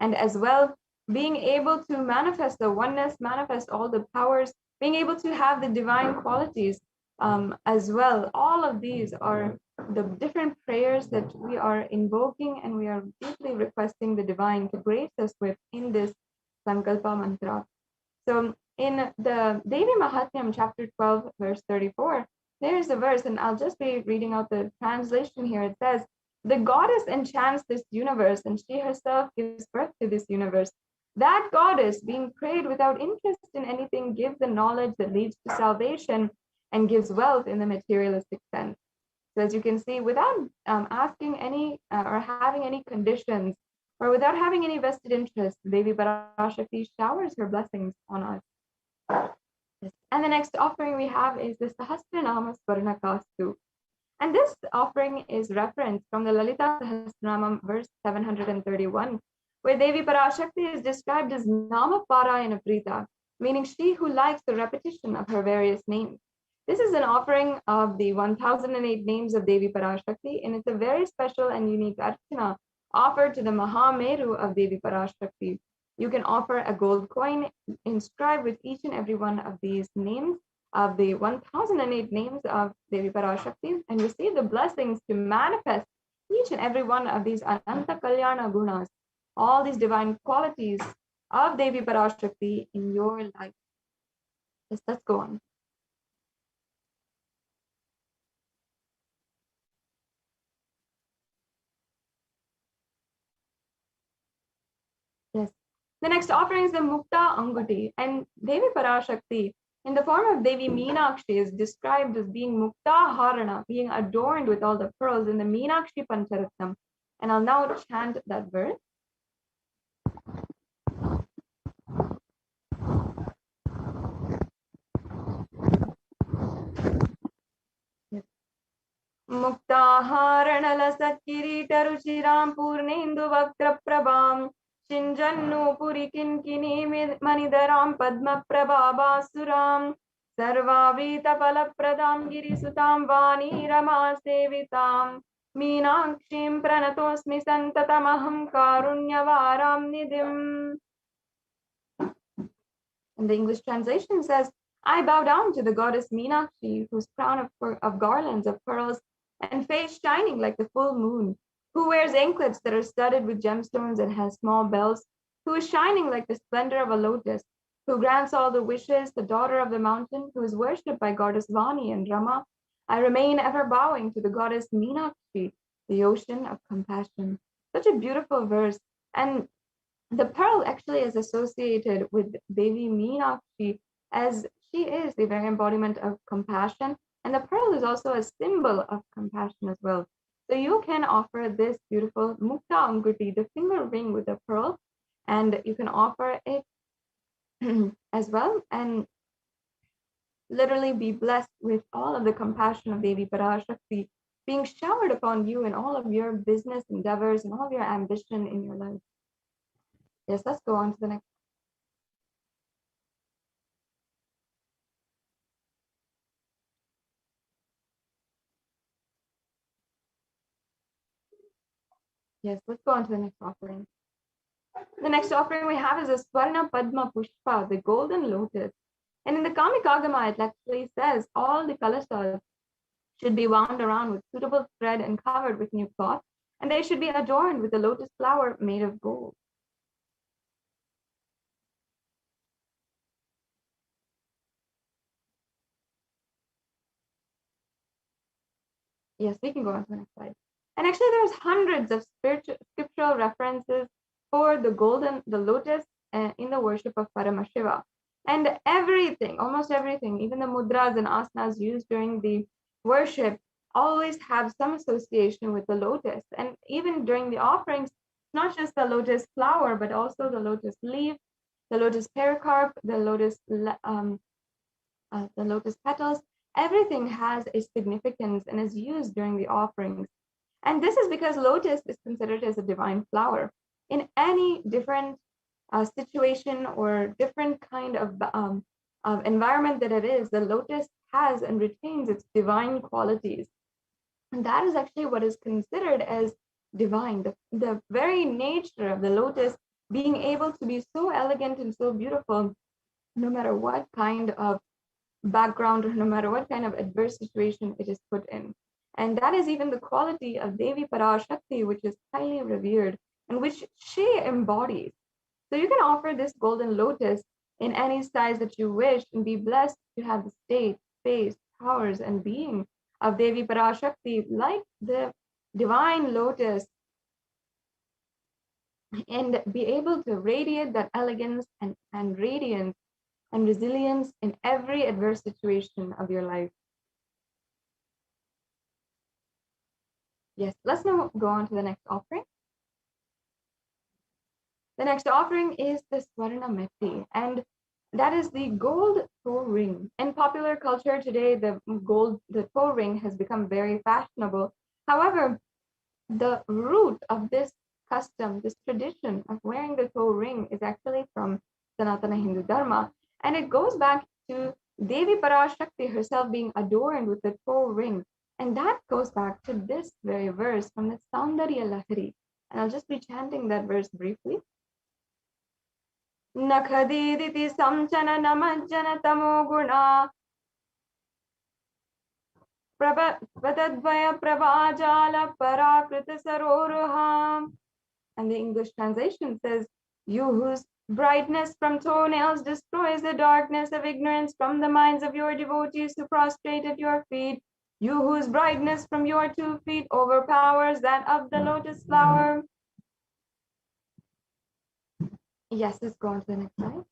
and as well being able to manifest the oneness, manifest all the powers, being able to have the divine qualities as well. All of these are the different prayers that we are invoking, and we are deeply requesting the divine to grace us with in this Sankalpa mantra. So in the Devi Mahatmyam, chapter 12, verse 34, there's a verse, and I'll just be reading out the translation here. It says, "The goddess enchants this universe, and she herself gives birth to this universe. That goddess, being prayed without interest in anything, gives the knowledge that leads to salvation and gives wealth in the materialistic sense." So as you can see, without asking any or having any conditions, or without having any vested interest, Devi Parashakti showers her blessings on us. Yes. And the next offering we have is the Sahasranama Swarnakastu. And this offering is referenced from the Lalita Sahasranamam, verse 731, where Devi Parashakti is described as Nama Parayana Prita, meaning she who likes the repetition of her various names. This is an offering of the 1008 names of Devi Parashakti, and it's a very special and unique archana offered to the Mahameru of Devi Parashakti. You can offer a gold coin inscribed with each and every one of these names of the 1008 names of Devi Parashakti, and receive the blessings to manifest each and every one of these Ananta Kalyana Gunas, all these divine qualities of Devi Parashakti in your life. Yes, let's go on. Yes. The next offering is the Mukta Anguti, and Devi Parashakti in the form of Devi Meenakshi is described as being Mukta Harana, being adorned with all the pearls in the Meenakshi Pancharatnam. And I'll now chant that verse. Muktaharanalasatkiritaruchiram Purnendu Vaktra Prabham Shinjannu Purikinkini Manidaram Padma Prabhabasuram Sarvavrita Palapradam Girisutam Vani Rama Sevitam Meenakshim Pranatosmi Santatamaham Karunyavaram Nidim. And the English translation says, I bow down to the goddess Meenakshi, whose crown of garlands of pearls and face shining like the full moon, who wears anklets that are studded with gemstones and has small bells, who is shining like the splendor of a lotus, who grants all the wishes, the daughter of the mountain, who is worshipped by goddess Vani and Rama. I remain ever bowing to the goddess Meenakshi, the ocean of compassion. Such a beautiful verse. And The pearl actually is associated with Devi Meenakshi, as she is the very embodiment of compassion, and the pearl is also a symbol of compassion as well. So you can offer this beautiful Mukta Anguti, the finger ring with a pearl, and you can offer it as well, and literally be blessed with all of the compassion of Devi Parashakti being showered upon you in all of your business endeavors and all of your ambition in your life. Yes, let's go on to the next. Yes, let's go on to the next offering. The next offering we have is a Swarna Padma Pushpa, the golden lotus. And in the Kamikagama, it actually says all the kalasas should be wound around with suitable thread and covered with new cloth, and they should be adorned with a lotus flower made of gold. Yes, we can go on to the next slide. And actually, there's hundreds of scriptural references for the lotus in the worship of Paramashiva. And everything, almost everything, even the mudras and asanas used during the worship always have some association with the lotus. And even during the offerings, not just the lotus flower, but also the lotus leaf, the lotus pericarp, the lotus petals. Everything has a significance and is used during the offerings. And this is because lotus is considered as a divine flower. In any different situation or different kind of environment that it is, the lotus has and retains its divine qualities. And that is actually what is considered as divine. The very nature of the lotus being able to be so elegant and so beautiful, no matter what kind of background or no matter what kind of adverse situation it is put in. And that is even the quality of Devi Parashakti, which is highly revered and which she embodies. So you can offer this golden lotus in any size that you wish and be blessed to have the state, space, powers, and being of Devi Parashakti like the divine lotus, and be able to radiate that elegance and radiance and resilience in every adverse situation of your life. Yes, let's now go on to the next offering. The next offering is the Swarna Metti, and that is the gold toe ring. In popular culture today, the toe ring has become very fashionable. However, the root of this custom, this tradition of wearing the toe ring is actually from Sanatana Hindu Dharma. And it goes back to Devi Parashakti herself being adorned with the toe ring. And that goes back to this very verse from the Saundarya Lahari. And I'll just be chanting that verse briefly. Nakhadiditi samchana namajjana tamo guna Pradadvaya pravajala parakrita saroruham. And the English translation says, you whose brightness from toenails destroys the darkness of ignorance from the minds of your devotees who prostrate at your feet, you whose brightness from your 2 feet overpowers that of the lotus flower. Yes, let's go on to the next slide.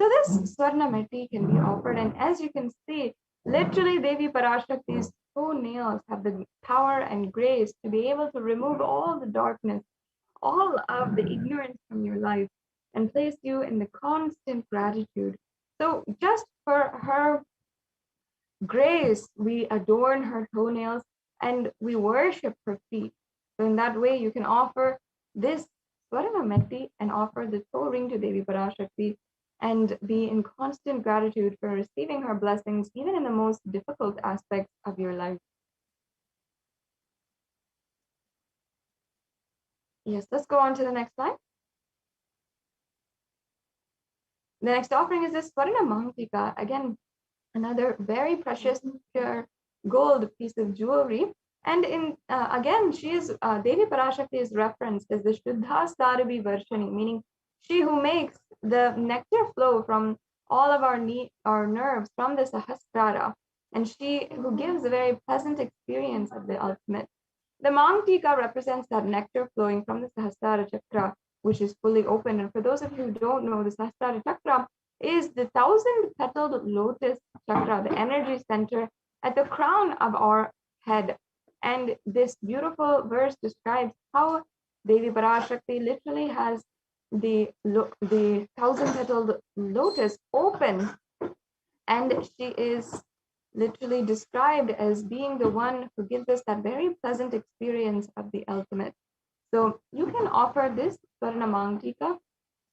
So this Swarna Metti can be offered, and as you can see, literally Devi Parashakti's toenails have the power and grace to be able to remove all the darkness, all of the ignorance from your life, and place you in the constant gratitude. So just for her grace, we adorn her toenails and we worship her feet. So in that way, you can offer this Swarna Metti and offer the toe ring to Devi Parashakti and be in constant gratitude for receiving her blessings, even in the most difficult aspects of your life. Yes, let's go on to the next slide. The next offering is this Swarna Mantika. Again, another very precious pure gold piece of jewelry. And in again, she is Devi Parashakti is referenced as the Shuddha Sarabi Varshani, meaning she who makes the nectar flow from all of our nerves from the Sahasrara, and she who gives a very pleasant experience of the ultimate. The Mangtika represents that nectar flowing from the Sahasrara Chakra, which is fully open. And for those of you who don't know, the Sahasrara Chakra is the 1,000-petaled lotus chakra, the energy center at the crown of our head. And this beautiful verse describes how Devi Parashakti literally has the 1,000-petaled lotus open, and she is literally described as being the one who gives us that very pleasant experience of the ultimate. So you can offer this Swarna Mangalika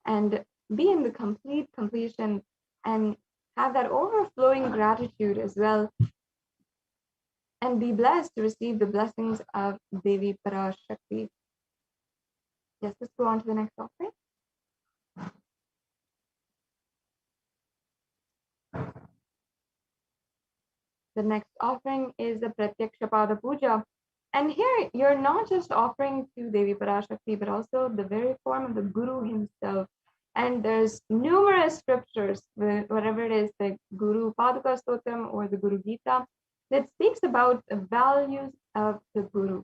and be in the completion and have that overflowing gratitude as well, and be blessed to receive the blessings of Devi Parashakti. Yes, let's go on to the next offering. The next offering is the Pratyaksha Pada Puja. And here you're not just offering to Devi Parashakti, but also the very form of the Guru himself. And there's numerous scriptures, whatever it is, the Guru Paduka Stotram or the Guru Gita, that speaks about the values of the Guru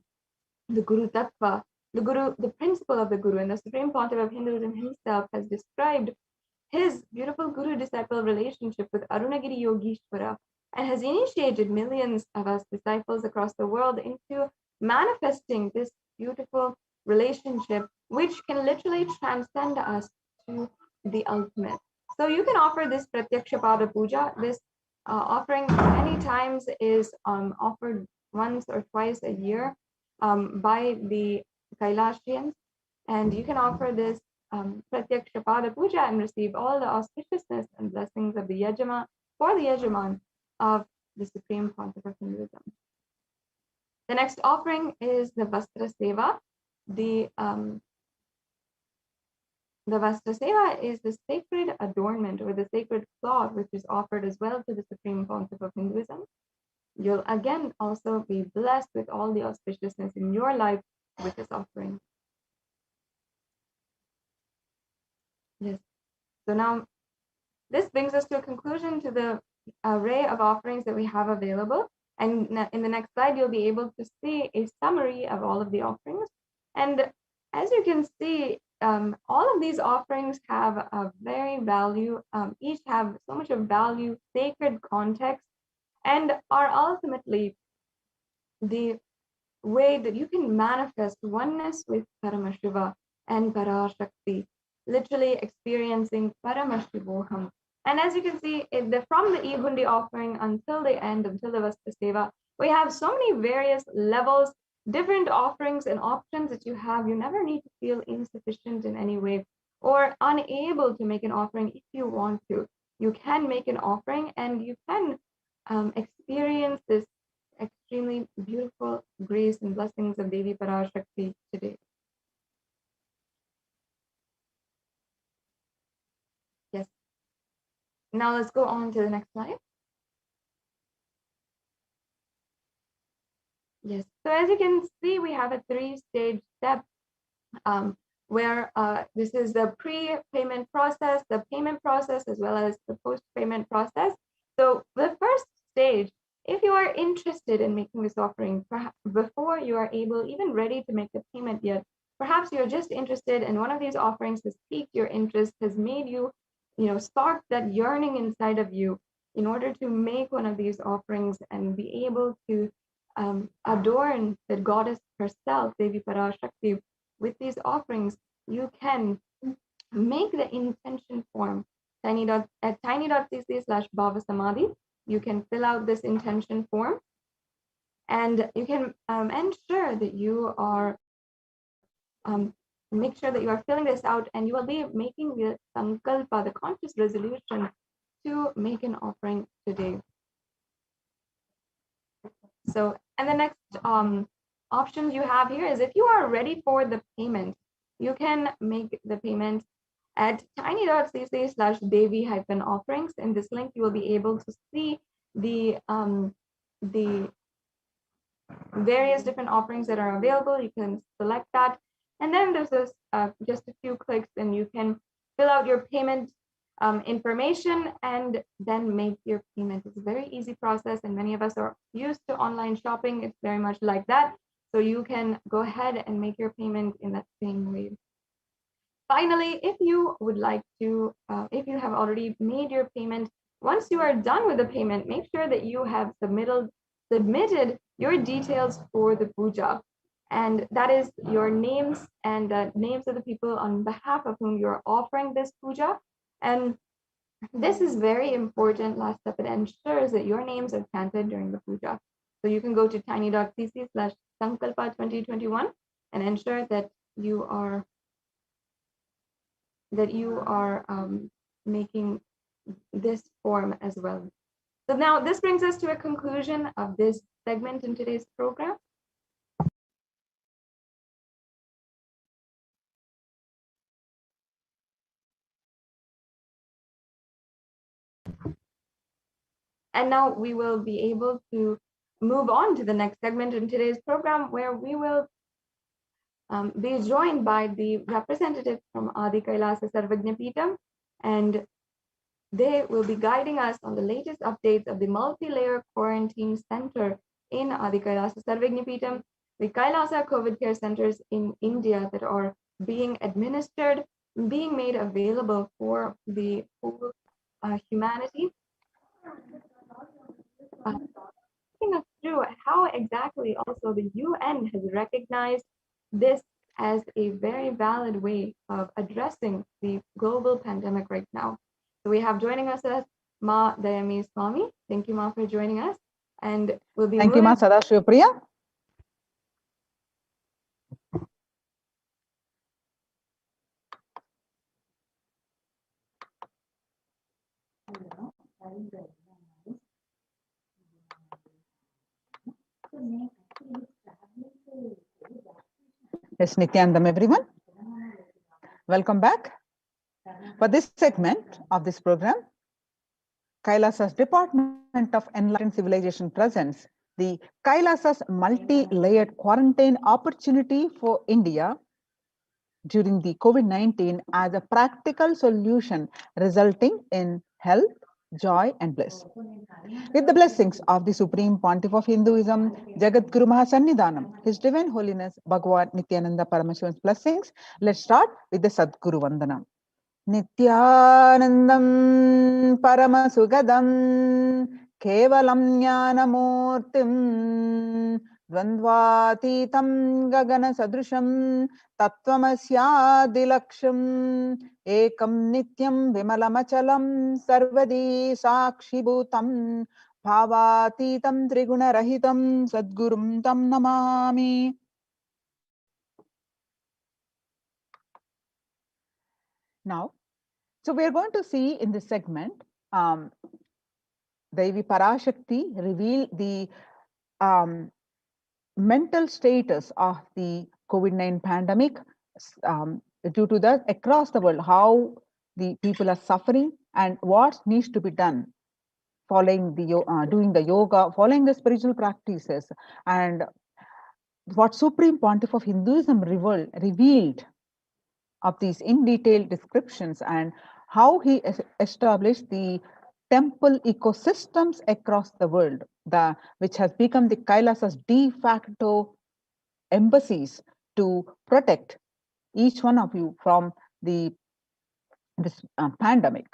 Tattva, the principle of the Guru. And the Supreme Pontiff of Hinduism himself has described his beautiful Guru-disciple relationship with Arunagiri Yogeshwara, and has initiated millions of us disciples across the world into manifesting this beautiful relationship, which can literally transcend us to the ultimate. So you can offer this Pratyaksha Pada Puja. This offering many times is offered once or twice a year by the Kailasians, and you can offer this Pratyaksha Pada Puja and receive all the auspiciousness and blessings of the Yajama for the Yajaman of the Supreme Pontiff of Hinduism. The next offering is the Vastra Seva. The Vastra Seva is the sacred adornment or the sacred cloth, which is offered as well to the Supreme Pontiff of Hinduism. You'll again also be blessed with all the auspiciousness in your life with this offering. Yes. So now this brings us to a conclusion to the array of offerings that we have available. And in the next slide, you'll be able to see a summary of all of the offerings. And as you can see, all of these offerings have a very value, each have so much of value, sacred context, and are ultimately the way that you can manifest oneness with Paramashiva and Parashakti, literally experiencing Paramashivoham. And as you can see, from the Egundi offering until the end, until the Vastra Seva, we have so many various levels, different offerings and options that you have. You never need to feel insufficient in any way or unable to make an offering if you want to. You can make an offering and you can experience this extremely beautiful grace and blessings of Devi Parashakti today. Yes. Now let's go on to the next slide. Yes. So as you can see, we have a 3-stage step where this is the pre-payment process, the payment process, as well as the post-payment process. So the first stage, if you are interested in making this offering, perhaps before you are even ready to make the payment yet, perhaps you're just interested in one of these offerings has piqued your interest, has made you, spark that yearning inside of you in order to make one of these offerings and be able to adorn the goddess herself, Devi Parashakti, with these offerings. You can make the intention form at tiny.cc/BHAVASAMADHI. You can fill out this intention form, and you can ensure that you are make sure that you are filling this out, and you will be making the sankalpa, the conscious resolution to make an offering today. So, and the next options you have here is if you are ready for the payment, you can make the payment at tiny.cc/Devi-offerings. In this link, you will be able to see the various different offerings that are available. You can select that, and then there's this just a few clicks, and you can fill out your payment information and then make your payment. It's a very easy process, and many of us are used to online shopping. It's very much like that. So you can go ahead and make your payment in that same way. Finally, if you would like to, if you have already made your payment, once you are done with the payment, make sure that you have submitted your details for the puja. And that is your names and the names of the people on behalf of whom you're offering this puja. And this is very important last step. It ensures that your names are chanted during the puja. So you can go to tiny.cc/sankalpa2021 and ensure that you are making this form as well. So now this brings us to a conclusion of this segment in today's program. And now we will be able to move on to the next segment in today's program, where we will be joined by the representatives from Adi Kailasa Sarvajnapeetham, and they will be guiding us on the latest updates of the multi-layer quarantine center in Adi Kailasa Sarvajnapeetham, the Kailasa COVID care centers in India that are being administered, being made available for the whole humanity. Taking us through how exactly also the UN has recognized this as a very valid way of addressing the global pandemic right now. So we have joining us as Ma Dayami Swami. Thank you, Ma, for joining us. And we'll be Thank you, Ma Sadashivapriya. Yes, Nithyanandam, everyone. Welcome back. For this segment of this program, Kailasa's Department of Enlightened Civilization presents the Kailasa's multi-layered quarantine opportunity for India during the COVID-19 as a practical solution resulting in health, joy, and bliss. With the blessings of the Supreme Pontiff of Hinduism, Jagat Guru Mahasannidhanam, His Divine Holiness Bhagavan Nithyananda Paramashivan's blessings, let's start with the Sadguru Vandanam. Nithyanandam Paramasugadam Kevalam Jnanamurtim Dvandvatitam Gagana Sadrusham Tattvamasyadilaksham Ekam Nityam Vimalamachalam Sarvadi Sakshibhutam Bhavatitam Trigunarahitam Sadgurum Tam Namami. Now, so we are going to see in this segment, Devi Parashakti reveal the mental status of the COVID-19 pandemic due to that across the world, how the people are suffering and what needs to be done following the doing the yoga, following the spiritual practices, and what Supreme Pontiff of Hinduism revealed of these in detail descriptions and how he established the temple ecosystems across the world, which has become the Kailasa's de facto embassies to protect each one of you from this pandemic,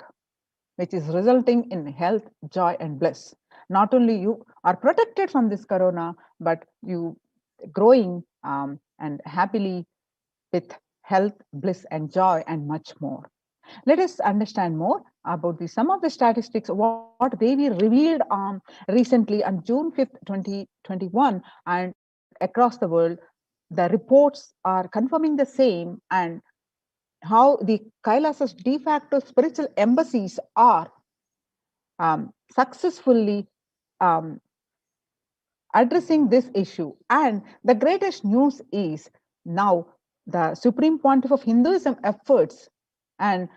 which is resulting in health, joy, and bliss. Not only you are protected from this corona, but you growing and happily with health, bliss, and joy, and much more. Let us understand more about some of the statistics, what Devi revealed recently on June 5th, 2021, and across the world. The reports are confirming the same, and how the Kailasa's de facto spiritual embassies are successfully addressing this issue. And the greatest news is now the Supreme Pontiff of Hinduism efforts and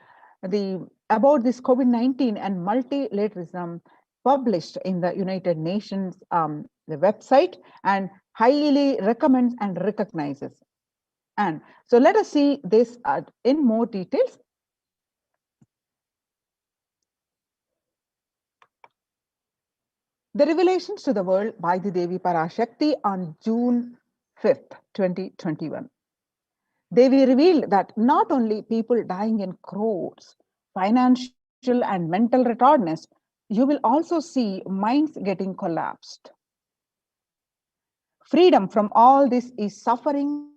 about this COVID-19 and multilateralism published in the United Nations the website, and highly recommends and recognizes. And so let us see this in more details. The revelations to the world by the Devi Parashakti on June 5th, 2021. Devi revealed that not only people dying in crores, financial and mental retardness, you will also see minds getting collapsed. Freedom from all this is suffering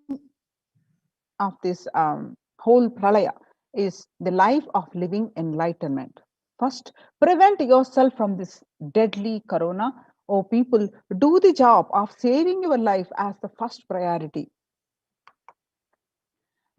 of this whole pralaya is the life of living enlightenment. First, prevent yourself from this deadly corona. Oh, people, do the job of saving your life as the first priority.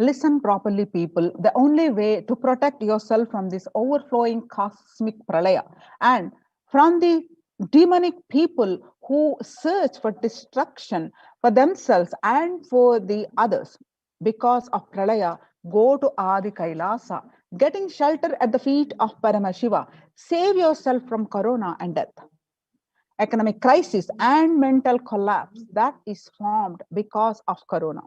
Listen properly, people. The only way to protect yourself from this overflowing cosmic pralaya and from the demonic people who search for destruction for themselves and for the others because of pralaya, go to Adi Kailasa, getting shelter at the feet of Paramashiva. Save yourself from corona and death. Economic crisis and mental collapse that is formed because of corona.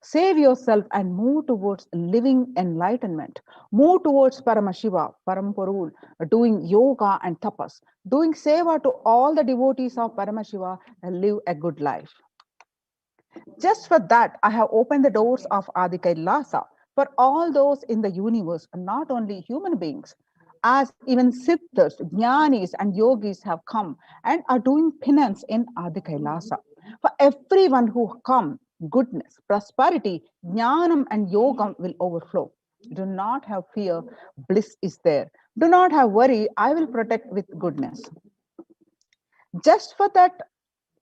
Save yourself and move towards living enlightenment. Move towards Paramashiva, Paramporul, doing yoga and tapas, doing seva to all the devotees of Paramashiva and live a good life. Just for that, I have opened the doors of Adi Kailasa for all those in the universe, not only human beings, as even siddhas, jnanis, and yogis have come and are doing penance in Adi Kailasa. For everyone who come, goodness, prosperity, jnanam, and yogam will overflow. Do not have fear, bliss is there. Do not have worry, I will protect with goodness. Just for that,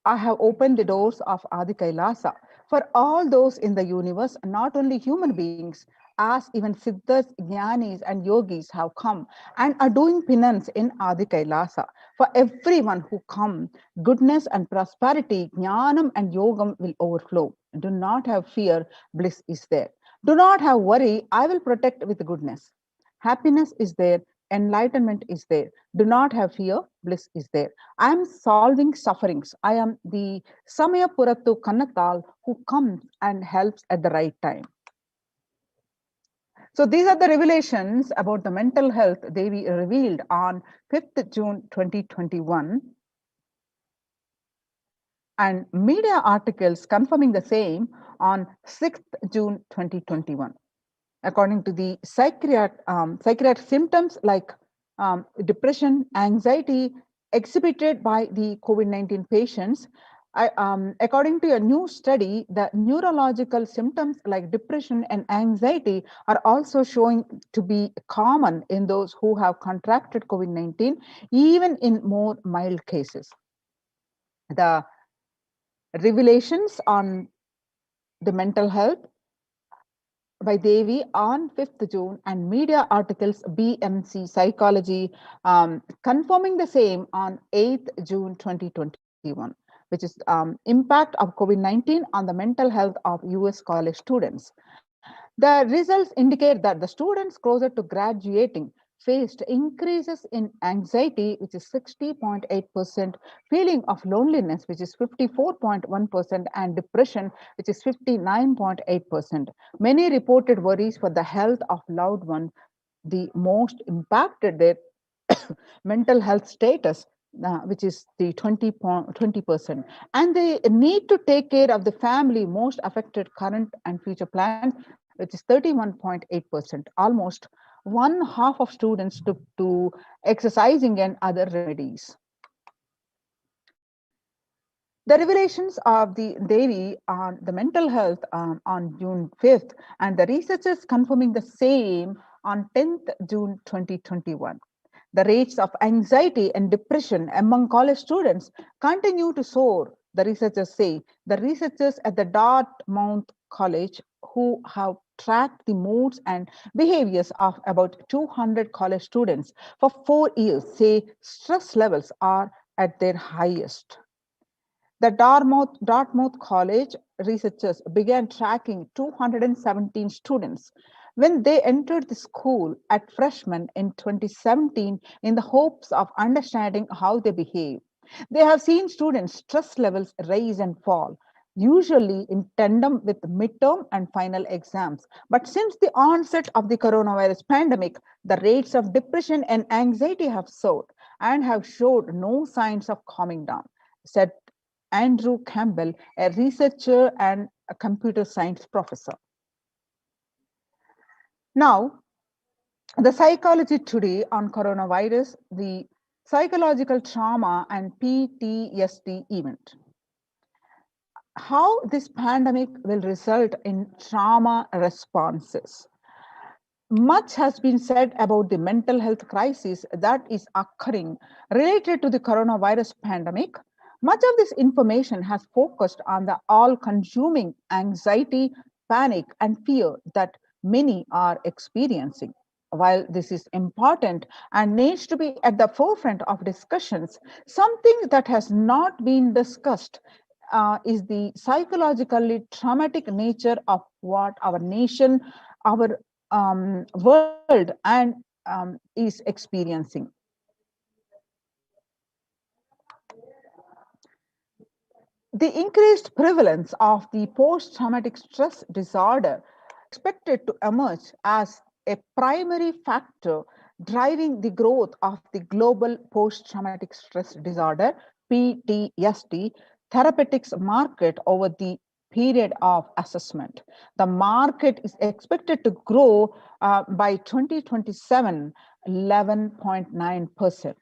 I have opened the doors of Adi Kailasa for all those in the universe, not only human beings, as even siddhas, jnanis, and yogis have come and are doing penance in Adi Kailasa. For everyone who come, goodness and prosperity, jnanam and yogam will overflow. Do not have fear, bliss is there. Do not have worry, I will protect with goodness. Happiness is there, enlightenment is there. Do not have fear, bliss is there. I am solving sufferings. I am the Samaya Purattu Kannatal who comes and helps at the right time. So these are the revelations about the mental health Devi revealed on 5th June 2021. And media articles confirming the same on 6th June 2021. According to the psychiatric symptoms like depression, anxiety exhibited by the COVID-19 patients, according to a new study, the neurological symptoms like depression and anxiety are also showing to be common in those who have contracted COVID-19, even in more mild cases. The revelations on the mental health by Devi on 5th June and media articles BMC Psychology confirming the same on 8th June 2021, which is impact of COVID-19 on the mental health of US college students. The results indicate that the students closer to graduating faced increases in anxiety, which is 60.8%, feeling of loneliness, which is 54.1%, and depression, which is 59.8%. Many reported worries for the health of loved one. The most impacted their mental health status, which is the 20%. And they need to take care of the family most affected current and future plans, which is 31.8%. Almost one half of students took to exercising and other remedies. The revelations of the Devi on the mental health on June 5th, and the researchers confirming the same on 10th June 2021. The rates of anxiety and depression among college students continue to soar, the researchers say. The researchers at the Dartmouth College, who have tracked the moods and behaviors of about 200 college students for 4 years, say stress levels are at their highest. The Dartmouth College researchers began tracking 217 students when they entered the school at freshmen in 2017 in the hopes of understanding how they behave. They have seen students' stress levels rise and fall, usually in tandem with midterm and final exams. But since the onset of the coronavirus pandemic, the rates of depression and anxiety have soared and have showed no signs of calming down, said Andrew Campbell, a researcher and a computer science professor. Now, the psychology today on coronavirus, the psychological trauma and PTSD event. How this pandemic will result in trauma responses. Much has been said about the mental health crisis that is occurring related to the coronavirus pandemic. Much of this information has focused on the all-consuming anxiety, panic, and fear that many are experiencing. While this is important and needs to be at the forefront of discussions, something that has not been discussed is the psychologically traumatic nature of what our nation, our world, and is experiencing. The increased prevalence of the post-traumatic stress disorder expected to emerge as a primary factor driving the growth of the global post-traumatic stress disorder PTSD therapeutics market over the period of assessment. The market is expected to grow by 2027, 11.9%.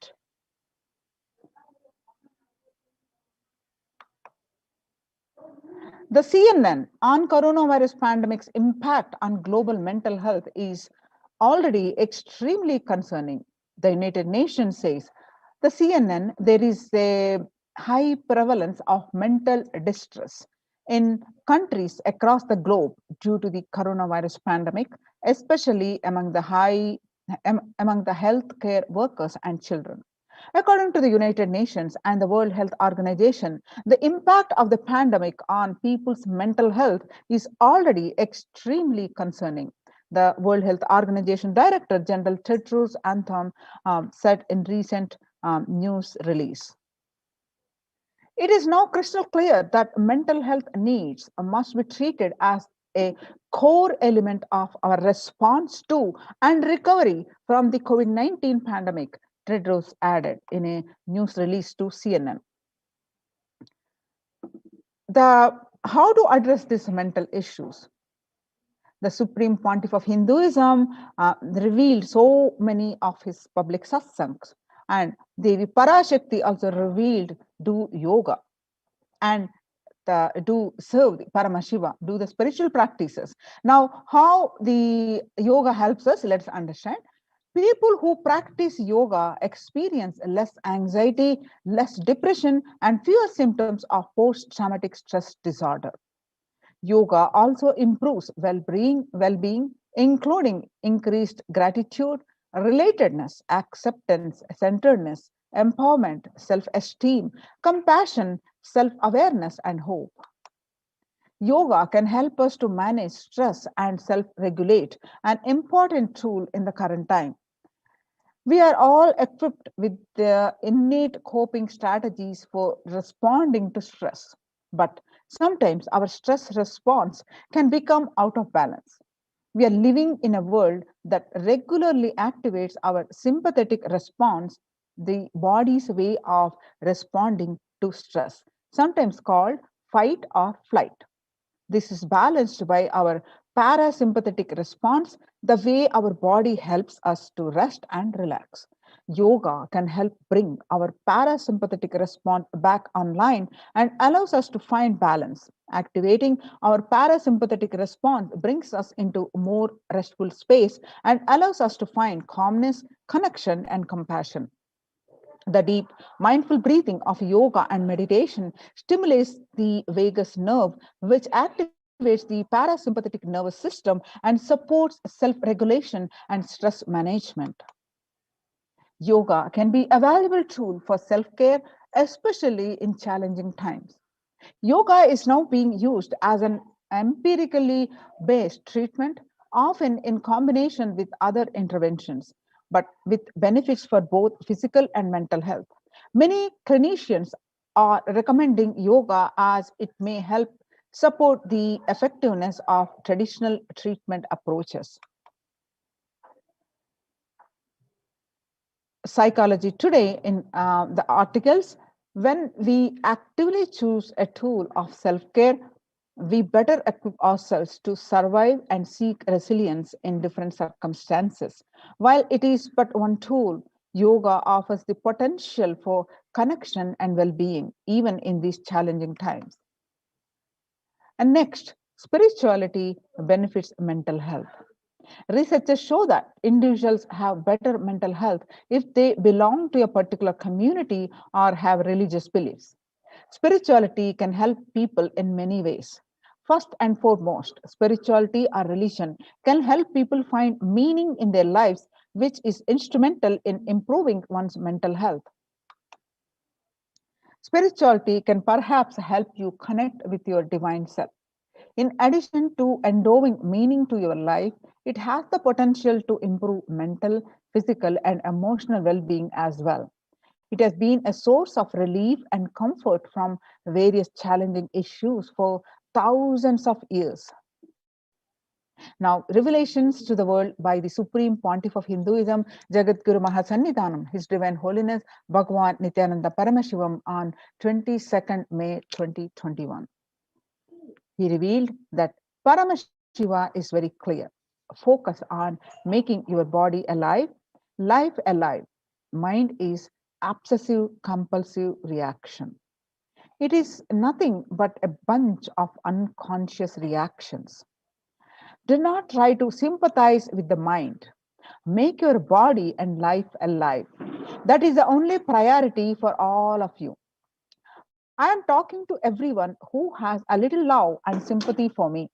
The CNN on coronavirus pandemic's impact on global mental health is already extremely concerning. The United Nations says the CNN there is a high prevalence of mental distress in countries across the globe due to the coronavirus pandemic, especially among the healthcare workers and children. According to the United Nations and the World Health Organization, the impact of the pandemic on people's mental health is already extremely concerning. The World Health Organization Director General Tedros Adhanom said in recent news release. It is now crystal clear that mental health needs must be treated as a core element of our response to and recovery from the COVID-19 pandemic, Tedros added in a news release to CNN. How to address these mental issues? The Supreme Pontiff of Hinduism revealed so many of his public satsangs, and Devi Parashakti also revealed do yoga and do serve the Paramashiva, do the spiritual practices. Now, how the yoga helps us, let's understand. People who practice yoga experience less anxiety, less depression, and fewer symptoms of post-traumatic stress disorder. Yoga also improves well-being, including increased gratitude, relatedness, acceptance, centeredness, empowerment, self-esteem, compassion, self-awareness, and hope. Yoga can help us to manage stress and self-regulate, an important tool in the current time. We are all equipped with the innate coping strategies for responding to stress, but sometimes our stress response can become out of balance. We are living in a world that regularly activates our sympathetic response, the body's way of responding to stress, sometimes called fight or flight. This is balanced by our parasympathetic response, the way our body helps us to rest and relax. Yoga can help bring our parasympathetic response back online and allows us to find balance. Activating our parasympathetic response brings us into more restful space and allows us to find calmness, connection, and compassion. The deep, mindful breathing of yoga and meditation stimulates the vagus nerve, which activates the parasympathetic nervous system and supports self-regulation and stress management. Yoga can be a valuable tool for self-care, especially in challenging times. Yoga is now being used as an empirically based treatment, often in combination with other interventions, but with benefits for both physical and mental health. Many clinicians are recommending yoga as it may help support the effectiveness of traditional treatment approaches. Psychology Today in the articles, when we actively choose a tool of self-care, we better equip ourselves to survive and seek resilience in different circumstances. While it is but one tool, yoga offers the potential for connection and well-being, even in these challenging times. And next, spirituality benefits mental health. Researchers show that individuals have better mental health if they belong to a particular community or have religious beliefs. Spirituality can help people in many ways. First and foremost, spirituality or religion can help people find meaning in their lives, which is instrumental in improving one's mental health. Spirituality can perhaps help you connect with your divine self. In addition to endowing meaning to your life, it has the potential to improve mental, physical, and emotional well being as well. It has been a source of relief and comfort from various challenging issues for thousands of years. Now, revelations to the world by the Supreme Pontiff of Hinduism, Jagadguru Mahasannidhanam, His Divine Holiness Bhagavan Nithyananda Paramashivam on 22nd May 2021. He revealed that Paramashiva is very clear. Focus on making your body alive, life alive. Mind is obsessive compulsive reaction. It is nothing but a bunch of unconscious reactions. Do not try to sympathize with the mind. Make your body and life alive. That is the only priority for all of you. I am talking to everyone who has a little love and sympathy for me.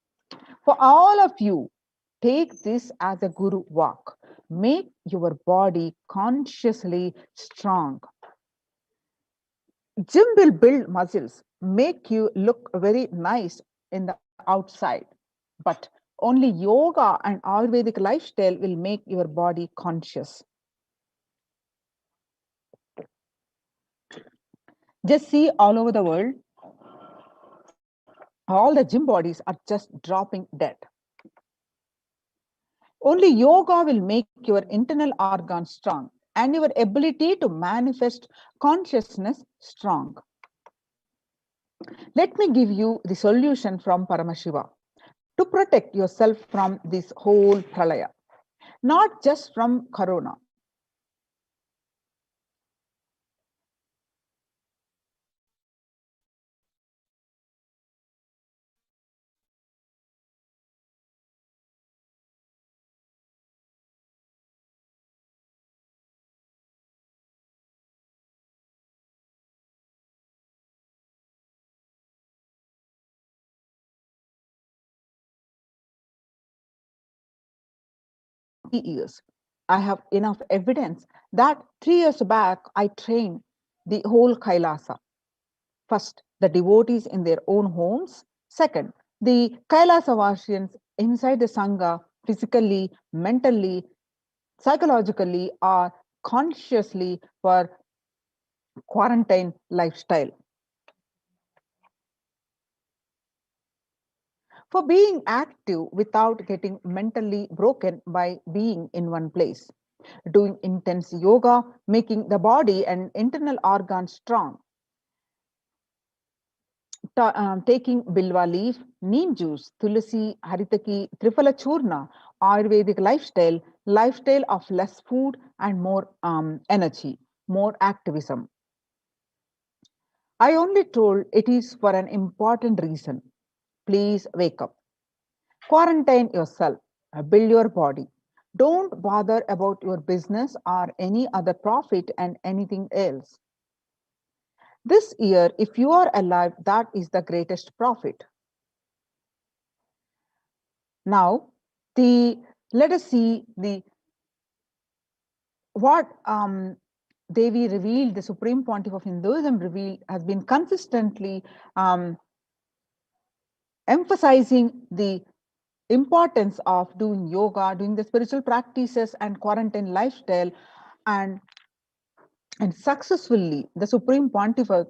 For all of you, take this as a guru walk. Make your body consciously strong. Gym will build muscles, make you look very nice in the outside, but only yoga and Ayurvedic lifestyle will make your body conscious. Just see all over the world, all the gym bodies are just dropping dead. Only yoga will make your internal organs strong and your ability to manifest consciousness strong. Let me give you the solution from Paramashiva to protect yourself from this whole pralaya, not just from corona. Years. I have enough evidence that 3 years back I trained the whole Kailasa. First, the devotees in their own homes. Second, the Kailasa Vasians inside the Sangha, physically, mentally, psychologically, or consciously for quarantine lifestyle. For being active without getting mentally broken by being in one place. Doing intense yoga, making the body and internal organs strong. Taking bilva leaf, neem juice, tulsi, haritaki, triphala churna, Ayurvedic lifestyle of less food and more energy, more activism. I only told it is for an important reason. Please wake up. Quarantine yourself. Build your body. Don't bother about your business or any other profit and anything else. This year, if you are alive, that is the greatest profit. Now, let us see what Devi revealed, the Supreme Pontiff of Hinduism revealed, has been consistently emphasizing the importance of doing yoga, doing the spiritual practices and quarantine lifestyle, and successfully the Supreme Pontiff of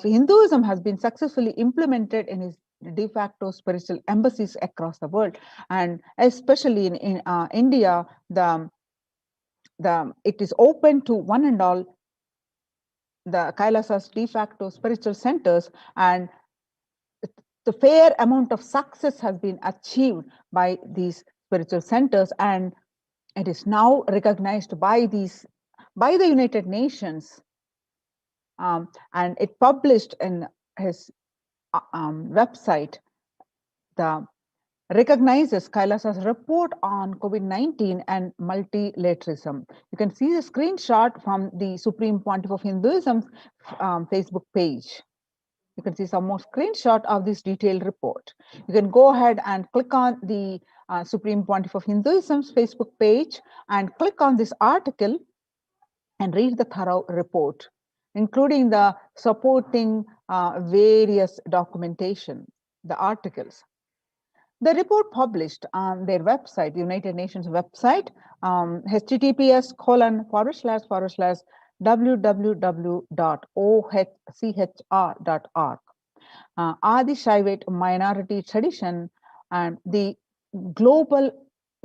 Hinduism has been successfully implemented in his de facto spiritual embassies across the world, and especially in India, it is open to one and all the Kailasa's de facto spiritual centers, and the fair amount of success has been achieved by these spiritual centers, and it is now recognized by the United Nations, and it published in his website the recognizes Kailasa's report on COVID-19 and multilateralism. You can see the screenshot from the Supreme Pontiff of Hinduism's Facebook page. You can see some more screenshot of this detailed report. You can go ahead and click on the Supreme Pontiff of Hinduism's Facebook page and click on this article and read the thorough report, including the supporting various documentation, the articles. The report published on their website, the United Nations website, https://www.ochr.org. Adi Shaivite minority tradition and the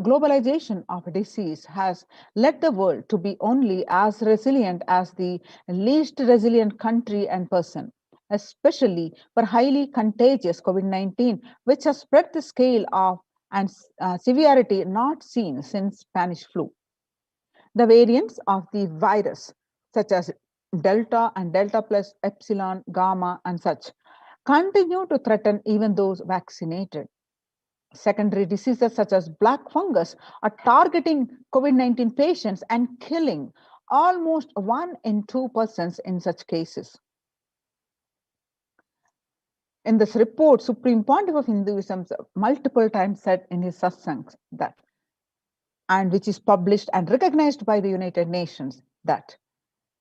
globalization of disease has led the world to be only as resilient as the least resilient country and person, especially for highly contagious COVID-19, which has spread the scale of and severity not seen since Spanish flu. The variants of the virus, such as Delta and Delta plus Epsilon, Gamma, and such, continue to threaten even those vaccinated. Secondary diseases such as black fungus are targeting COVID-19 patients and killing almost 1 in 2 persons in such cases. In this report, Supreme Pontiff of Hinduism multiple times said in his satsangs that, and which is published and recognized by the United Nations, that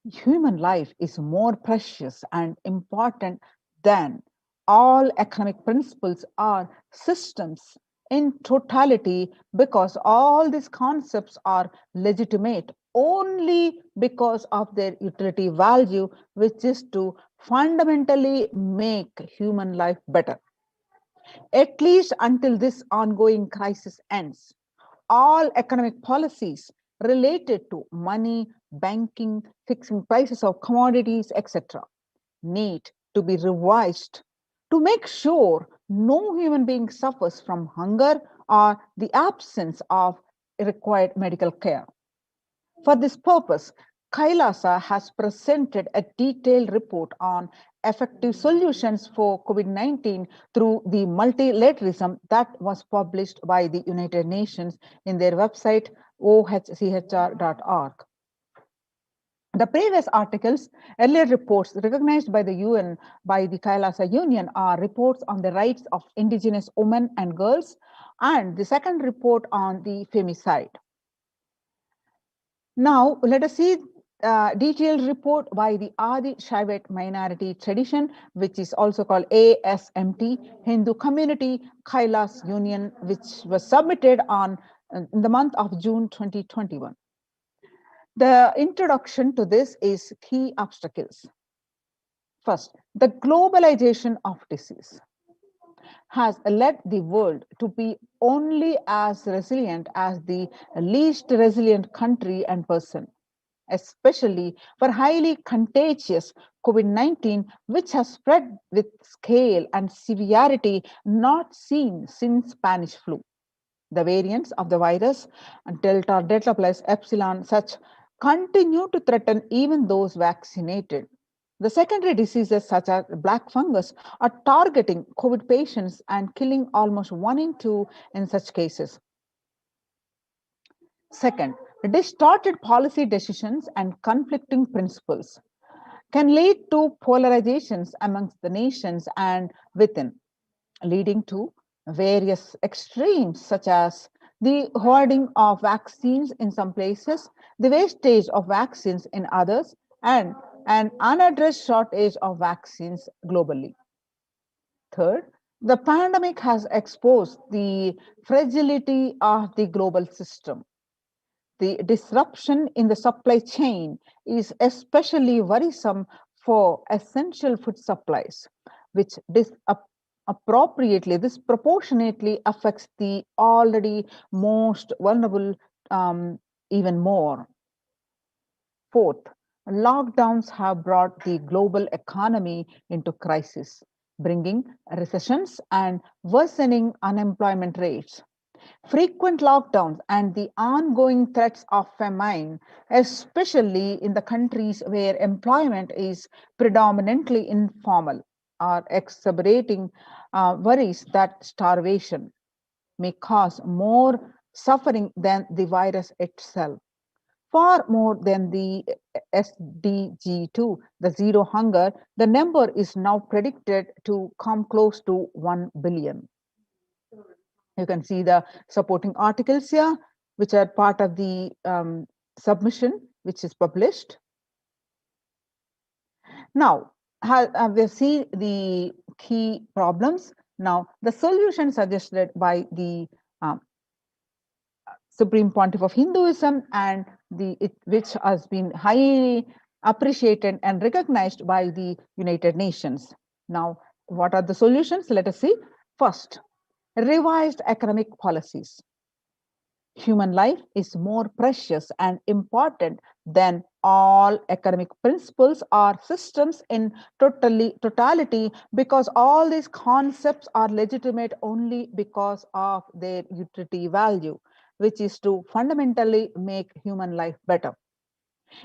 human life is more precious and important than all economic principles or systems in totality, because all these concepts are legitimate only because of their utility value, which is to fundamentally make human life better. At least until this ongoing crisis ends, all economic policies related to money, banking, fixing prices of commodities, etc., need to be revised to make sure no human being suffers from hunger or the absence of required medical care. For this purpose, Kailasa has presented a detailed report on effective solutions for COVID-19 through the multilateralism that was published by the United Nations in their website, ochr.org. The previous articles, earlier reports recognized by the UN, by the Kailasa Union, are reports on the rights of indigenous women and girls, and the second report on the femicide. Now, let us see a detailed report by the Adi Shaivite minority tradition, which is also called ASMT, Hindu Community Kailas Union, which was submitted on in the month of June 2021. The introduction to this is key obstacles. First, the globalization of disease has led the world to be only as resilient as the least resilient country and person, especially for highly contagious COVID-19, which has spread with scale and severity not seen since Spanish flu. The variants of the virus, Delta, Delta plus Epsilon, such, continue to threaten even those vaccinated. The secondary diseases such as black fungus are targeting COVID patients and killing almost 1 in 2 in such cases. Second, distorted policy decisions and conflicting principles can lead to polarizations amongst the nations and within, leading to various extremes such as the hoarding of vaccines in some places, the wastage of vaccines in others, and an unaddressed shortage of vaccines globally. Third, the pandemic has exposed the fragility of the global system. The disruption in the supply chain is especially worrisome for essential food supplies, which disproportionately affects the already most vulnerable even more. Fourth, lockdowns have brought the global economy into crisis. bringing recessions and worsening unemployment rates. Frequent lockdowns and the ongoing threats of famine, especially in the countries where employment is predominantly informal, are exacerbating worries that starvation may cause more suffering than the virus itself. Far more than the SDG2, the zero hunger, the number is now predicted to come close to 1 billion. You can see the supporting articles here, which are part of the submission, which is published. Now, we've seen the key problems. Now, the solution suggested by the Supreme Pontiff of Hinduism and which has been highly appreciated and recognized by the United Nations. Now, what are the solutions? Let us see. First, revised economic policies. Human life is more precious and important than all economic principles or systems in totality, because all these concepts are legitimate only because of their utility value, which is to fundamentally make human life better.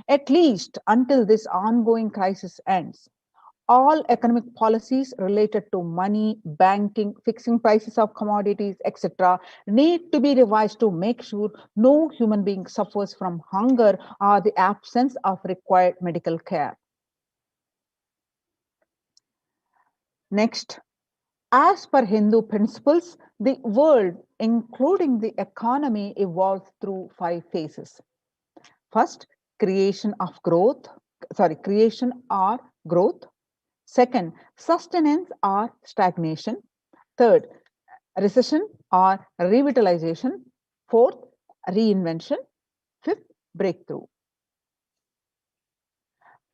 At least until this ongoing crisis ends, all economic policies related to money, banking, fixing prices of commodities, etc., need to be revised to make sure no human being suffers from hunger or the absence of required medical care. Next, as per Hindu principles, the world, including the economy, evolves through 5 phases. First, creation or growth. Second, sustenance or stagnation. Third, recession or revitalization. Fourth, reinvention. Fifth, breakthrough.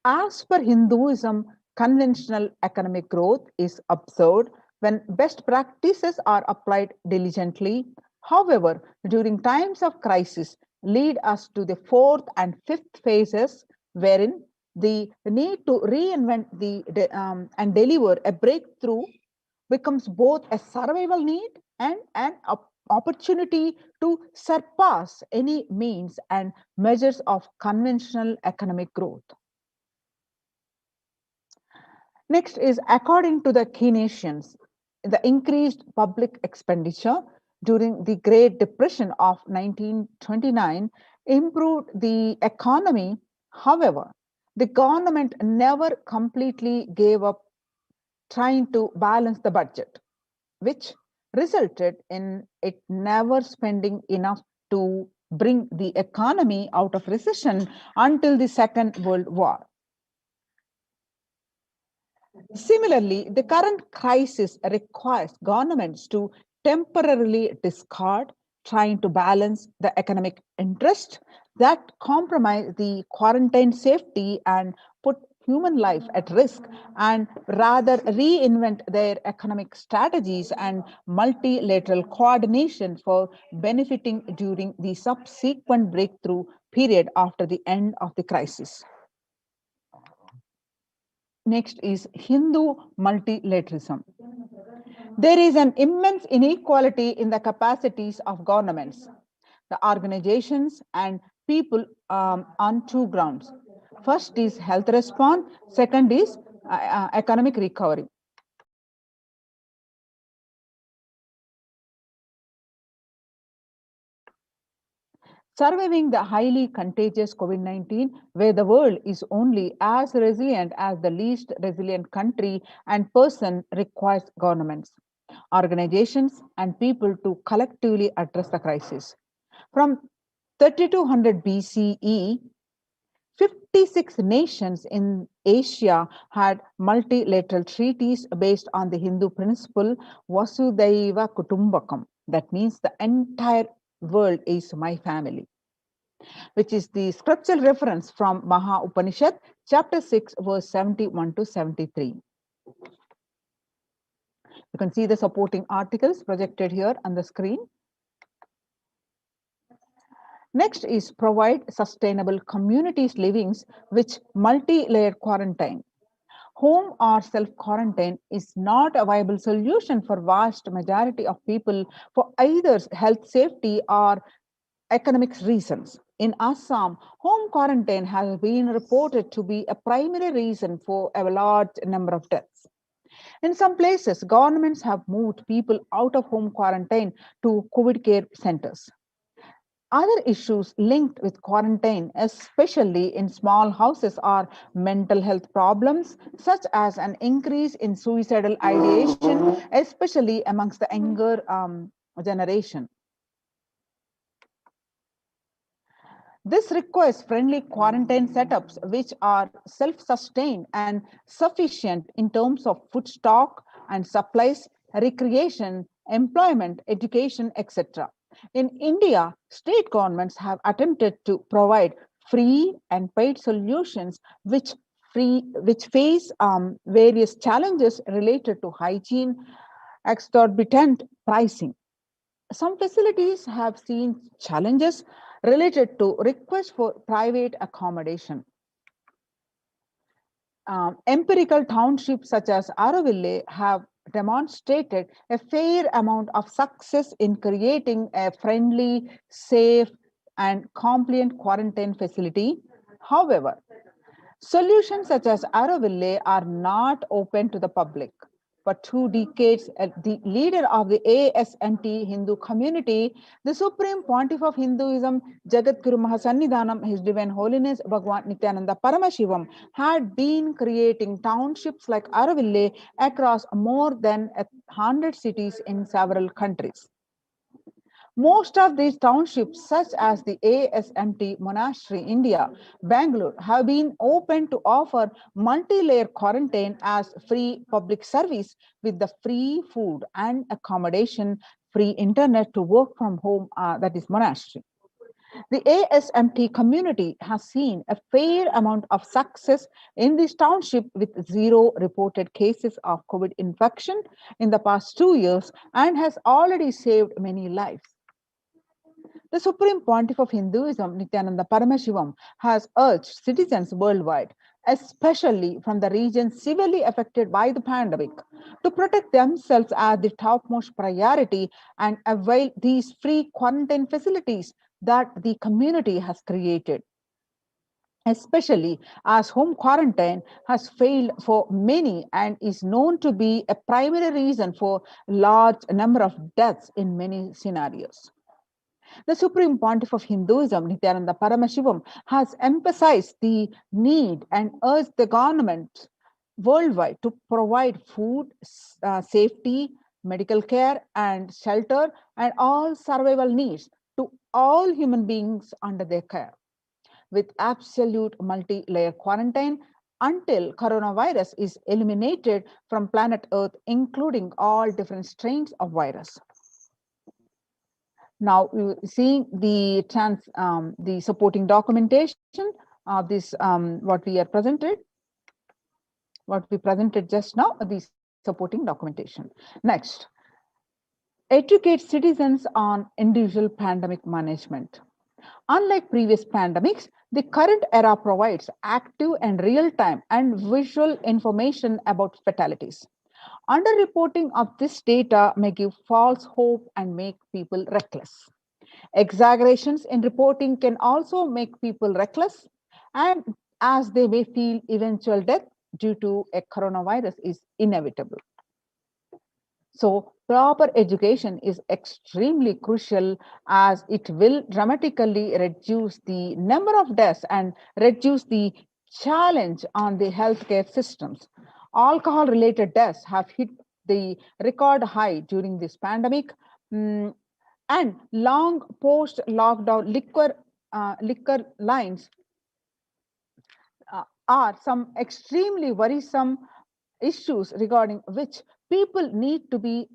As per Hinduism, conventional economic growth is observed when best practices are applied diligently. However, during times of crisis, lead us to the 4th and 5th phases, wherein the need to reinvent and deliver a breakthrough becomes both a survival need and an opportunity to surpass any means and measures of conventional economic growth. Next is, according to the Keynesians, the increased public expenditure during the Great Depression of 1929 improved the economy. However, the government never completely gave up trying to balance the budget, which resulted in it never spending enough to bring the economy out of recession until the Second World War. Similarly, the current crisis requires governments to temporarily discard trying to balance the economic interest that compromise the quarantine safety and put human life at risk, and rather reinvent their economic strategies and multilateral coordination for benefiting during the subsequent breakthrough period after the end of the crisis. Next is Hindu multilateralism. There is an immense inequality in the capacities of governments, the organizations, and people on 2 grounds. First is health response, second is economic recovery. Surviving the highly contagious COVID-19, where the world is only as resilient as the least resilient country and person, requires governments, organizations, and people to collectively address the crisis. From 3200 BCE, 56 nations in Asia had multilateral treaties based on the Hindu principle Vasudhaiva Kutumbakam. That means the entire world is my family, which is the scriptural reference from Maha Upanishad, chapter 6, verse 71 to 73. You can see the supporting articles projected here on the screen. Next is provide sustainable communities livings with multi-layered quarantine. home or self-quarantine is not a viable solution for vast majority of people for either health safety or economic reasons. In Assam, home quarantine has been reported to be a primary reason for a large number of deaths. In some places, governments have moved people out of home quarantine to COVID care centers. Other issues linked with quarantine, especially in small houses, are mental health problems, such as an increase in suicidal ideation, especially amongst the younger generation. This requires friendly quarantine setups which are self-sustained and sufficient in terms of food stock and supplies, recreation, employment, education, etc. In India, state governments have attempted to provide free and paid solutions which face various challenges related to hygiene, exorbitant pricing. Some facilities have seen challenges related to requests for private accommodation. Empirical townships such as Araville have demonstrated a fair amount of success in creating a friendly, safe, and compliant quarantine facility. However, solutions such as Araville are not open to the public. For 2 decades, the leader of the ASMT Hindu community, the Supreme Pontiff of Hinduism, Jagat Guru Mahasannidhanam, His Divine Holiness Bhagavan Nithyananda Paramashivam, had been creating townships like Araville across more than 100 cities in several countries. Most of these townships, such as the ASMT Monastery India, Bangalore, have been open to offer multi-layer quarantine as free public service with the free food and accommodation, free internet to work from home, that is monastery. The ASMT community has seen a fair amount of success in this township with 0 reported cases of COVID infection in the past 2 years and has already saved many lives. The Supreme Pontiff of Hinduism, Nithyananda Paramashivam, has urged citizens worldwide, especially from the regions severely affected by the pandemic, to protect themselves as the topmost priority and avail these free quarantine facilities that the community has created, especially as home quarantine has failed for many and is known to be a primary reason for large number of deaths in many scenarios. The Supreme Pontiff of Hinduism, Nithyananda Paramashivam, has emphasized the need and urged the government worldwide to provide food, safety, medical care, and shelter, and all survival needs to all human beings under their care, with absolute multi-layer quarantine until coronavirus is eliminated from planet Earth, including all different strains of virus. Now, seeing the supporting documentation of this, what we presented just now, the supporting documentation. Next, educate citizens on individual pandemic management. Unlike previous pandemics, the current era provides active and real-time and visual information about fatalities. Underreporting of this data may give false hope and make people reckless. Exaggerations in reporting can also make people reckless, and as they may feel eventual death due to a coronavirus is inevitable. So proper education is extremely crucial, as it will dramatically reduce the number of deaths and reduce the challenge on the healthcare systems. Alcohol-related deaths have hit the record high during this pandemic, and long post-lockdown liquor lines are some extremely worrisome issues regarding which people need to be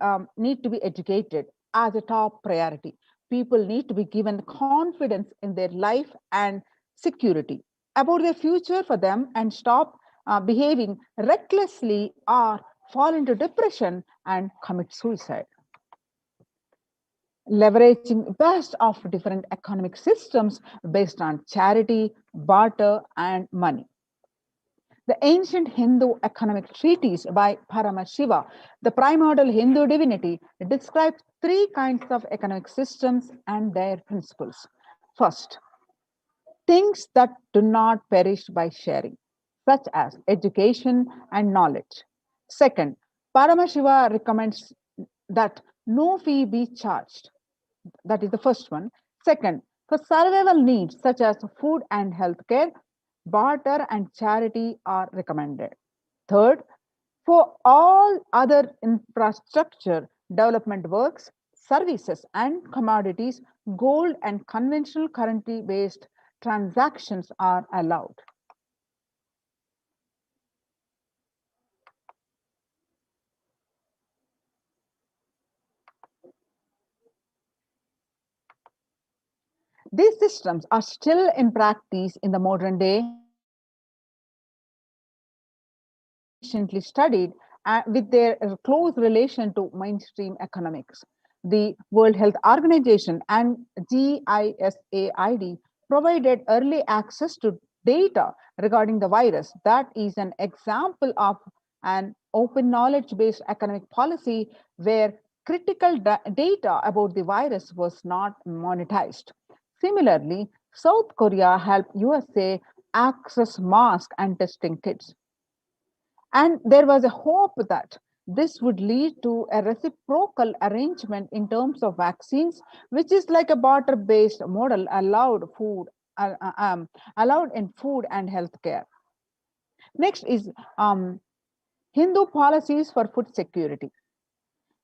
educated as a top priority. People need to be given confidence in their life and security about their future for them, and stop behaving recklessly or fall into depression and commit suicide. Leveraging best of different economic systems based on charity, barter, and money. The ancient Hindu economic treatise by Paramashiva, the primordial Hindu divinity, describes three kinds of economic systems and their principles. First, things that do not perish by sharing, such as education and knowledge. Second, Paramashiva recommends that no fee be charged. That is the first one. Second, for survival needs such as food and healthcare, barter and charity are recommended. Third, for all other infrastructure development works, services, and commodities, gold and conventional currency based transactions are allowed. These systems are still in practice in the modern day recently studied with their close relation to mainstream economics. The World Health Organization and GISAID provided early access to data regarding the virus. That is an example of an open knowledge-based economic policy where critical data about the virus was not monetized. Similarly, South Korea helped USA access mask and testing kits. And there was a hope that this would lead to a reciprocal arrangement in terms of vaccines, which is like a barter-based model allowed in food and healthcare. Next is Hindu policies for food security.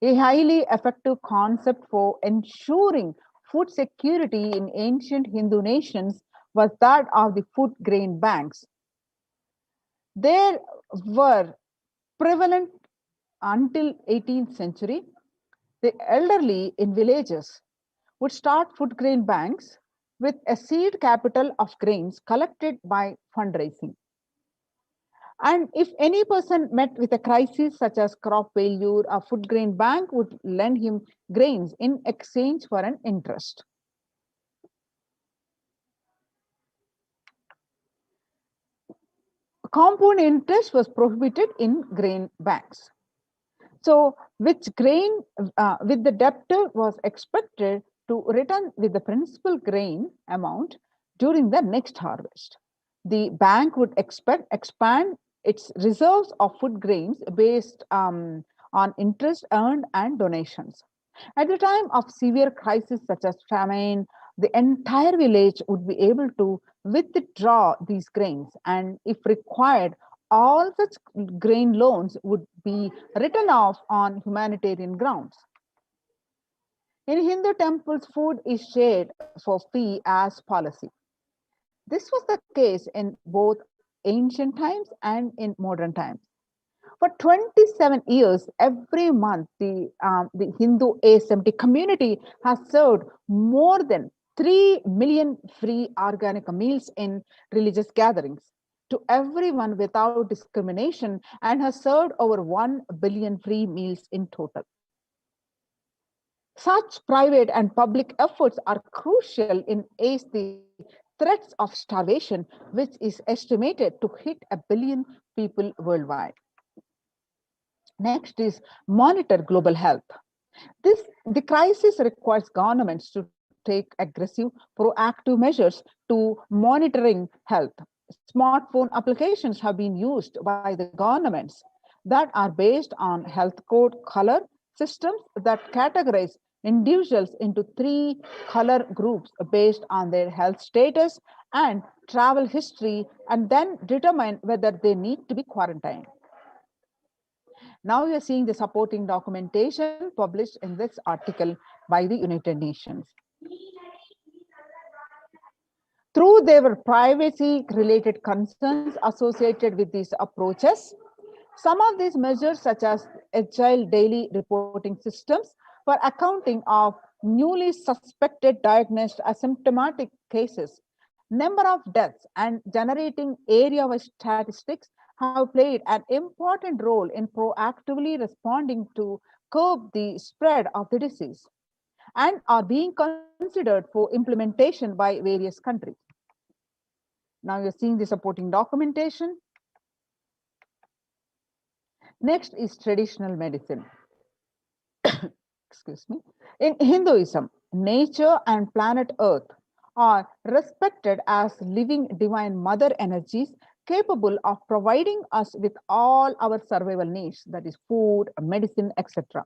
A highly effective concept for ensuring food security in ancient Hindu nations was that of the food grain banks. There were prevalent until 18th century. The elderly in villages would start food grain banks with a seed capital of grains collected by fundraising. And if any person met with a crisis such as crop failure, a food grain bank would lend him grains in exchange for an interest. Compound interest was prohibited in grain banks. So, with the debtor was expected to return with the principal grain amount during the next harvest. The bank would expand its reserves of food grains based on interest earned and donations. At the time of severe crisis such as famine, the entire village would be able to withdraw these grains, and if required, all such grain loans would be written off on humanitarian grounds. In Hindu temples, food is shared for fee as policy. This was the case in both ancient times and in modern times. For 27 years, every month, the Hindu assembled community has served more than 3 million free organic meals in religious gatherings to everyone without discrimination and has served over 1 billion free meals in total. Such private and public efforts are crucial in ace the threats of starvation, which is estimated to hit 1 billion people worldwide. Next is monitor global health. The crisis requires governments to take aggressive, proactive measures to monitoring health. Smartphone applications have been used by the governments that are based on health code color systems that categorize individuals into 3 color groups based on their health status and travel history, and then determine whether they need to be quarantined. Now you're seeing the supporting documentation published in this article by the United Nations. Through their privacy-related concerns associated with these approaches, some of these measures, such as agile daily reporting systems for accounting of newly suspected diagnosed asymptomatic cases, number of deaths, and generating area-wide statistics, have played an important role in proactively responding to curb the spread of the disease and are being considered for implementation by various countries. Now you're seeing the supporting documentation. Next is traditional medicine. Excuse me. In Hinduism, nature and planet Earth are respected as living divine mother energies capable of providing us with all our survival needs, that is food, medicine, etc.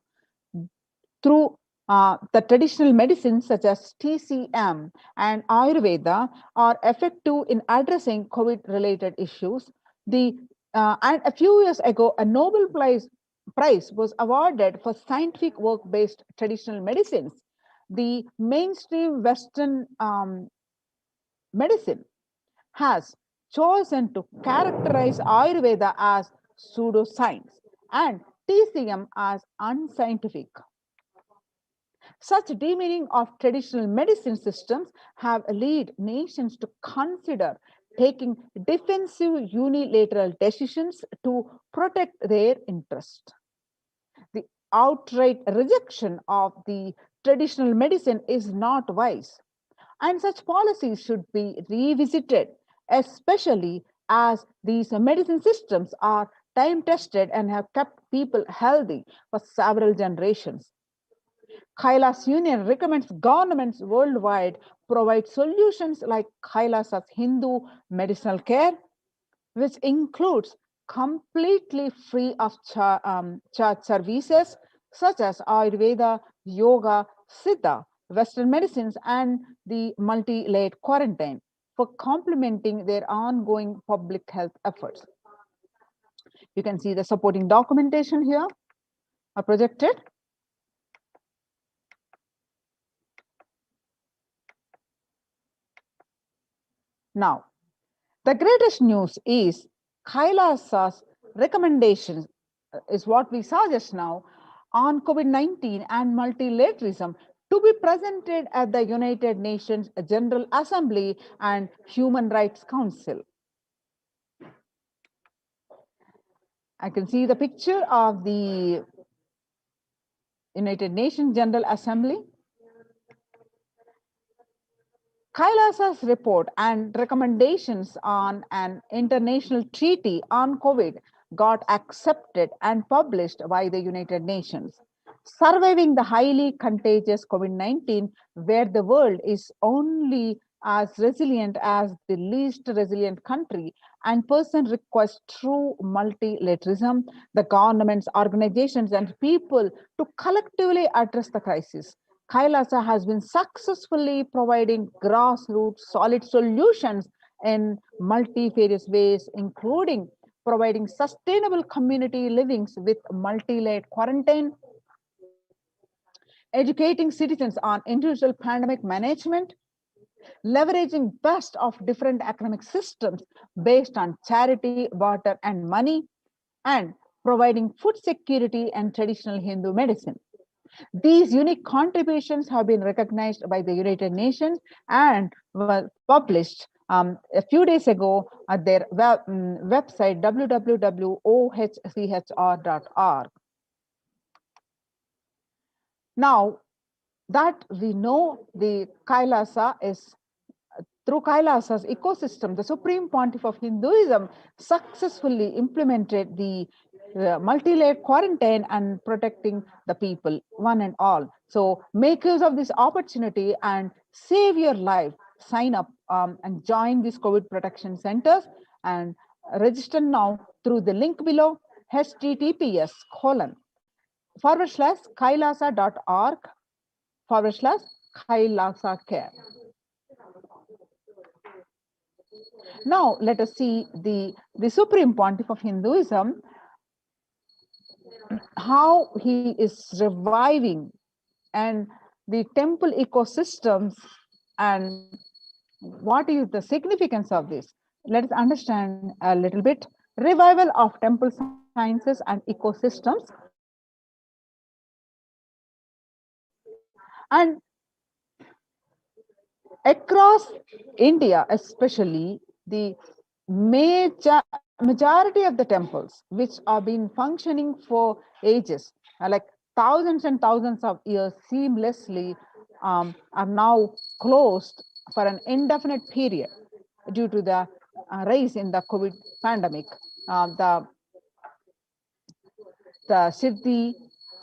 Through the traditional medicines such as TCM and Ayurveda are effective in addressing COVID-related issues. And a few years ago, a Nobel Prize was awarded for scientific work-based traditional medicines. The mainstream Western medicine has chosen to characterize Ayurveda as pseudoscience and TCM as unscientific. Such demeaning of traditional medicine systems have led nations to consider taking defensive unilateral decisions to protect their interest. The outright rejection of the traditional medicine is not wise, and such policies should be revisited, especially as these medicine systems are time tested and have kept people healthy for several generations. Kailasa Union recommends governments worldwide provide solutions like Kailasa's Hindu medicinal care, which includes completely free of charge services such as Ayurveda, Yoga, Siddha, Western medicines, and the multi-layered quarantine for complementing their ongoing public health efforts. You can see the supporting documentation here are projected. Now, the greatest news is Kailasa's recommendations is what we saw just now on COVID-19 and multilateralism to be presented at the United Nations General Assembly and Human Rights Council. I can see the picture of the United Nations General Assembly. Kailasa's report and recommendations on an international treaty on COVID got accepted and published by the United Nations. Surviving the highly contagious COVID-19, where the world is only as resilient as the least resilient country and person requires true multilateralism, the governments, organizations, and people to collectively address the crisis. Kailasa has been successfully providing grassroots solid solutions in multifarious ways, including providing sustainable community livings with multi-layered quarantine, educating citizens on individual pandemic management, leveraging best of different economic systems based on charity, barter, and money, and providing food security and traditional Hindu medicine. These unique contributions have been recognized by the United Nations and were published a few days ago at their website www.ohchr.org. Now that we know the Kailasa is through Kailasa's ecosystem, the Supreme Pontiff of Hinduism successfully implemented the multi-layered quarantine and protecting the people, one and all. So make use of this opportunity and save your life. Sign up and join these COVID protection centers and register now through the link below, https://kailasa.org/Kailasa care. Now let us see the Supreme Pontiff of Hinduism, how he is reviving and the temple ecosystems and what is the significance of this. Let us understand a little bit. Revival of temple sciences and ecosystems. And across India, especially, the majority of the temples which have been functioning for ages, like thousands and thousands of years seamlessly, are now closed for an indefinite period due to the rise in the COVID pandemic. The The Siddhi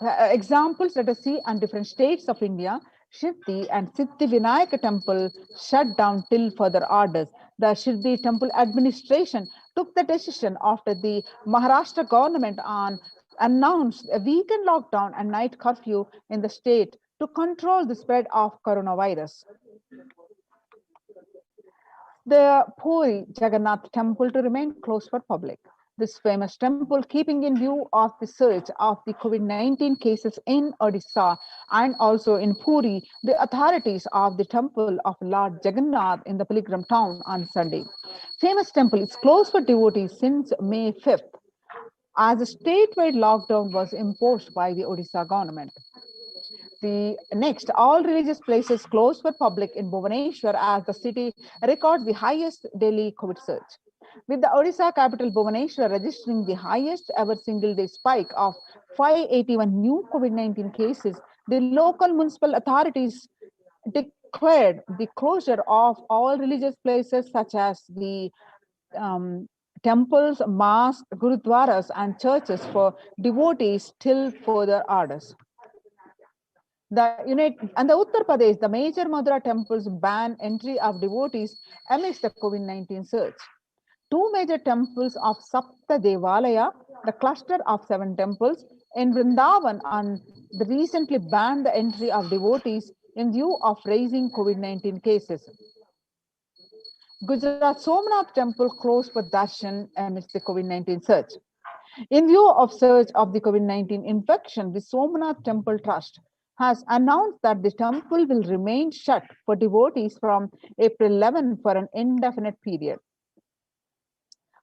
examples let us see on different states of India. Siddhi and Siddhi Vinayaka temple shut down till further orders. The Siddhi temple administration took the decision after the Maharashtra government announced a weekend lockdown and night curfew in the state to control the spread of coronavirus. The Puri Jagannath temple to remain closed for public. This famous temple, keeping in view of the surge of the COVID-19 cases in Odisha and also in Puri, the authorities of the temple of Lord Jagannath in the pilgrim town on Sunday. Famous temple is closed for devotees since May 5th, as a statewide lockdown was imposed by the Odisha government. The next, all religious places closed for public in Bhubaneswar as the city records the highest daily COVID surge. With the Odisha capital Bhubaneswar registering the highest ever single day spike of 581 new COVID-19 cases, the local municipal authorities declared the closure of all religious places such as the temples, mosques, gurudwaras, and churches for devotees till further orders. And the Uttar Pradesh, the major Madhura temples ban entry of devotees amidst the COVID-19 surge. Two major temples of Sapta Devalaya, the cluster of 7 temples in Vrindavan, and the recently banned the entry of devotees in view of raising COVID-19 cases. Gujarat Somnath temple closed for darshan amidst the COVID-19 surge. In view of surge of the COVID-19 infection, the Somnath Temple Trust has announced that the temple will remain shut for devotees from April 11 for an indefinite period.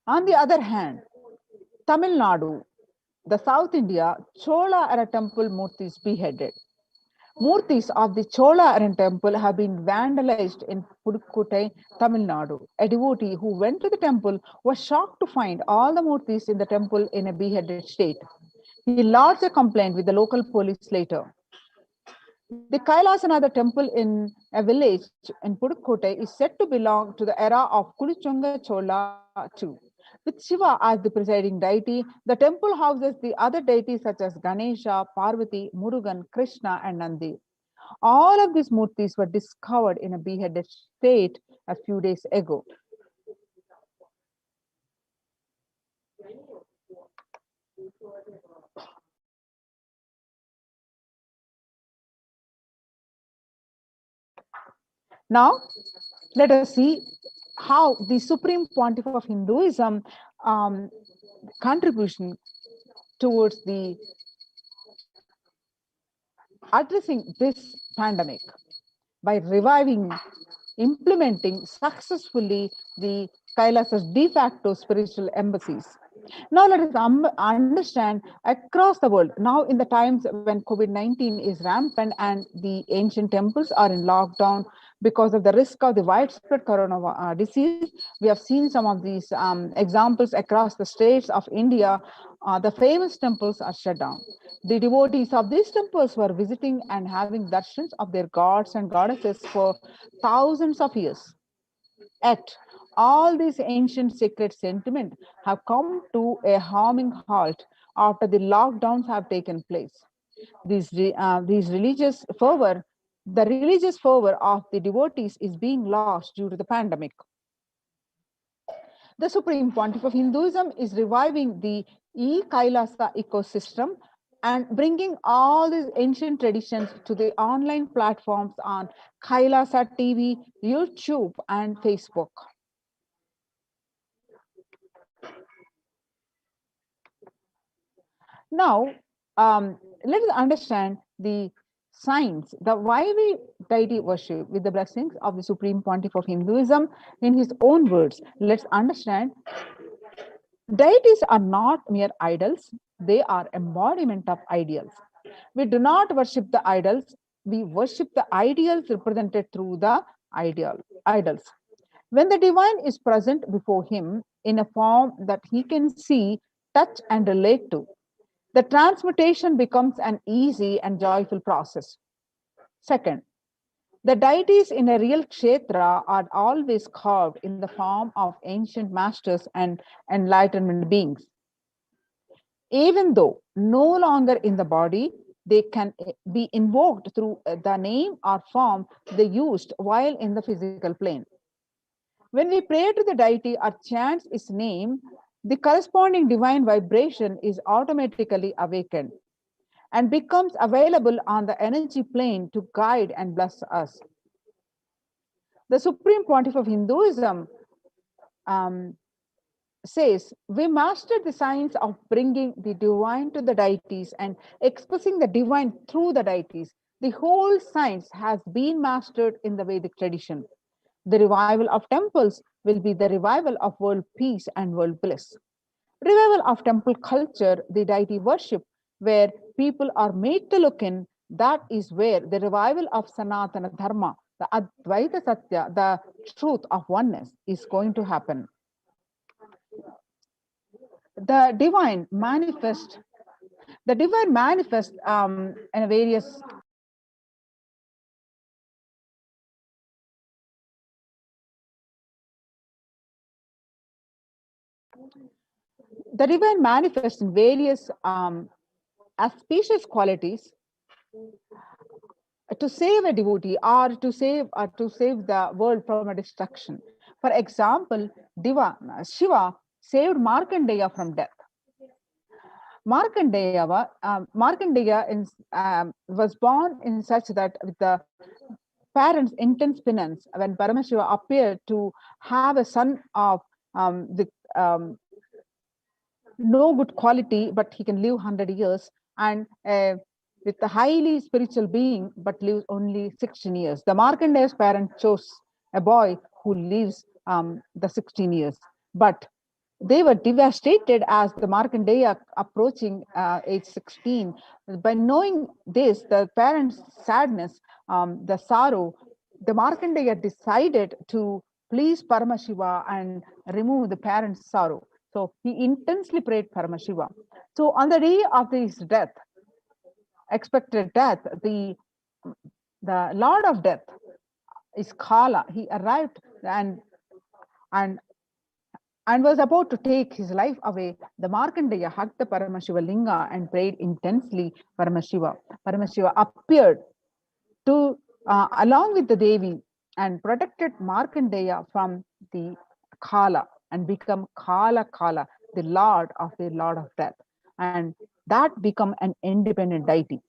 On the other hand, Tamil Nadu, the South India, Chola era temple murtis beheaded. Murtis of the Chola era temple have been vandalized in Pudukkottai, Tamil Nadu. A devotee who went to the temple was shocked to find all the murtis in the temple in a beheaded state. He lodged a complaint with the local police later. The Kailasa temple in a village in Pudukkottai is said to belong to the era of Kudichunga Chola too. With Shiva as the presiding deity, the temple houses the other deities such as Ganesha, Parvati, Murugan, Krishna, and Nandi. All of these murtis were discovered in a beheaded state a few days ago. Now, let us see how the Supreme Pontiff of Hinduism contribution towards the addressing this pandemic by reviving, implementing successfully the Kailasa's de facto spiritual embassies. Now let us understand across the world, now in the times when COVID-19 is rampant and the ancient temples are in lockdown because of the risk of the widespread corona disease, we have seen some of these examples across the states of India. The famous temples are shut down. The devotees of these temples were visiting and having darshans of their gods and goddesses for thousands of years. Yet, all these ancient sacred sentiments have come to a harming halt after the lockdowns have taken place. The religious fervor of the devotees is being lost due to the pandemic. The Supreme Pontiff of Hinduism is reviving the Kailasa ecosystem and bringing all these ancient traditions to the online platforms on Kailasa TV, YouTube, and Facebook. Now, let us understand the signs, the why we deity worship with the blessings of the Supreme Pontiff of Hinduism in his own words. Let's understand. Deities are not mere idols, they are embodiment of ideals. We do not worship the idols, we worship the ideals represented through the idols. When the divine is present before him in a form that he can see, touch, and relate to, the transmutation becomes an easy and joyful process. Second, the deities in a real kshetra are always carved in the form of ancient masters and enlightenment beings. Even though no longer in the body, they can be invoked through the name or form they used while in the physical plane. When we pray to the deity or chant its name, the corresponding divine vibration is automatically awakened and becomes available on the energy plane to guide and bless us. The Supreme Pontiff of Hinduism um, says, we mastered the science of bringing the divine to the deities and expressing the divine through the deities. The whole science has been mastered in the Vedic tradition. The revival of temples will be the revival of world peace and world bliss. Revival of temple culture, the deity worship, where people are made to look in, that is where the revival of Sanatana Dharma, the Advaita Satya, the truth of oneness, is going to happen. The divine manifest in various the divine manifests in various auspicious qualities to save a devotee or to save the world from a destruction. For example, Shiva saved Markandeya from death. Markandeya was born in such that with the parents' intense penance, when Paramashiva appeared to have a son of with no good quality, but he can live 100 years, and with a highly spiritual being, but lives only 16 years. The Markandeya's parent chose a boy who lives the 16 years. But they were devastated as the Markandeya approaching age 16. By knowing this, the parents' sadness, the sorrow, the Markandeya decided to please Paramashiva and remove the parents' sorrow. So he intensely prayed Paramashiva. So on the day of his death, expected death, the Lord of Death is Kala. He arrived and was about to take his life away. The Markandeya hugged the Paramashiva linga and prayed intensely Paramashiva. Paramashiva appeared to along with the Devi and protected Markandeya from the Kala and become Kala, the Lord of Death. And that become an independent deity.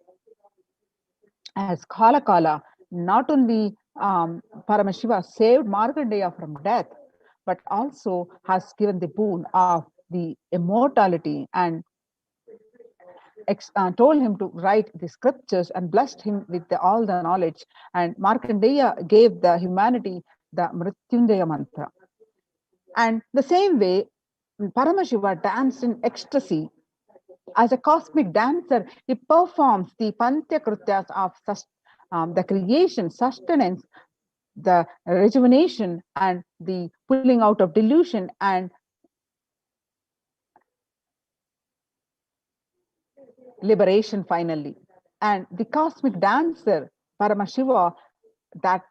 As Kala, not only Paramashiva saved Markandeya from death, but also has given the boon of the immortality and told him to write the scriptures and blessed him with all the knowledge. And Markandeya gave the humanity the Mrityunjaya mantra. And the same way, Paramashiva danced in ecstasy. As a cosmic dancer, he performs the Pantya Krutyas of the creation, sustenance, the rejuvenation, and the pulling out of delusion and liberation finally. And the cosmic dancer, Paramashiva, that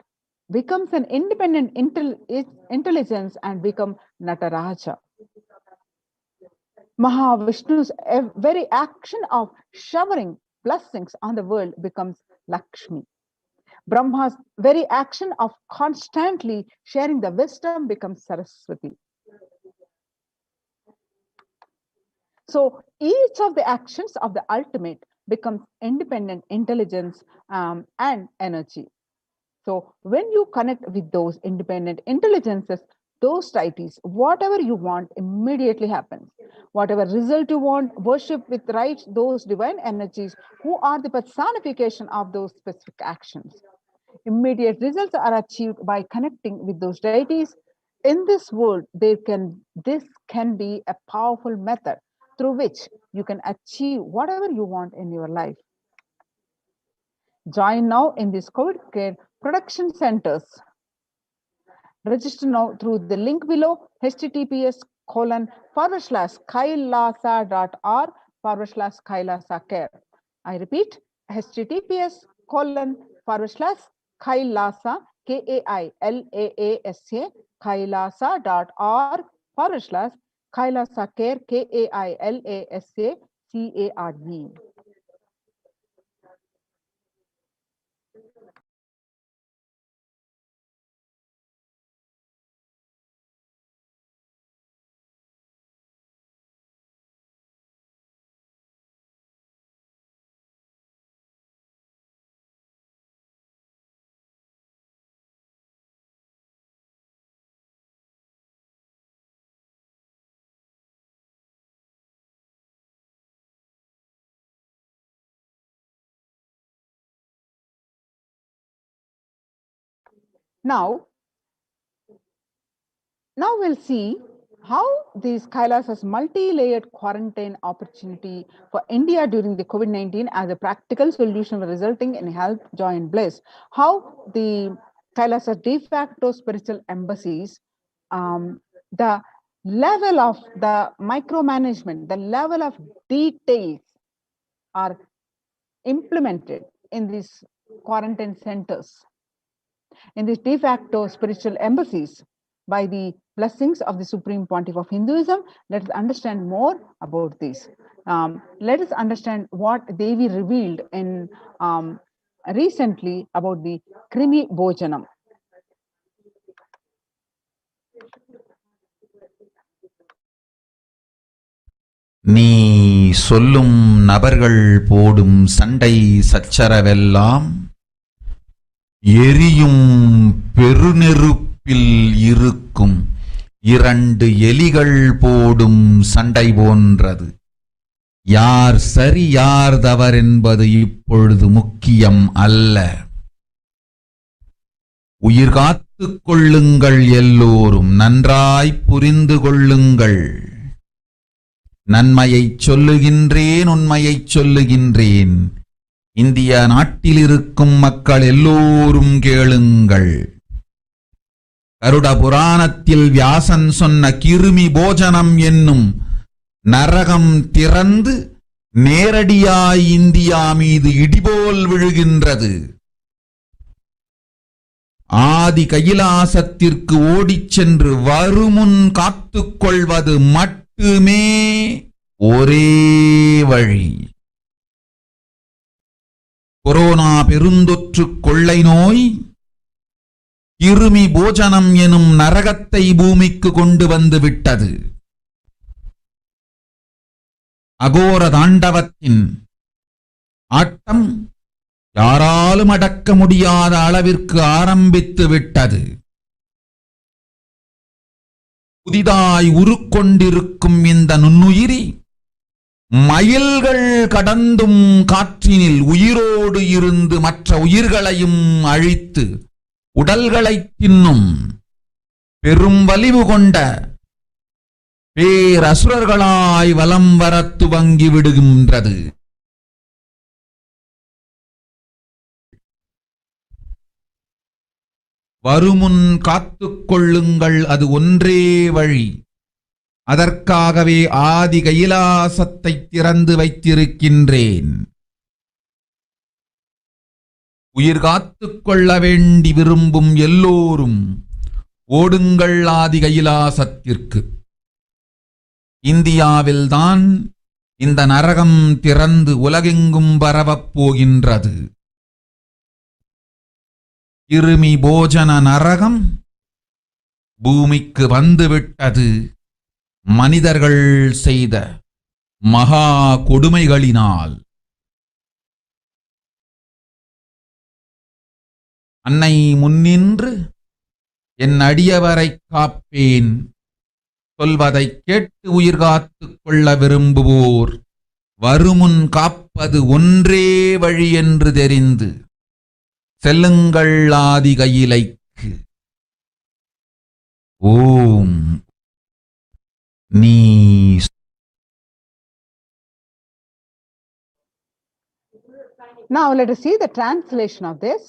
becomes an independent intelligence and become Nataraja. Mahavishnu's very action of showering blessings on the world becomes Lakshmi. Brahma's very action of constantly sharing the wisdom becomes Saraswati. So each of the actions of the ultimate becomes independent intelligence and energy. So when you connect with those independent intelligences, those deities, whatever you want immediately happens. Whatever result you want, worship with right those divine energies who are the personification of those specific actions. Immediate results are achieved by connecting with those deities. In this world, this can be a powerful method through which you can achieve whatever you want in your life. Join now in these COVID care production centers. Register now through the link below, https://kailasa.org/Kailasa care. I repeat, https://kailasa, KAILAASA, kailasa.org/Kailasa care, KAILASA CARE. Now we'll see how this Kailasa's multi-layered quarantine opportunity for India during the COVID-19 as a practical solution resulting in health, joy, and bliss. How the Kailasa de facto spiritual embassies, the level of the micromanagement, the level of details are implemented in these quarantine centers, in these de facto spiritual embassies by the blessings of the Supreme Pontiff of Hinduism. Let us understand more about this. Let us understand what Devi revealed in recently about the Krimi Bhojanam. நீ சொல்லும் நபர்கள் போடும் சண்டை சச்சரவெல்லாம் எரியும் பெருநெருப்பில் இருக்கும் இரண்டு எலிகள் போடும் சண்டை போன்றது. யார் சரி யார் தவறென்பது இப்பொழுது முக்கியம் அல்ல. உயிர் காத்துக் கொள்ளுங்கள், எல்லோரும் நன்றாய் புரிந்து கொள்ளுங்கள். நன்மையைச் சொல்லுகின்றேன், உண்மையைச் சொல்லுகின்றேன். இந்திய நாட்டில் இருக்கும் மக்கள் எல்லோரும் கேளுங்கள். கருட புராணத்தில் வியாசன் சொன்ன கிருமி போஜனம் என்னும் நரகம் திறந்து நேரடியாய் இந்தியா மீது இடிபோல் விழுகின்றது. ஆதி கைலாசத்திற்கு ஓடிச் சென்று வருமுன் காத்துக்கொள்வது மட்டுமே ஒரே வழி. கொரோனா பெருந்தொற்று கொள்ளை நோய் கிருமி போஜனம் எனும் நரகத்தை பூமிக்கு கொண்டு வந்து விட்டது. அகோர தாண்டவத்தின் ஆட்டம் யாராலும் அடக்க முடியாத அளவிற்கு ஆரம்பித்து விட்டது. புதிதாய் உருக்கொண்டிருக்கும் இந்த நுண்ணுயிரி மைல்கள் கடந்தும் காற்றினில் உயிரோடு இருந்து மற்ற உயிர்களையும் அழித்து உடல்களை தின்னும் பெரும் வலிவு கொண்ட பேரசுரர்களாய் வலம் வர துவங்கி விடுகின்றது. வருமுன் காத்துக் கொள்ளுங்கள், அது ஒன்றே வழி. அதற்காகவே ஆதி கைலாசத்தை திறந்து வைத்திருக்கின்றேன். உயிர் காத்துக் கொள்ள வேண்டி விரும்பும் எல்லோரும் ஓடுங்கள் ஆதி கைலாசத்திற்கு. இந்தியாவில்தான் இந்த நரகம் திறந்து உலகெங்கும் பரவப் போகின்றது. கிருமி போஜன நரகம் பூமிக்கு வந்துவிட்டது. மனிதர்கள் செய்த மகா கொடுமைகளினால். அன்னை முன்னின்று என் அடியவரை காப்பேன் சொல்வதை கேட்டு உயிர் காத்துக் கொள்ள விரும்புவோர் வருமுன் காப்பது ஒன்றே வழி என்று தெரிந்து செல்லுங்கள் ஆதி கையிலைக்கு. ஓம் நீ. Now let us see the translation of this,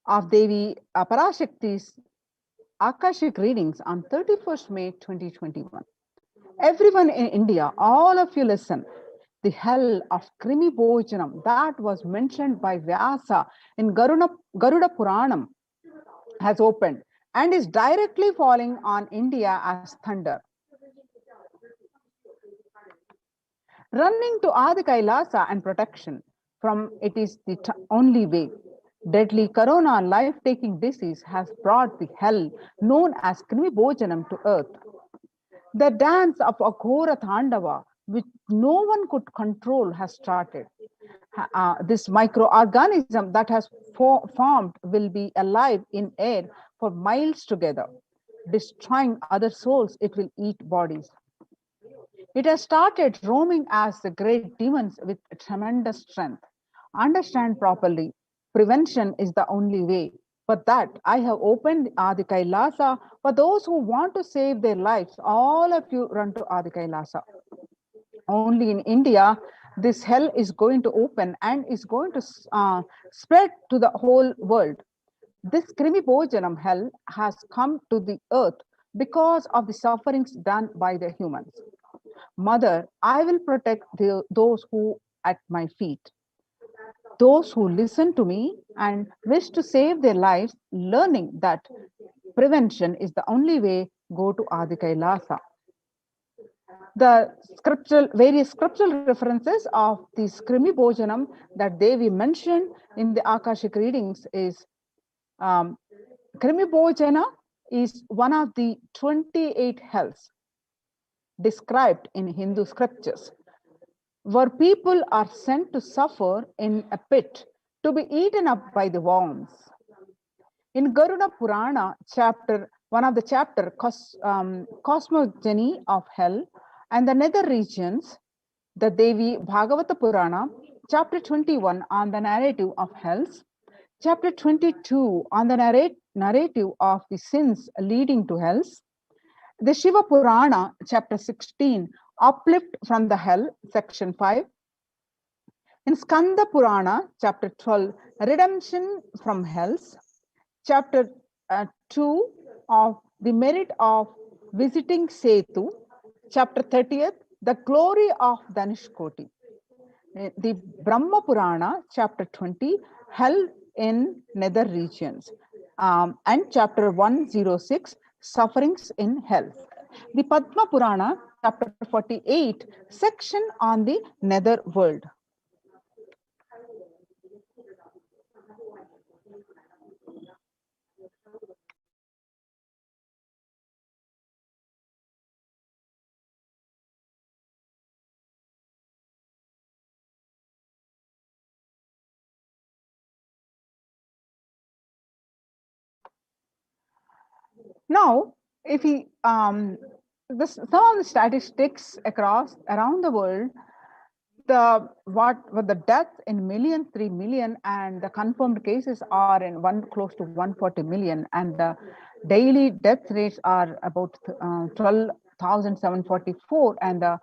of Devi Parashakti's Akashic readings on 31st May 2021. Everyone in India, all of you listen. The hell of Krimi Bhojanam that was mentioned by Vyasa in Garuda Puranam has opened and is directly falling on India as thunder. Running to Adi Kailasa and protection from it is the only way. Deadly corona life-taking disease has brought the hell known as Krimi Bhojanam to earth. The dance of Aghora Thandava, which no one could control, has started. This microorganism that has formed will be alive in air for miles together. Destroying other souls, it will eat bodies. It has started roaming as the great demons with tremendous strength. Understand properly, prevention is the only way. For that, I have opened Adi Kailasa for those who want to save their lives. All of you run to Adi Kailasa. Only in India, this hell is going to open and is going to spread to the whole world. This Krimi Bhojanam hell has come to the earth because of the sufferings done by the humans. Mother, I will protect those who at my feet. Those who listen to me and wish to save their lives, learning that prevention is the only way, go to Adi Kailasa. The various scriptural references of this Krimi Bhojanam that Devi mentioned in the Akashic readings is Krimi Bhojana is one of the 28 hells described in Hindu scriptures, where people are sent to suffer in a pit to be eaten up by the worms. In Garuda Purana, one of the chapter, Cosmogony of Hell and the Nether Regions, the Devi Bhagavata Purana, chapter 21 on the narrative of hells, chapter 22 on the narrative of the sins leading to hells, the Shiva Purana, chapter 16, uplift from the hell, section 5. In Skanda Purana, chapter 12, redemption from hells, chapter 2 of the merit of visiting Setu, chapter 30th, the glory of Danishkoti. The Brahma Purana, chapter 20, hell in nether regions, and chapter 106, sufferings in hell. The Padma Purana, chapter 48, section on the nether world. Now, if we some of the statistics around the world, what the deaths in millions, 3 million, and the confirmed cases are in close to 140 million, and the daily death rates are about 12,744, and the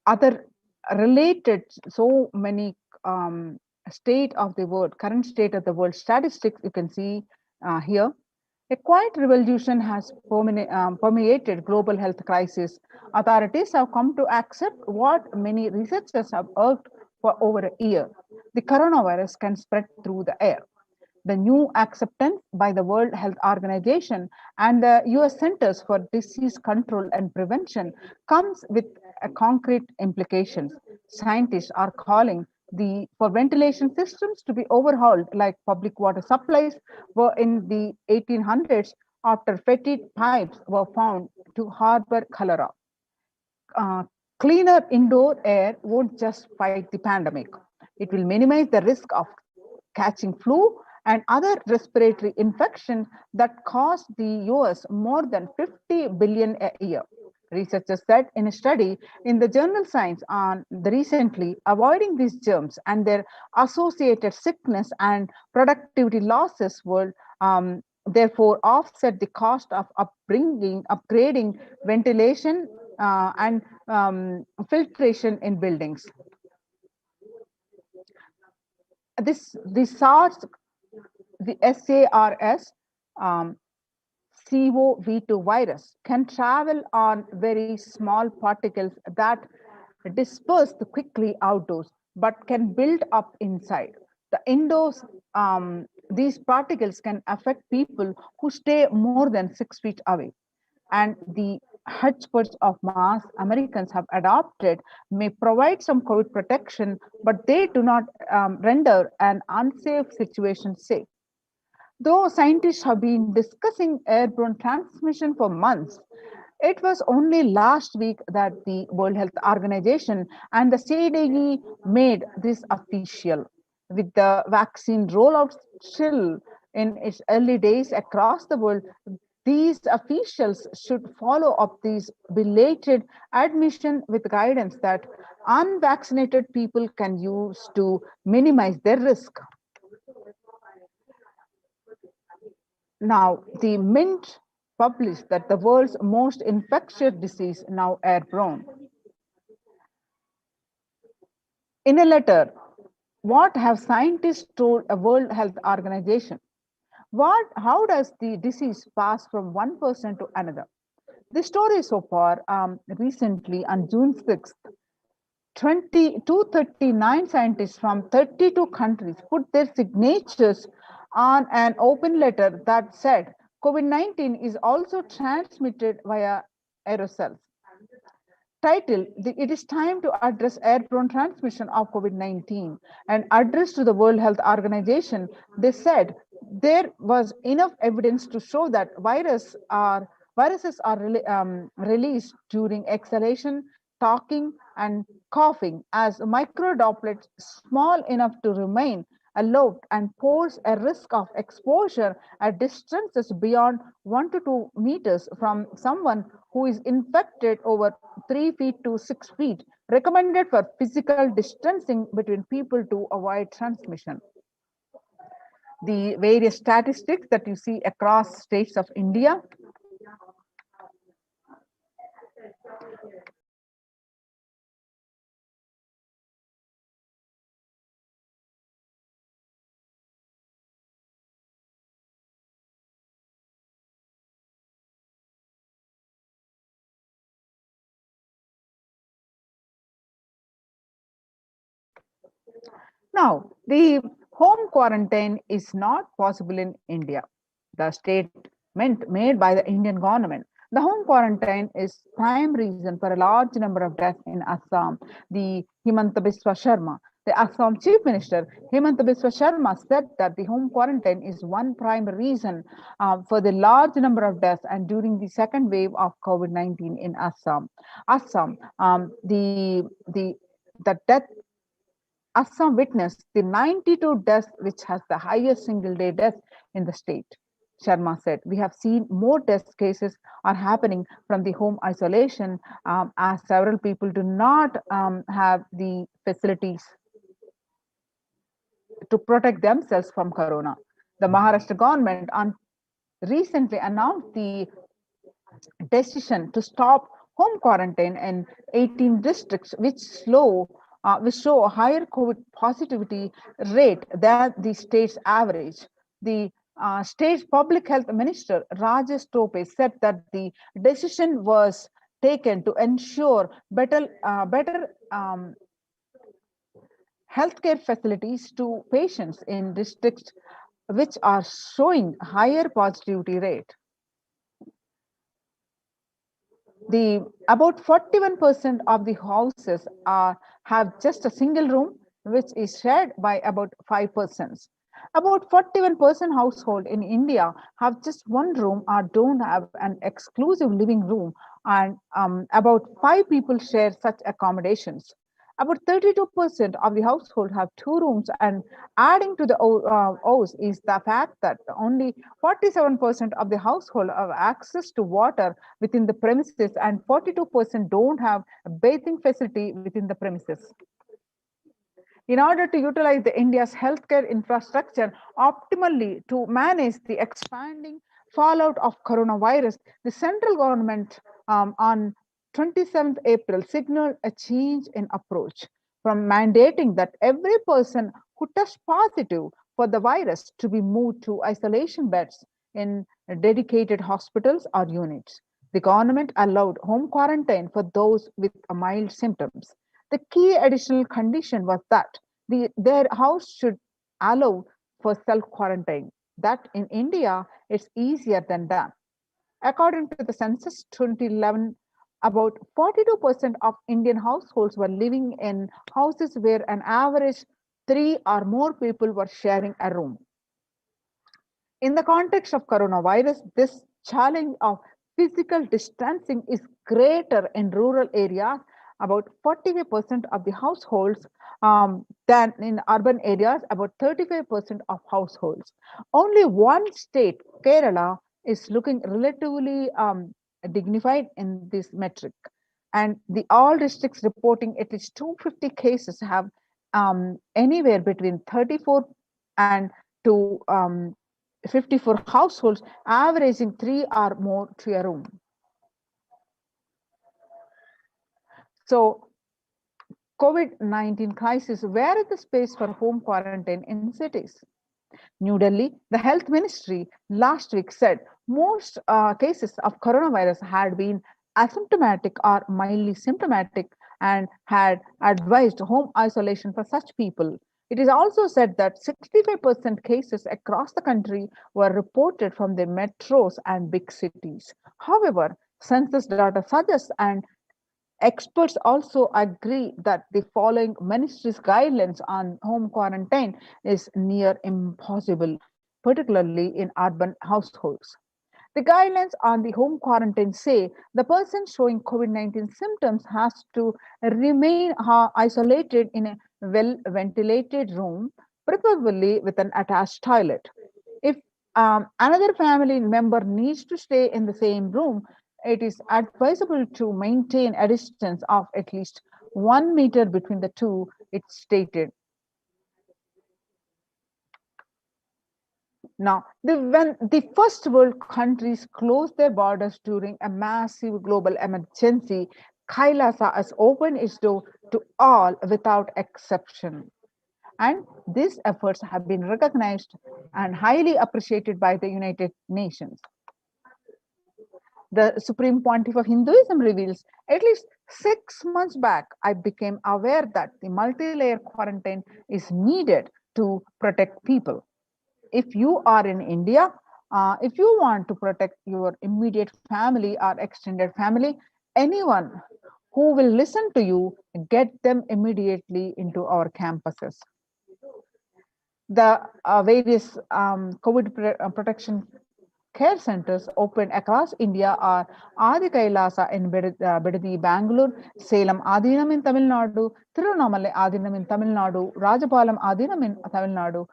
other related so many current state of the world statistics you can see here. A quiet revolution has permeated global health crisis. Authorities have come to accept what many researchers have urged for over a year. The coronavirus can spread through the air. The new acceptance by the World Health Organization and the US Centers for Disease Control and Prevention comes with concrete implications. Scientists are calling for ventilation systems to be overhauled, like public water supplies were in the 1800s after fetid pipes were found to harbor cholera. Cleaner indoor air won't just fight the pandemic. It will minimize the risk of catching flu and other respiratory infections that cost the US more than 50 billion a year. Researchers said in a study in the journal Science on the recently, avoiding these germs and their associated sickness and productivity losses will therefore offset the cost of upgrading ventilation and filtration in buildings. The SARS CoV2 virus can travel on very small particles that disperse quickly outdoors, but can build up inside. The indoors, these particles can affect people who stay more than 6 feet away. And the hodgepodge of mass Americans have adopted may provide some COVID protection, but they do not render an unsafe situation safe. Though scientists have been discussing airborne transmission for months, it was only last week that the World Health Organization and the CDE made this official. With the vaccine rollout still in its early days across the world, these officials should follow up these belated admission with guidance that unvaccinated people can use to minimize their risk. Now, the Mint published that the world's most infectious disease now airborne. In a letter, what have scientists told a World Health Organization? How does the disease pass from one person to another? The story so far, recently on June 6th, 239 scientists from 32 countries put their signatures on an open letter that said COVID-19 is also transmitted via aerosols. Title, it is time to address airborne transmission of COVID-19, and addressed to the World Health Organization, they said there was enough evidence to show that viruses are released during exhalation, talking, and coughing as microdroplets small enough to remain aloft and pose a risk of exposure at distances beyond 1 to 2 meters from someone who is infected over 3 feet to 6 feet, recommended for physical distancing between people to avoid transmission. The various statistics that you see across states of India. Now, the home quarantine is not possible in India. The statement made by the Indian government. The home quarantine is prime reason for a large number of deaths in Assam. The Himanta Biswa Sharma, the Assam Chief Minister, Himanta Biswa Sharma said that the home quarantine is one prime reason for the large number of deaths and during the second wave of COVID-19 in Assam. The death Assam witnessed the 92 deaths, which has the highest single day death in the state. Sharma said, we have seen more death cases are happening from the home isolation as several people do not have the facilities to protect themselves from corona. The Maharashtra government recently announced the decision to stop home quarantine in 18 districts, which show a higher COVID positivity rate than the state's average. The state's public health minister, Rajesh Tope, said that the decision was taken to ensure better healthcare facilities to patients in districts which are showing higher positivity rate. About 41% of the houses have just a single room, which is shared by about 5%. About 41% household in India have just one room or don't have an exclusive living room, and about 5 people share such accommodations. About 32% of the household have 2 rooms, and adding to the O's is the fact that only 47% of the household have access to water within the premises, and 42% don't have a bathing facility within the premises. In order to utilize the India's healthcare infrastructure optimally to manage the expanding fallout of coronavirus, the central government on 27th April signaled a change in approach from mandating that every person who tests positive for the virus to be moved to isolation beds in dedicated hospitals or units. The government allowed home quarantine for those with mild symptoms. The key additional condition was that their house should allow for self-quarantine. That in India, it's easier than that. According to the census 2011, about 42% of Indian households were living in houses where an average 3 or more people were sharing a room. In the context of coronavirus, this challenge of physical distancing is greater in rural areas, about 45% of the households, than in urban areas, about 35% of households. Only one state, Kerala, is looking relatively dignified in this metric. And the all districts reporting at least 250 cases have anywhere between 34 and to 54 households, averaging 3 or more to a room. So, COVID-19 crisis, where is the space for home quarantine in cities? New Delhi, the health ministry last week said most cases of coronavirus had been asymptomatic or mildly symptomatic and had advised home isolation for such people. It is also said that 65% cases across the country were reported from the metros and big cities. However, census data suggests and experts also agree that the following ministry's guidelines on home quarantine is near impossible, particularly in urban households. The guidelines on the home quarantine say the person showing COVID-19 symptoms has to remain isolated in a well ventilated room, preferably with an attached toilet. If another family member needs to stay in the same room, it is advisable to maintain a distance of at least 1 meter between the two, it's stated. Now, when the first world countries closed their borders during a massive global emergency, Kailasa has opened its door to all without exception. And these efforts have been recognized and highly appreciated by the United Nations. The Supreme Pontiff of Hinduism reveals at least 6 months back, I became aware that the multi-layer quarantine is needed to protect people. If you are in India, if you want to protect your immediate family or extended family, anyone who will listen to you, get them immediately into our campuses. The various COVID protection care centers open across India are Adi Kailasa in Bidadi, Bangalore, Salem Adinam in Tamil Nadu, Tirunamale Adinam in Tamil Nadu, Rajapalam Adinam in Tamil Nadu,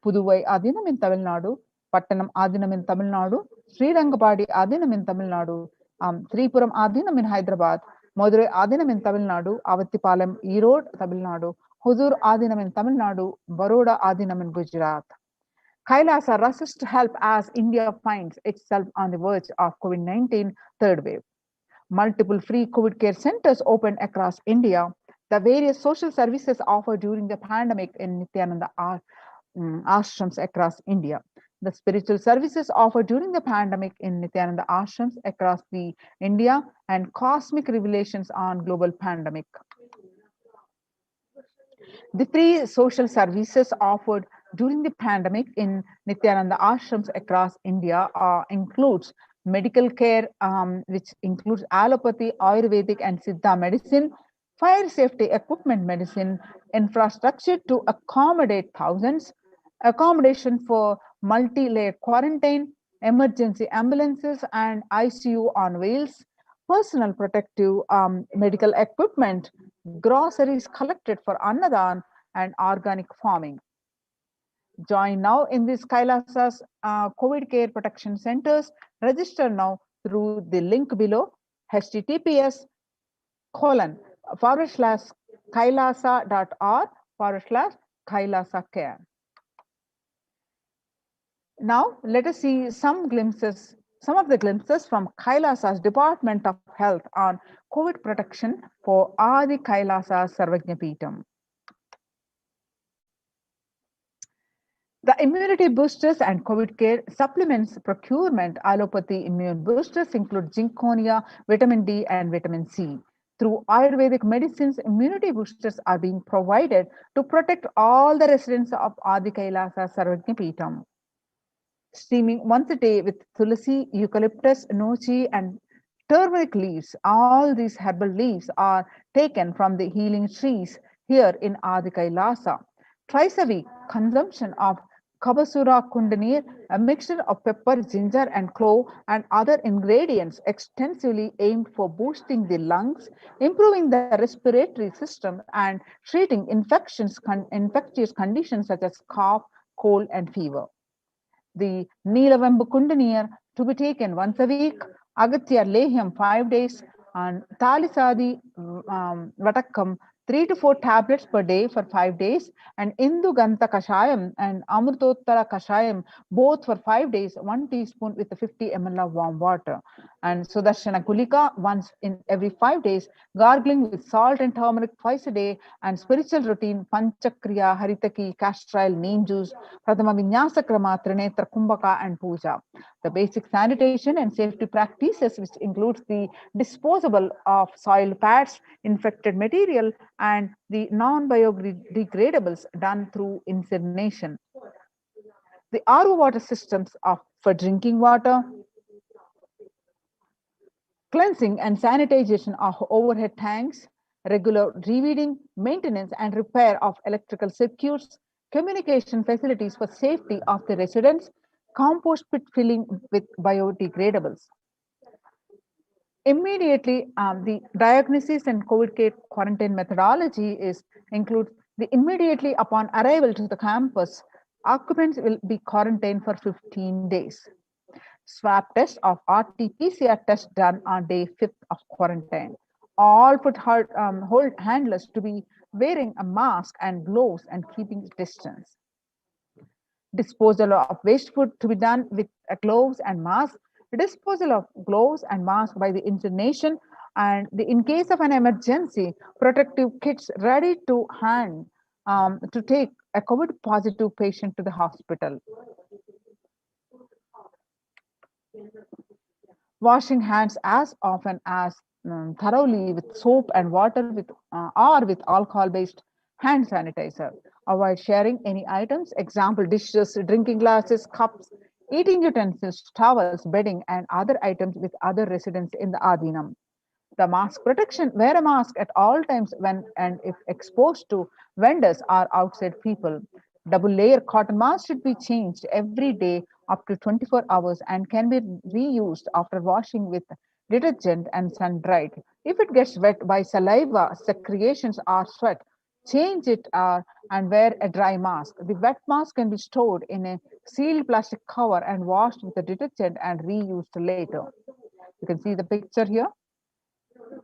Puduvai Adinam in Tamil Nadu, Pattanam Adinam in Tamil Nadu, Srirangapadi Adinam in Tamil Nadu, Tripuram Adinam in Hyderabad, Madurai Adinam in Tamil Nadu, Avattipalam Erode, Tamil Nadu, Huzur Adinam in Tamil Nadu, Baroda Adinam in Gujarat. Kailasa rushes to help as India finds itself on the verge of COVID-19 third wave. Multiple free COVID care centers opened across India. The various social services offered during the pandemic in Nithyananda ashrams across India. The spiritual services offered during the pandemic in Nithyananda ashrams across the India and cosmic revelations on global pandemic. The free social services offered during the pandemic in Nithyananda ashrams across India includes medical care, which includes allopathy, Ayurvedic and Siddha medicine, fire safety equipment medicine, infrastructure to accommodate thousands, accommodation for multi-layer quarantine, emergency ambulances and ICU on wheels, personal protective medical equipment, groceries collected for Annadan, and organic farming. Join now in these Kailasa's COVID care protection centers. Register now through the link below, https://kailasa.org/Kailasa care. Now, let us see some of the glimpses from Kailasa's Department of Health on COVID protection for Adi Kailasa Sarvajnapeetham. The immunity boosters and COVID care supplements procurement allopathy immune boosters include zinconia, vitamin D, and vitamin C. Through Ayurvedic medicines, immunity boosters are being provided to protect all the residents of Adi Kailasa Sarvajnapeetham. Steaming once a day with tulsi, eucalyptus, nochi, and turmeric leaves. All these herbal leaves are taken from the healing trees here in Adi Kailasa. Twice a week, consumption of Kabasura Kundanir, a mixture of pepper, ginger, and clove, and other ingredients extensively aimed for boosting the lungs, improving the respiratory system, and treating infectious conditions such as cough, cold, and fever. The Neelavambu Kundanir to be taken once a week, Agatya Lehyam 5 days, and Talisadi Vatakam 3 to 4 tablets per day for 5 days, and Indu Ganta Kashayam and Amrutottara Kashayam both for 5 days, 1 teaspoon with 50 ml of warm water. And Sudarshana Kulika once in every 5 days, gargling with salt and turmeric twice a day, and spiritual routine Panchakriya, Haritaki, castor oil, neem juice, Pradama Vinyasa Krama, Trinetra Kumbhaka, and Puja. The basic sanitation and safety practices, which includes the disposal of soil pads, infected material, and the non-biodegradables done through incineration. The RO water systems for drinking water, cleansing and sanitization of overhead tanks, regular reweeding, maintenance and repair of electrical circuits, communication facilities for safety of the residents, compost pit filling with biodegradables. Immediately, the diagnosis and COVID care quarantine methodology includes the immediately upon arrival to the campus, occupants will be quarantined for 15 days. Swab test of RT-PCR test done on day 5th of quarantine. All hold handlers to be wearing a mask and gloves and keeping distance. Disposal of waste food to be done with gloves and mask. Disposal of gloves and mask by the incineration, and in case of an emergency, protective kits ready to hand to take a COVID positive patient to the hospital. Washing hands as often as thoroughly with soap and water or with alcohol-based hand sanitizer. Avoid sharing any items, example dishes, drinking glasses, cups, eating utensils, towels, bedding, and other items with other residents in the Adinam. The mask protection, wear a mask at all times when and if exposed to vendors or outside people. Double layer cotton mask should be changed every day up to 24 hours and can be reused after washing with detergent and sun dried. If it gets wet by saliva, secretions, or sweat, change it and wear a dry mask. The wet mask can be stored in a sealed plastic cover and washed with a detergent and reused later. You can see the picture here.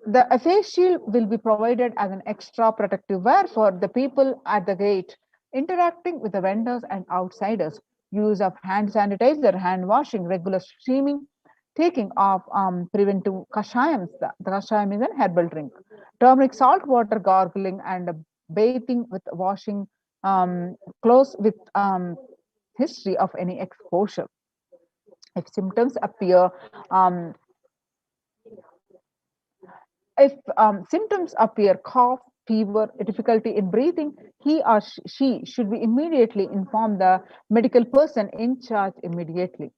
The face shield will be provided as an extra protective wear for the people at the gate, interacting with the vendors and outsiders. Use of hand sanitizer, hand washing, regular steaming, taking of preventive kashayams. The kashayam is an herbal drink. Turmeric salt water gargling and bathing with washing clothes with history of any exposure. If symptoms appear, cough, fever, difficulty in breathing, he or she should be immediately inform the medical person in charge immediately.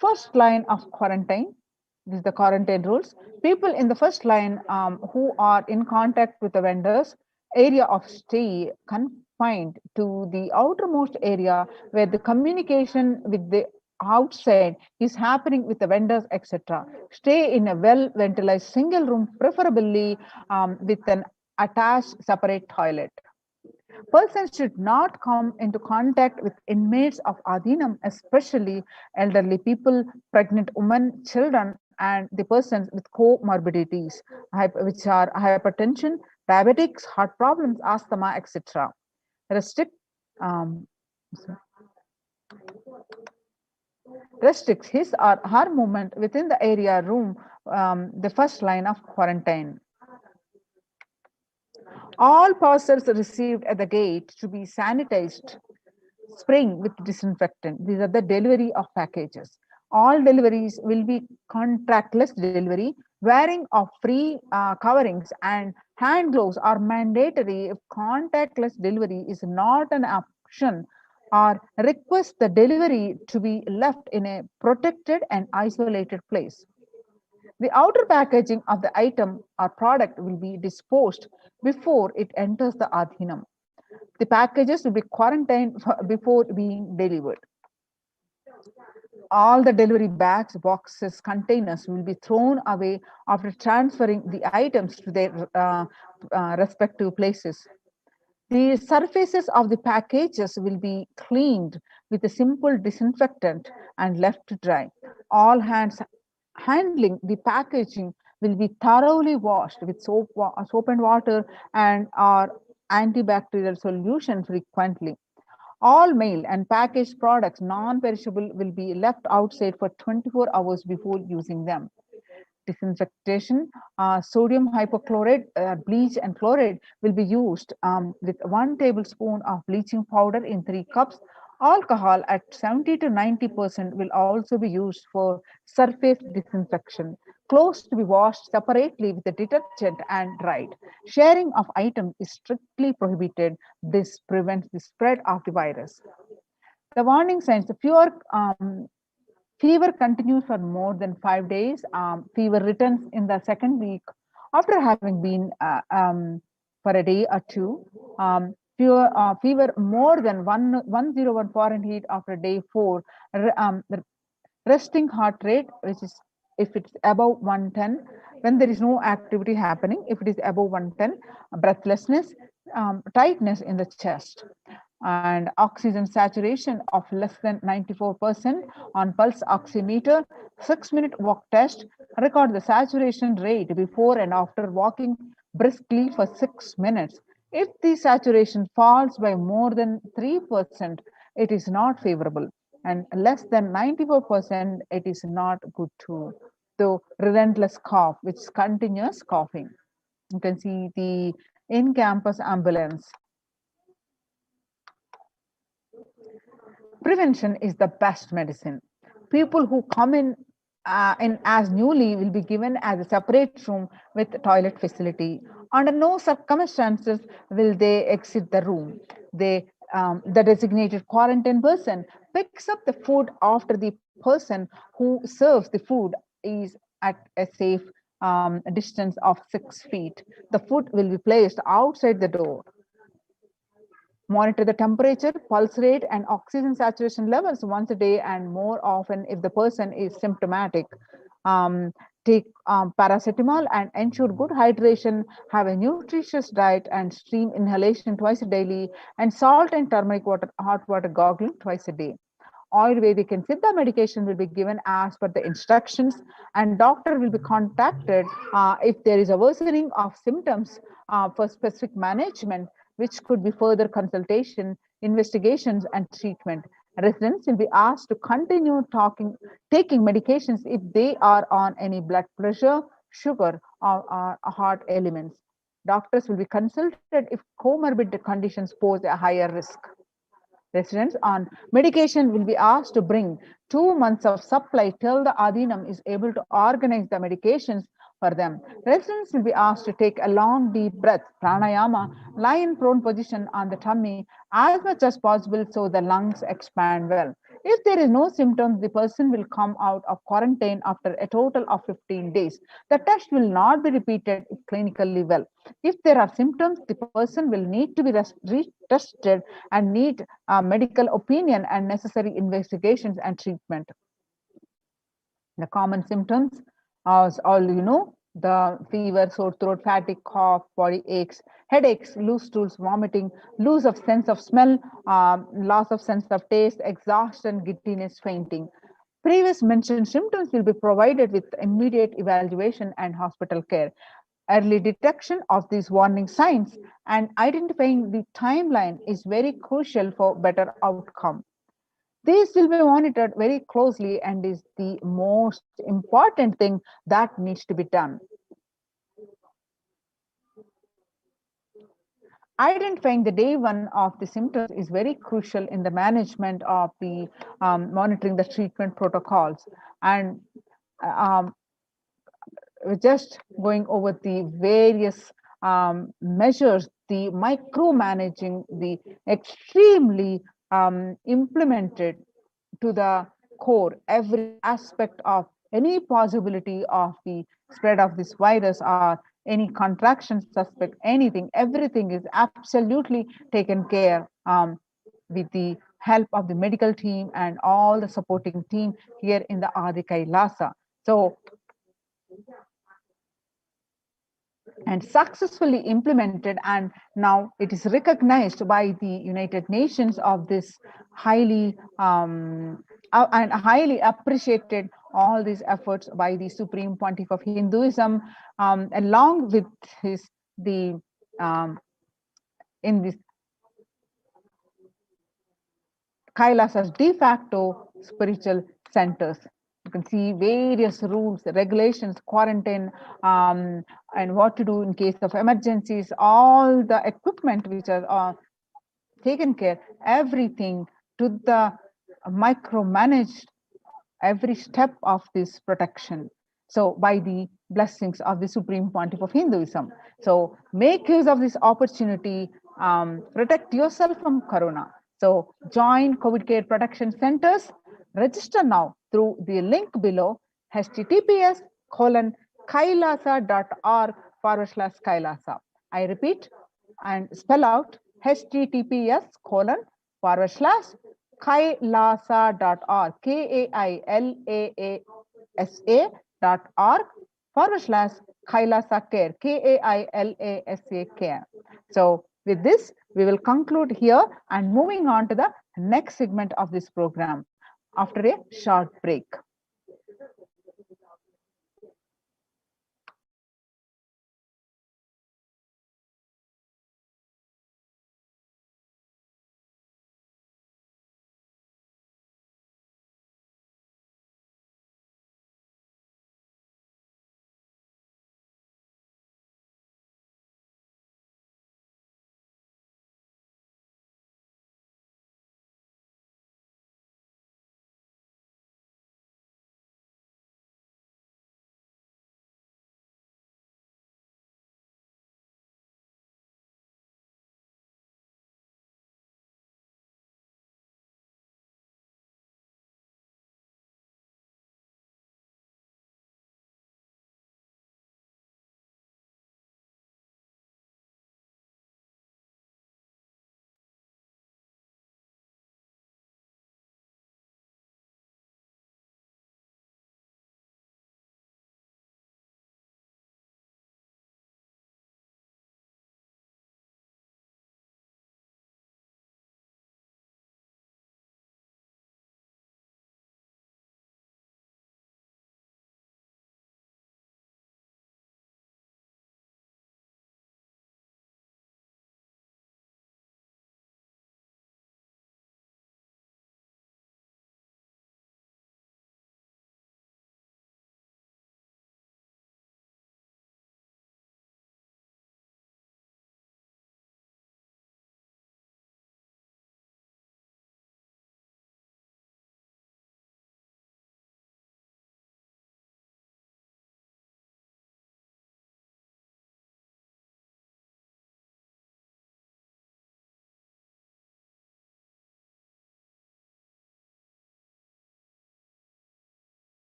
First line of quarantine. This is the quarantine rules. People in the first line who are in contact with the vendors, area of stay confined to the outermost area where the communication with the outside is happening with the vendors, etc. Stay in a well-ventilated single room, preferably with an attached separate toilet. Persons should not come into contact with inmates of Adinam, especially elderly people, pregnant women, children, and the persons with comorbidities, which are hypertension, diabetics, heart problems, asthma, etc. Restricts his or her movement within the area room, the first line of quarantine. All parcels received at the gate to be sanitized, spraying with disinfectant. These are the delivery of packages. All deliveries will be contactless delivery. Wearing of free coverings and hand gloves are mandatory if contactless delivery is not an option or request the delivery to be left in a protected and isolated place. The outer packaging of the item or product will be disposed before it enters the adhinam. The packages will be quarantined before being delivered. All the delivery bags, boxes, containers will be thrown away after transferring the items to their respective places. The surfaces of the packages will be cleaned with a simple disinfectant and left to dry. All hands handling the packaging will be thoroughly washed with soap and water and or antibacterial solution frequently. All mail and packaged products, non-perishable, will be left outside for 24 hours before using them. Disinfectation, sodium hypochlorite, bleach and chloride will be used with 1 tablespoon of bleaching powder in 3 cups. Alcohol at 70 to 90% will also be used for surface disinfection. Clothes to be washed separately with the detergent and dried. Sharing of items is strictly prohibited. This prevents the spread of the virus. The warning signs: fever continues for more than 5 days. Fever returns in the second week after having been for a day or two. Fever more than 101 Fahrenheit after day 4. Resting heart rate, which is if it's above 110, when there is no activity happening. If it is above 110, breathlessness, tightness in the chest, and oxygen saturation of less than 94% on pulse oximeter. 6-minute walk test. Record the saturation rate before and after walking briskly for 6 minutes. If the saturation falls by more than 3%, it is not favorable, and less than 94%, it is not good too. The relentless cough, which is continuous coughing. You can see the in-campus ambulance. Prevention is the best medicine. People who come in as newly will be given as a separate room with toilet facility. Under no circumstances will they exit the room. The designated quarantine person picks up the food after the person who serves the food is at a safe distance of 6 feet. The food will be placed outside the door. Monitor the temperature, pulse rate, and oxygen saturation levels once a day and more often if the person is symptomatic. Take paracetamol and ensure good hydration, have a nutritious diet and steam inhalation twice a daily, and salt and turmeric water, hot water gargling twice a day. Ayurvedic and Siddha medication will be given as per the instructions, and doctor will be contacted if there is a worsening of symptoms for specific management, which could be further consultation, investigations, and treatment. Residents will be asked to continue taking medications if they are on any blood pressure, sugar, or heart elements. Doctors will be consulted if comorbid conditions pose a higher risk. Residents on medication will be asked to bring 2 months of supply till the Adhinam is able to organize the medications for them. Residents will be asked to take a long deep breath, pranayama, lie in prone position on the tummy as much as possible so the lungs expand well. If there is no symptoms, the person will come out of quarantine after a total of 15 days. The test will not be repeated if clinically well. If there are symptoms, the person will need to be retested and need medical opinion and necessary investigations and treatment. The common symptoms, as all you know, the fever, sore throat, fatigue, cough, body aches, headaches, loose stools, vomiting, loss of sense of smell, loss of sense of taste, exhaustion, giddiness, fainting. Previous mentioned symptoms will be provided with immediate evaluation and hospital care. Early detection of these warning signs and identifying the timeline is very crucial for better outcome. These will be monitored very closely and is the most important thing that needs to be done. Identifying the day 1 of the symptoms is very crucial in the management of the monitoring the treatment protocols. And just going over the various measures, the micromanaging the extremely implemented to the core every aspect of any possibility of the spread of this virus or any contraction suspect, anything, everything is absolutely taken care with the help of the medical team and all the supporting team here in the Adi Kailasa. So, and successfully implemented, and now it is recognized by the United Nations of this highly and highly appreciated all these efforts by the Supreme Pontiff of Hinduism, along with his in this Kailasa's de facto spiritual centers. You can see various rules, regulations, quarantine, and what to do in case of emergencies, all the equipment which are taken care, everything to the micromanaged every step of this protection. So by the blessings of the Supreme Pontiff of Hinduism. So make use of this opportunity, protect yourself from Corona. So join COVID care protection centers, register now through the link below, https://kailasa.org/Kailasa. I repeat and spell out https://kailasa.org, KAILASA.org/Kailasa care, KAILASA care. So with this, we will conclude here and moving on to the next segment of this program after a short break.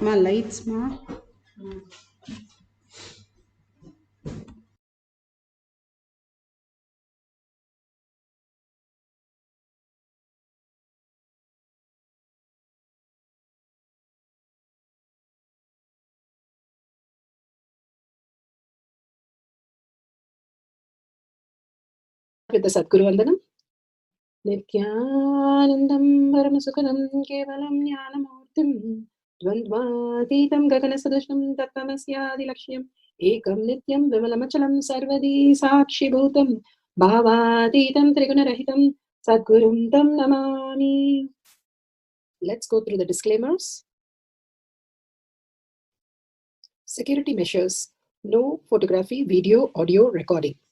Ma, lights, ma. With the Sadguru Vandanam. Nithyanandam Paramashivoham Kevalam Jnanamurtim Dvandvatitam Gaganasadushnam Tattvamasya Lakshyam Ekam Nityam Vimalamachalam Sarvadi Sakshi Bhutam Bhavatitam Trigunarahitam Sadgurum Tam Namami. Let's go through the disclaimers. Security measures. No photography, video, audio recording.